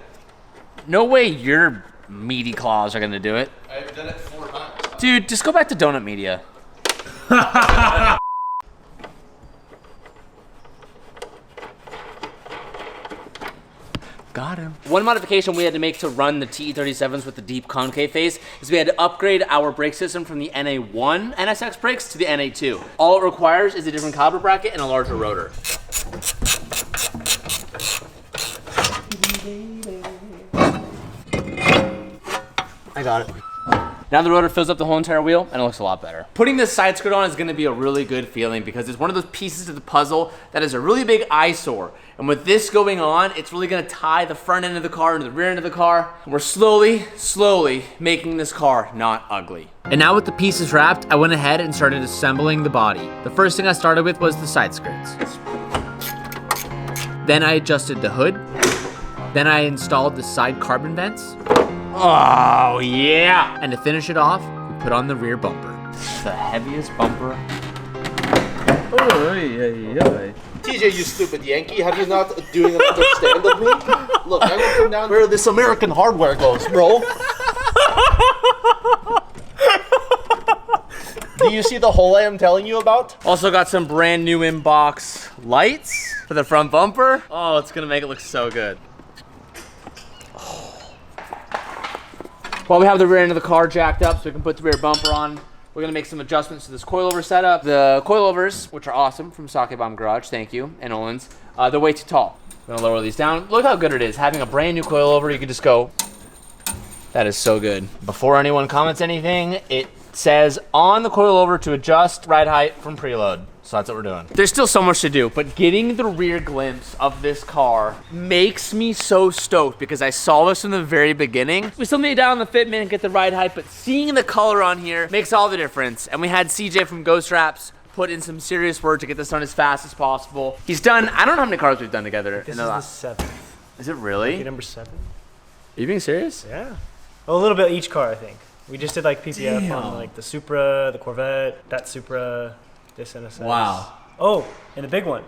No way your meaty claws are gonna do it. I've done it 4 times. Dude, just go back to donut media. Got him. One modification we had to make to run the TE37s with the deep concave face is we had to upgrade our brake system from the NA1 NSX brakes to the NA2. All it requires is a different caliper bracket and a larger rotor. I got it. Now the rotor fills up the whole entire wheel and it looks a lot better. Putting this side skirt on is gonna be a really good feeling because it's one of those pieces of the puzzle that is a really big eyesore. And with this going on, it's really gonna tie the front end of the car into the rear end of the car. And we're slowly making this car not ugly. And now with the pieces wrapped, I went ahead and started assembling the body. The first thing I started with was the side skirts. Then I adjusted the hood. Then I installed the side carbon vents. Oh yeah! And to finish it off, we put on the rear bumper. It's the heaviest bumper. TJ, you stupid Yankee, have you not doing an understand of me? Look, I'm gonna come down where this American hardware goes, bro. Do you see the hole I am telling you about? Also got some brand new inbox lights for the front bumper. Oh, it's gonna make it look so good. Well, we have the rear end of the car jacked up so we can put the rear bumper on. We're gonna make some adjustments to this coilover setup. The coilovers, which are awesome from Sake Bomb Garage, thank you, and Olens, they're way too tall. I'm gonna lower these down. Look how good it is. Having a brand new coilover, you can just go, that is so good. Before anyone comments anything, it says on the coilover to adjust ride height from preload. So that's what we're doing. There's still so much to do, but getting the rear glimpse of this car makes me so stoked because I saw this from the very beginning. We still need to down the fitment and get the ride height, but seeing the color on here makes all the difference. And we had CJ from Ghost Wraps put in some serious work to get this done as fast as possible. He's done, I don't know how many cars we've done together. This is the 7th. Is it really? Number 7. Are you being serious? Yeah. Well, a little bit each car, I think. We just did like PPF on like the Supra, the Corvette, that Supra, this NSX. Wow. Oh, and the big one.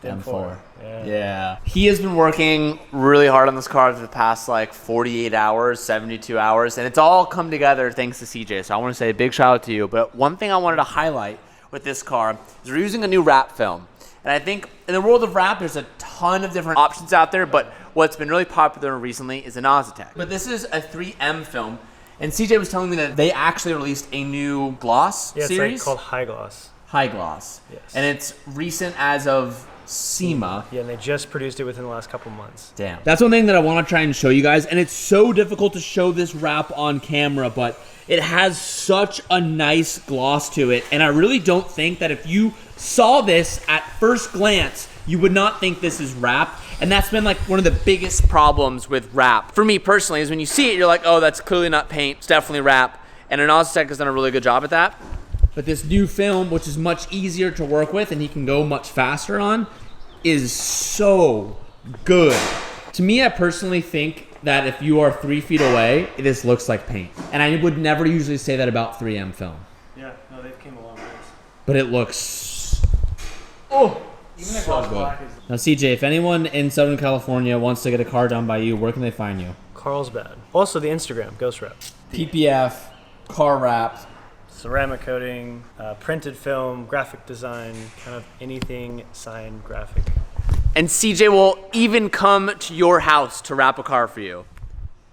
M4. Yeah. He has been working really hard on this car for the past like 48 hours, 72 hours, and it's all come together thanks to CJ. So I want to say a big shout out to you. But one thing I wanted to highlight with this car is we're using a new wrap film. And I think in the world of wrap, there's a ton of different options out there, but what's been really popular recently is an Ozatec. But this is a 3M film, and CJ was telling me that they actually released a new gloss series. Yeah, it's like called High Gloss. High Gloss. Yes. And it's recent as of SEMA. Yeah, and they just produced it within the last couple months. Damn. That's one thing that I want to try and show you guys, and it's so difficult to show this wrap on camera, but it has such a nice gloss to it, and I really don't think that if you saw this at first glance, you would not think this is wrap, and that's been like one of the biggest problems with wrap. For me personally, is when you see it, you're like, oh, that's clearly not paint, it's definitely wrap, and Ozatec has done a really good job at that. But this new film, which is much easier to work with and he can go much faster on, is so good. To me, I personally think that if you are 3 feet away, this looks like paint. And I would never usually say that about 3M film. Yeah, no, they've came a long ways. But it looks, oh, so good. Now CJ, if anyone in Southern California wants to get a car done by you, where can they find you? Carlsbad. Also the Instagram, Ghost Wrap. PPF, car wraps. Ceramic coating, printed film, graphic design, kind of anything sign graphic. And CJ will even come to your house to wrap a car for you.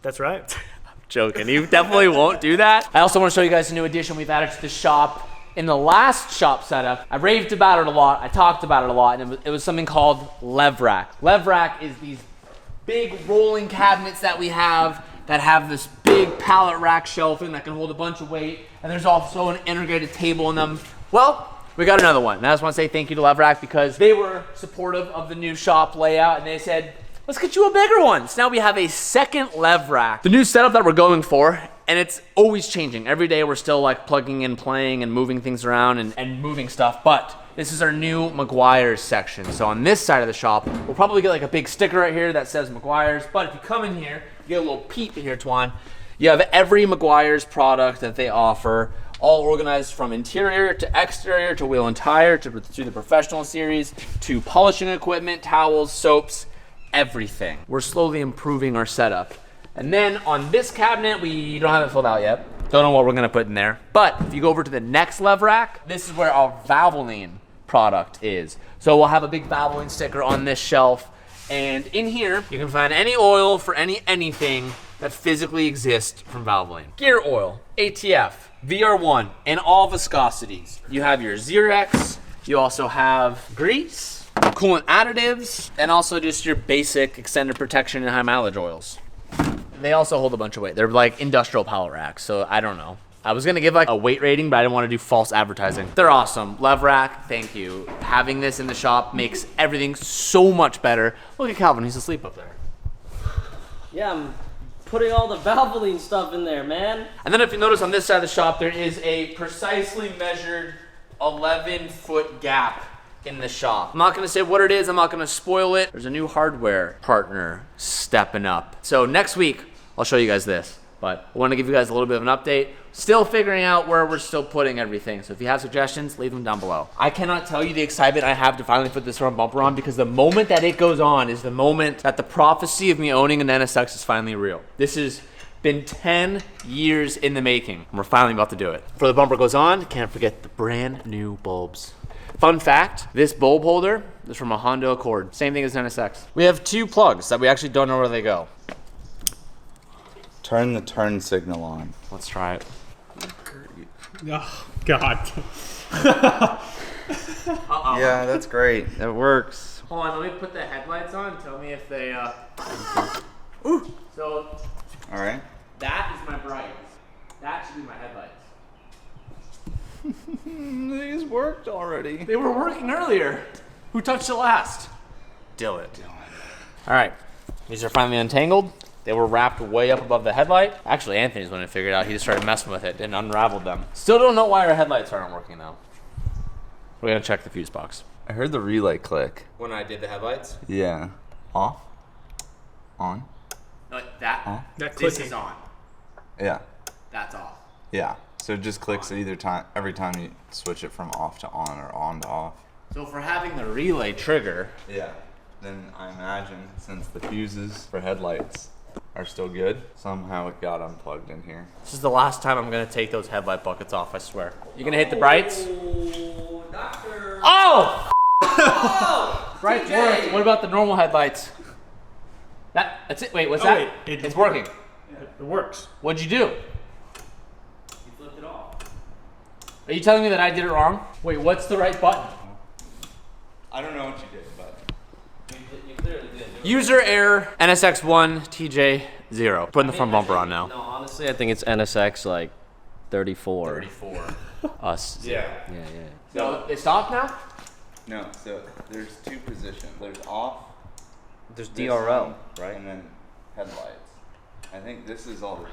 That's right. I'm joking. He definitely won't do that. I also want to show you guys a new addition we've added to the shop. In the last shop setup, I raved about it a lot. I talked about it a lot, and it was something called Lev Rack. Lev Rack is these big rolling cabinets that we have that have this big pallet rack shelving that can hold a bunch of weight, and there's also an integrated table in them. Well, we got another one, and I just want to say thank you to Lev Rack because they were supportive of the new shop layout, and they said, let's get you a bigger one. So now we have a second Lev Rack. The new setup that we're going for, and it's always changing. Every day we're still like plugging in, playing, and moving things around and moving stuff, but this is our new Meguiar's section. So on this side of the shop, we'll probably get like a big sticker right here that says Meguiar's, but if you come in here, you get a little peep here, Twan. You have every Meguiar's product that they offer, all organized from interior to exterior to wheel and tire to the professional series to polishing equipment, towels, soaps, everything. We're slowly improving our setup. And then on this cabinet, we don't have it filled out yet. Don't know what we're gonna put in there. But if you go over to the next Lev Rack, this is where our Valvoline product is. So we'll have a big Valvoline sticker on this shelf. And in here, you can find any oil for anything that physically exists from Valvoline. Gear oil, ATF, VR1, and all viscosities. You have your Xerox, you also have grease, coolant additives, and also just your basic extended protection and high mileage oils. They also hold a bunch of weight. They're like industrial pallet racks, so I don't know. I was gonna give like a weight rating, but I didn't want to do false advertising. They're awesome. Lev Rack, thank you. Having this in the shop makes everything so much better. Look at Calvin, he's asleep up there. Yeah, I'm putting all the Valvoline stuff in there, man. And then if you notice on this side of the shop, there is a precisely measured 11-foot gap in the shop. I'm not gonna say what it is, I'm not gonna spoil it. There's a new hardware partner stepping up. So next week, I'll show you guys this. But I wanna give you guys a little bit of an update. Still figuring out where we're still putting everything. So if you have suggestions, leave them down below. I cannot tell you the excitement I have to finally put this front bumper on because the moment that it goes on is the moment that the prophecy of me owning an NSX is finally real. This has been 10 years in the making, and we're finally about to do it. Before the bumper goes on, can't forget the brand new bulbs. Fun fact, this bulb holder is from a Honda Accord. Same thing as an NSX. We have 2 plugs that we actually don't know where they go. Turn the turn signal on. Let's try it. Oh, God. Yeah, that's great. It works. Hold on, let me put the headlights on. Tell me if they, Ooh. So, All right. that is my brights. That should be my headlights. These worked already. They were working earlier. Who touched it last? Dylan. All right, these are finally untangled. They were wrapped way up above the headlight. Actually, Anthony's one who figured it out. He just started messing with it and unraveled them. Still don't know why our headlights aren't working though. We're gonna check the fuse box. I heard the relay click. When I did the headlights? Yeah. Off. On. No, that. Off. That This clicking. is on. Yeah. That's off. Yeah. So it just clicks every time you switch it from off to on or on to off. So if we're having the relay trigger, Yeah. Then I imagine since the fuses for headlights are still good, somehow it got unplugged in here. this is the last time I'm gonna take those headlight buckets off, I swear. You gonna hit the brights? Oh! Brights work. What about the normal headlights? That's it. Wait, what's that? wait, It's working. It works. What'd you do? You flipped it off. Are you telling me that I did it wrong? Wait, what's the right button? I don't know what you did, but You clearly did. User error NSX1 TJ0. Putting the front bumper on now. No, honestly, I think it's NSX like 34. 34. Us. yeah. Yeah. So it stopped now? No, so there's two positions. There's off, There's this DRL, one, right? and then headlights. I think this is all the.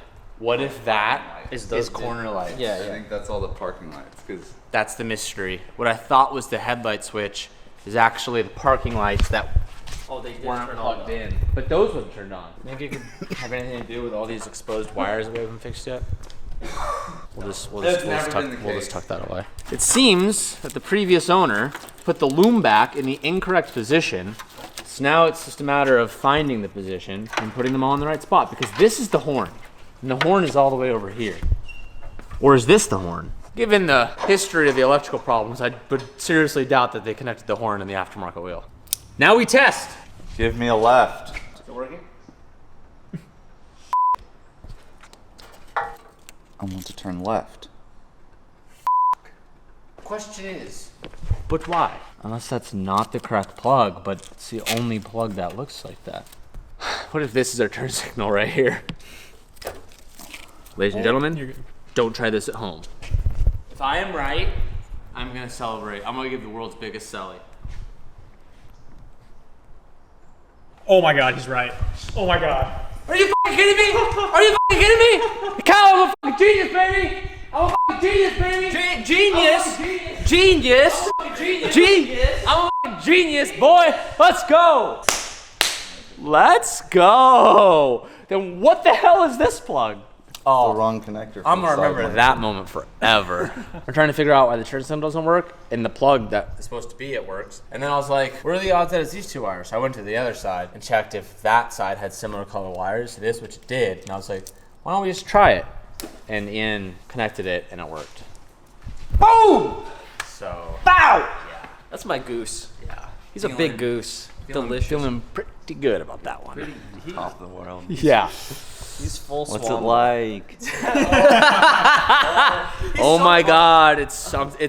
What if that Is is the- corner lights? Yeah, I yeah. think that's all the parking lights, because That's the mystery. What I thought was the headlight switch is actually the parking lights that Oh, they did weren't turn on. plugged in. But those weren't turned on. Maybe it could have anything to do with all these exposed wires that we haven't fixed yet. We'll just tuck that away. It seems that the previous owner put the loom back in the incorrect position. So now it's just a matter of finding the position and putting them all in the right spot, because this is the horn. And the horn is all the way over here. Or is this the horn? Given the history of the electrical problems, I would seriously doubt that they connected the horn and the aftermarket wheel. Now we test. give me a left. Is it working? I want to turn left. Question is, but why? Unless that's not the correct plug, but it's the only plug that looks like that. What if this is our turn signal right here? Ladies and gentlemen, don't try this at home. If I am right, I'm gonna celebrate. I'm gonna give the world's biggest celly. Oh my God, he's right. Oh my God. Are you fucking kidding me? Are you fucking kidding me? Cowl, I'm a fucking genius, baby! I'm a fucking genius, baby! Genius! Genius! Genius! I'm a fucking genius, boy! Let's go! Let's go! Then what the hell is this plug? The wrong connector. I'm gonna remember that moment forever. We're trying to figure out why the turn signal doesn't work, and the plug that is supposed to be it works. And then I was like, what are the odds that it's these two wires? So I went to the other side and checked if that side had similar color wires to this, which it did. And I was like, why don't we just try it? And Ian connected it, and it worked. Boom! So. Bow! Yeah. That's my goose. Yeah. He's a big goose. Delicious. Feeling pretty good about that one. Top of the world. Yeah. He's full What's swallow. it like? Oh my God! It's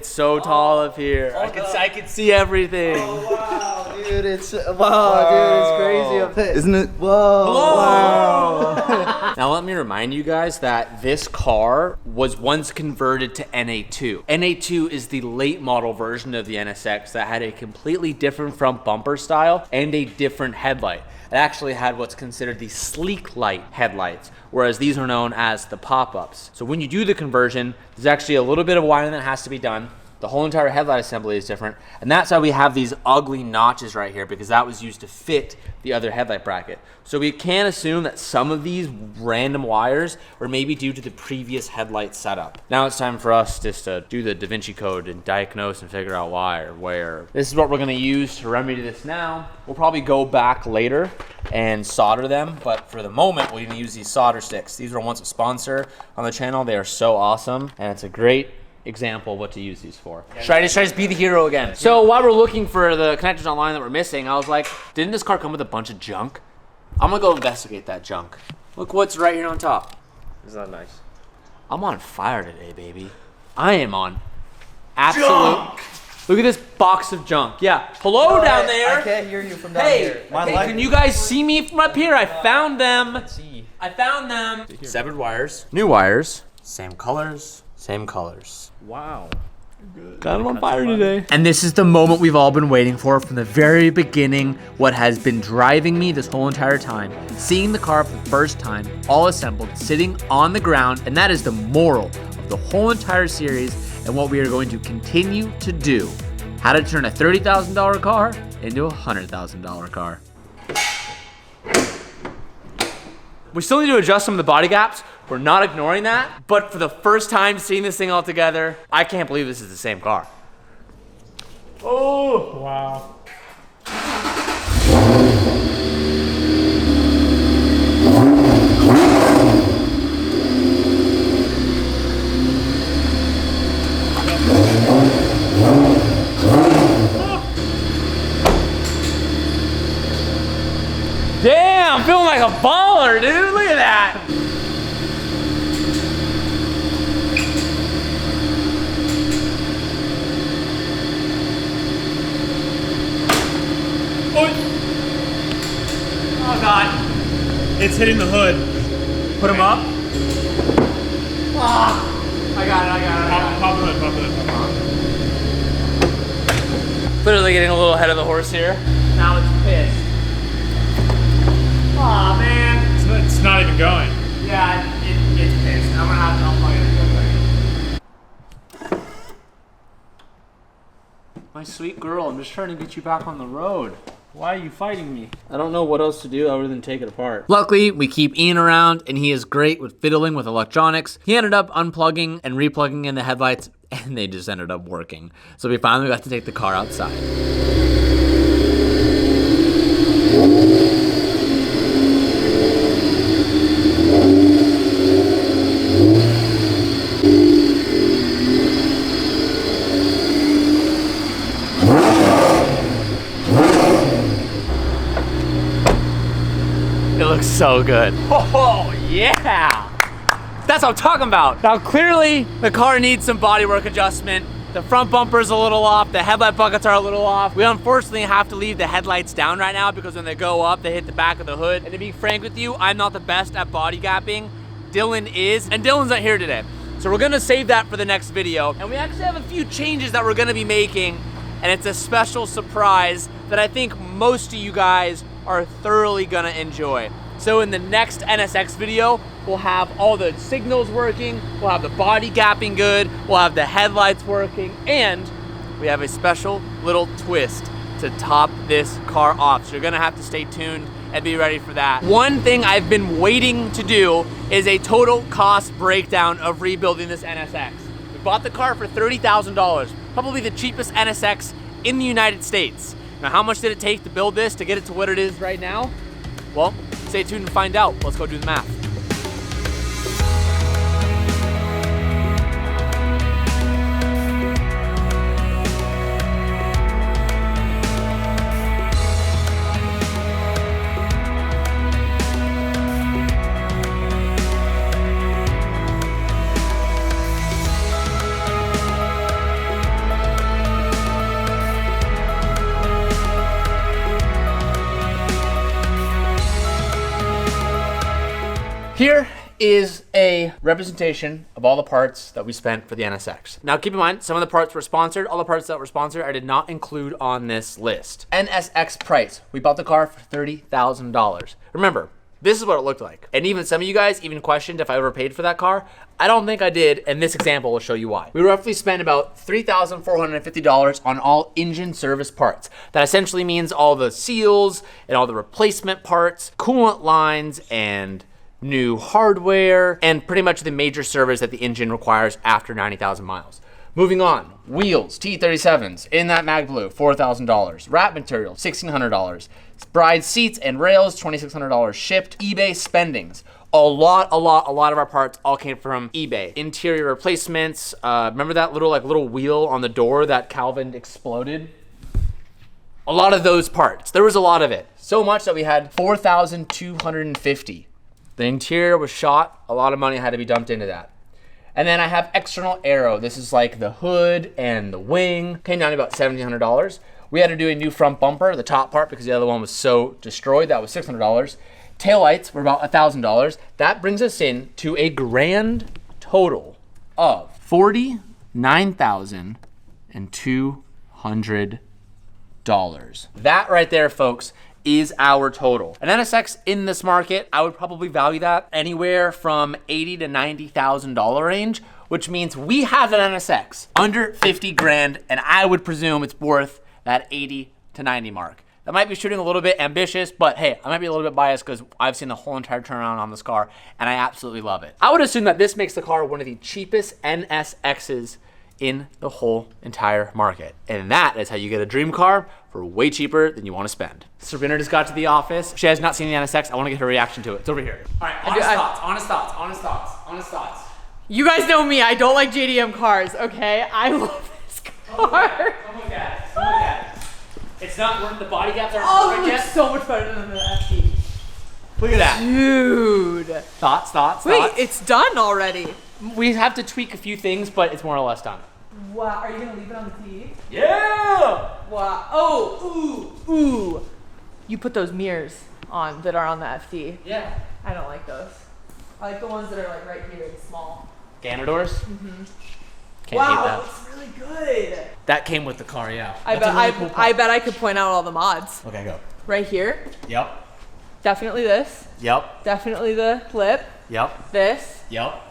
so tall up here. I can see everything. Wow, dude, it's crazy up there. Isn't it? Now let me remind you guys that this car was once converted to NA2. NA2 is the late model version of the NSX that had a completely different front bumper style and a different headlight. It actually had what's considered the sleek light headlights, whereas these are known as the pop-ups. So when you do the conversion, there's actually a little bit of wiring that has to be done. The whole entire headlight assembly is different, and that's why we have these ugly notches right here, because that was used to fit the other headlight bracket. So we can assume that some of these random wires were maybe due to the previous headlight setup. Now it's time for us just to do the Da Vinci Code and diagnose and figure out why or where. This is what we're gonna use to remedy this now. We'll probably go back later and solder them, but for the moment, we're gonna use these solder sticks. These were once a sponsor on the channel. They are so awesome, and it's a great example of what to use these for. Should I just be the hero again? So while we're looking for the connectors online that we're missing, I was like, didn't this car come with a bunch of junk? I'm gonna go investigate that junk. Look what's right here on top. Isn't that nice? I'm on fire today, baby. I am on absolute junk. Look at this box of junk. Yeah. Hello down there. I can't hear you from down here. Hey, can you guys see me from up here? I found them. I found them. Severed wires. New wires. Same colors. Same colors. Wow. Got him on fire today. And this is the moment we've all been waiting for from the very beginning. What has been driving me this whole entire time. Seeing the car for the first time, all assembled, sitting on the ground. And that is the moral of the whole entire series and what we are going to continue to do. How to turn a $30,000 car into a $100,000 car. We still need to adjust some of the body gaps. We're not ignoring that, but for the first time seeing this thing all together, I can't believe this is the same car. Oh, wow. Damn, I'm feeling like a baller, dude. Look at that. Oh God. It's hitting the hood. Put him up. Ah, I got it. Pop the hood, pop the hood. Literally getting a little ahead of the horse here. Now it's pissed. Aw, man. It's not even going. Yeah, it's pissed. I'm gonna have to unplug it and go back. My sweet girl, I'm just trying to get you back on the road. Why are you fighting me? I don't know what else to do other than take it apart. Luckily, we keep Ian around, and he is great with fiddling with electronics. He ended up unplugging and replugging in the headlights, and they just ended up working. So we finally got to take the car outside. It looks so good. Oh, yeah. That's what I'm talking about. Now, clearly, the car needs some bodywork adjustment. The front bumper's a little off. The headlight buckets are a little off. We unfortunately have to leave the headlights down right now because when they go up, they hit the back of the hood. And to be frank with you, I'm not the best at body gapping. Dylan is, and Dylan's not here today. So we're gonna save that for the next video. And we actually have a few changes that we're gonna be making, and it's a special surprise that I think most of you guys are thoroughly gonna enjoy. So in the next NSX video, we'll have all the signals working, we'll have the body gapping good, we'll have the headlights working, and we have a special little twist to top this car off. So you're gonna have to stay tuned and be ready for that. One thing I've been waiting to do is a total cost breakdown of rebuilding this NSX. We bought the car for $30,000, probably the cheapest NSX in the United States. Now, how much did it take to build this to get it to what it is right now? Well, stay tuned to find out. Let's go do the math. Here is a representation of all the parts that we spent for the NSX. Now keep in mind, some of the parts were sponsored. All the parts that were sponsored I did not include on this list. NSX price, we bought the car for $30,000. Remember, this is what it looked like. And even some of you guys even questioned if I overpaid for that car. I don't think I did, and this example will show you why. We roughly spent about $3,450 on all engine service parts. That essentially means all the seals and all the replacement parts, coolant lines, and new hardware, and pretty much the major service that the engine requires after 90,000 miles. Moving on, wheels, T37s, in that mag blue, $4,000. Wrap material, $1,600. Bride seats and rails, $2,600 shipped. eBay spendings. A lot of our parts all came from eBay. Interior replacements, remember that little wheel on the door that Calvin exploded? A lot of those parts, there was a lot of it. So much that we had 4,250. The interior was shot, a lot of money had to be dumped into that. And then I have external aero. This is like the hood and the wing. Came down to about $1,700. We had to do a new front bumper, the top part, because the other one was so destroyed. That was $600. Taillights were about $1,000. That brings us in to a grand total of $49,200. That right there, folks, is our total. An NSX in this market, I would probably value that anywhere from $80,000 to $90,000 range, which means we have an NSX under 50 grand, and I would presume it's worth that 80 to 90 mark. That might be shooting a little bit ambitious, but hey, I might be a little bit biased because I've seen the whole entire turnaround on this car, and I absolutely love it. I would assume that this makes the car one of the cheapest NSXs in the whole entire market. And that is how you get a dream car for way cheaper than you want to spend. Sabrina just got to the office. She has not seen the NSX. I want to get her reaction to it. It's over here. All right, honest thoughts. You guys know me. I don't like JDM cars, okay? I love this car. Come look at it. It's not worth the body gaps aren't Oh, perfect it yet. looks so much better than the FT. Look at that. Dude. Thoughts? Wait, it's done already. We have to tweak a few things, but it's more or less done. Wow, are you gonna leave it on the TV? Yeah! Wow. Oh, ooh. You put those mirrors on that are on the FD. Yeah. I don't like those. I like the ones that are like right here and small. Gander doors? Mm-hmm. Can't hate Wow, that. looks really good. That came with the car, yeah. I bet I could point out all the mods. Okay, go. Right here. Yep. Definitely this. Yep. Definitely the lip. Yep. This. Yep.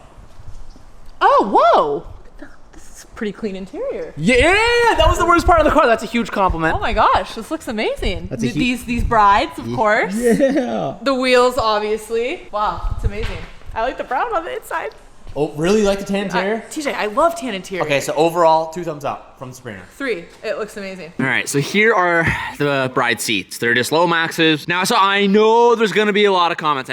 Oh, whoa. This is a pretty clean interior. Yeah, that was the worst part of the car. That's a huge compliment. Oh my gosh, this looks amazing. That's a These brides, of course. Yeah. The wheels, obviously. Wow, it's amazing. I like the brown on the inside. Oh, really? You like the tan interior? TJ, I love tan interior. Okay, so overall, 2 thumbs up from Sabrina. 3. It looks amazing. All right, so here are the bride seats. They're just low maxes. Now, so I know there's gonna be a lot of comments.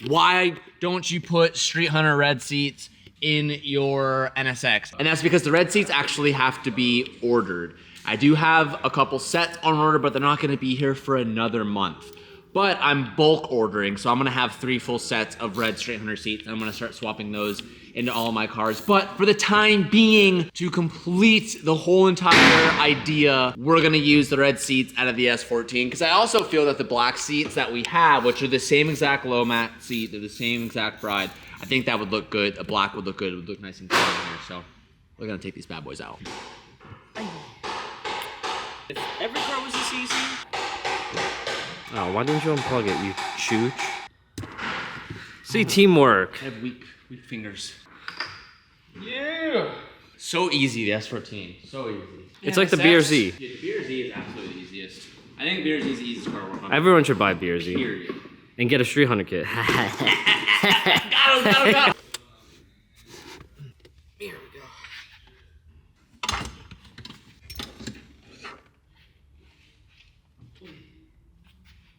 Why don't you put Street Hunter red seats in your NSX? And that's because the red seats actually have to be ordered. I do have a couple sets on order, but they're not gonna be here for another month. But I'm bulk ordering, so I'm gonna have 3 full sets of red Street Hunter seats, and I'm gonna start swapping those into all of my cars. But for the time being, to complete the whole entire idea, we're gonna use the red seats out of the S14, because I also feel that the black seats that we have, which are the same exact low mat seat, they're the same exact bride, I think that would look good. A black would look good, it would look nice and clean in here, so we're gonna take these bad boys out. If every car was a CC. Oh, why didn't you unplug it, you chooch? See, teamwork. I have weak fingers. Yeah! So easy, the S14. So easy. It's like the BRZ. Yeah, the BRZ is absolutely the easiest. I think BRZ is the easiest car to work on. Everyone should buy BRZ. Period. And get a Street Hunter kit. got him. Here we go.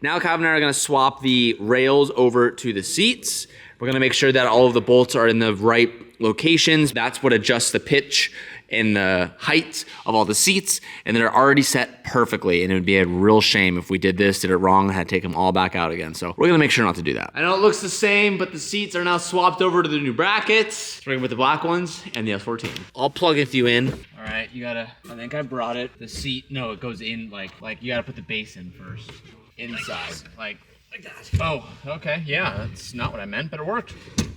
Now Calvin and I are gonna swap the rails over to the seats. We're gonna make sure that all of the bolts are in the right locations. That's what adjusts the pitch and the height of all the seats, and they're already set perfectly, and it would be a real shame if we did it wrong, and had to take them all back out again. So we're gonna make sure not to do that. I know it looks the same, but the seats are now swapped over to the new brackets, starting with the black ones and the S14. I'll plug a few in. All right, you gotta, I think I brought it. The seat, no, it goes in like you gotta put the base in first. Inside, like that. Oh, okay, yeah, that's not what I meant, but it worked.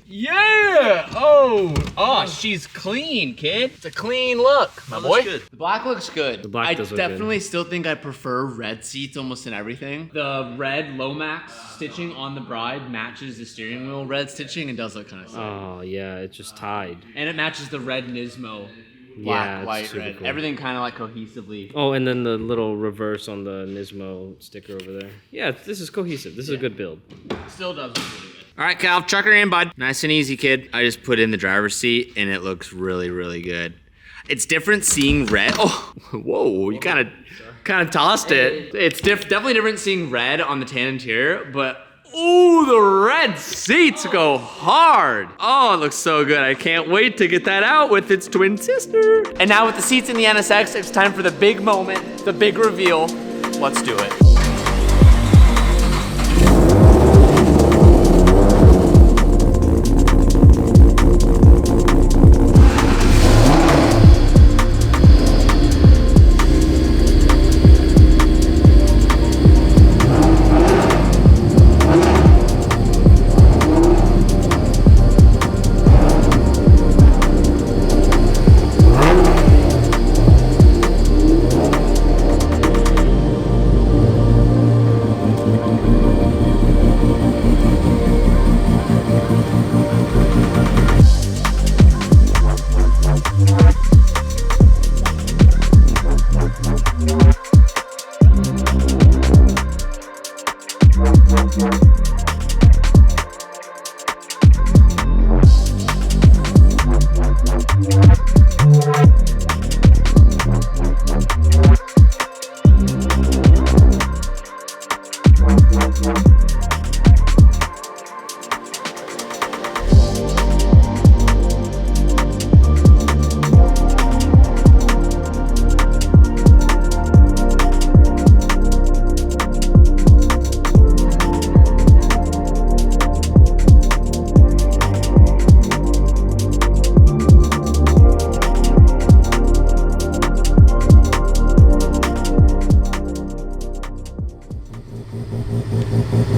Yeah! Oh, she's clean, kid. It's a clean look, my boy. Good. The black looks good. The black does look good. I definitely still think I prefer red seats almost in everything. The red Lomax stitching on the bride matches the steering wheel red stitching and does look kind of sick. Oh, yeah, it's just tied. And it matches the red Nismo. Black, Yeah, it's white, super red. cool. Everything kind of like cohesively. Oh, and then the little reverse on the Nismo sticker over there. Yeah, this is cohesive. This is a good build. Still does look really good. All right, Cal, chuck her in, bud. Nice and easy, kid. I just put in the driver's seat, and it looks really, really good. It's different seeing red. Oh, whoa, you kind of tossed it. It's definitely different seeing red on the tan interior, but ooh, the red seats go hard. Oh, it looks so good. I can't wait to get that out with its twin sister. And now with the seats in the NSX, it's time for the big moment, the big reveal. Let's do it.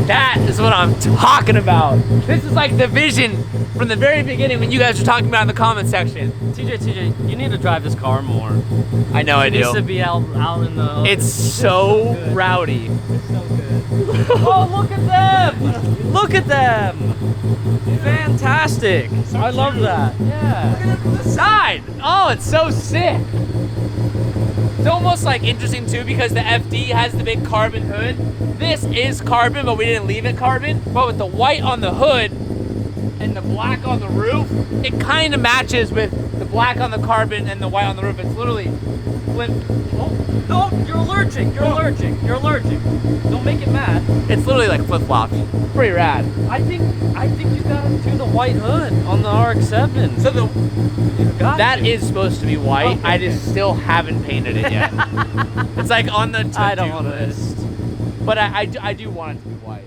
That is what I'm talking about. This is like the vision from the very beginning when you guys were talking about in the comment section. TJ, you need to drive this car more. I know I It do. needs to be out in the. It's so rowdy. It's so good. Oh, look at them! Look at them! Fantastic! I love that. Yeah. The side. Oh, it's so sick. It's almost like interesting too because the FD has the big carbon hood. This is carbon, but we didn't leave it carbon. But with the white on the hood and the black on the roof, it kind of matches with the black on the carbon and the white on the roof. It's literally flip. No, you're allergic. You're allergic. You're allergic. Don't make it mad. It's literally like flip flops. Pretty rad. I think you gotta do the white hood on the RX-7. So that to. is supposed to be white. Okay. I just still haven't painted it yet. It's like on the to-do I don't want list. But I do want it to be white.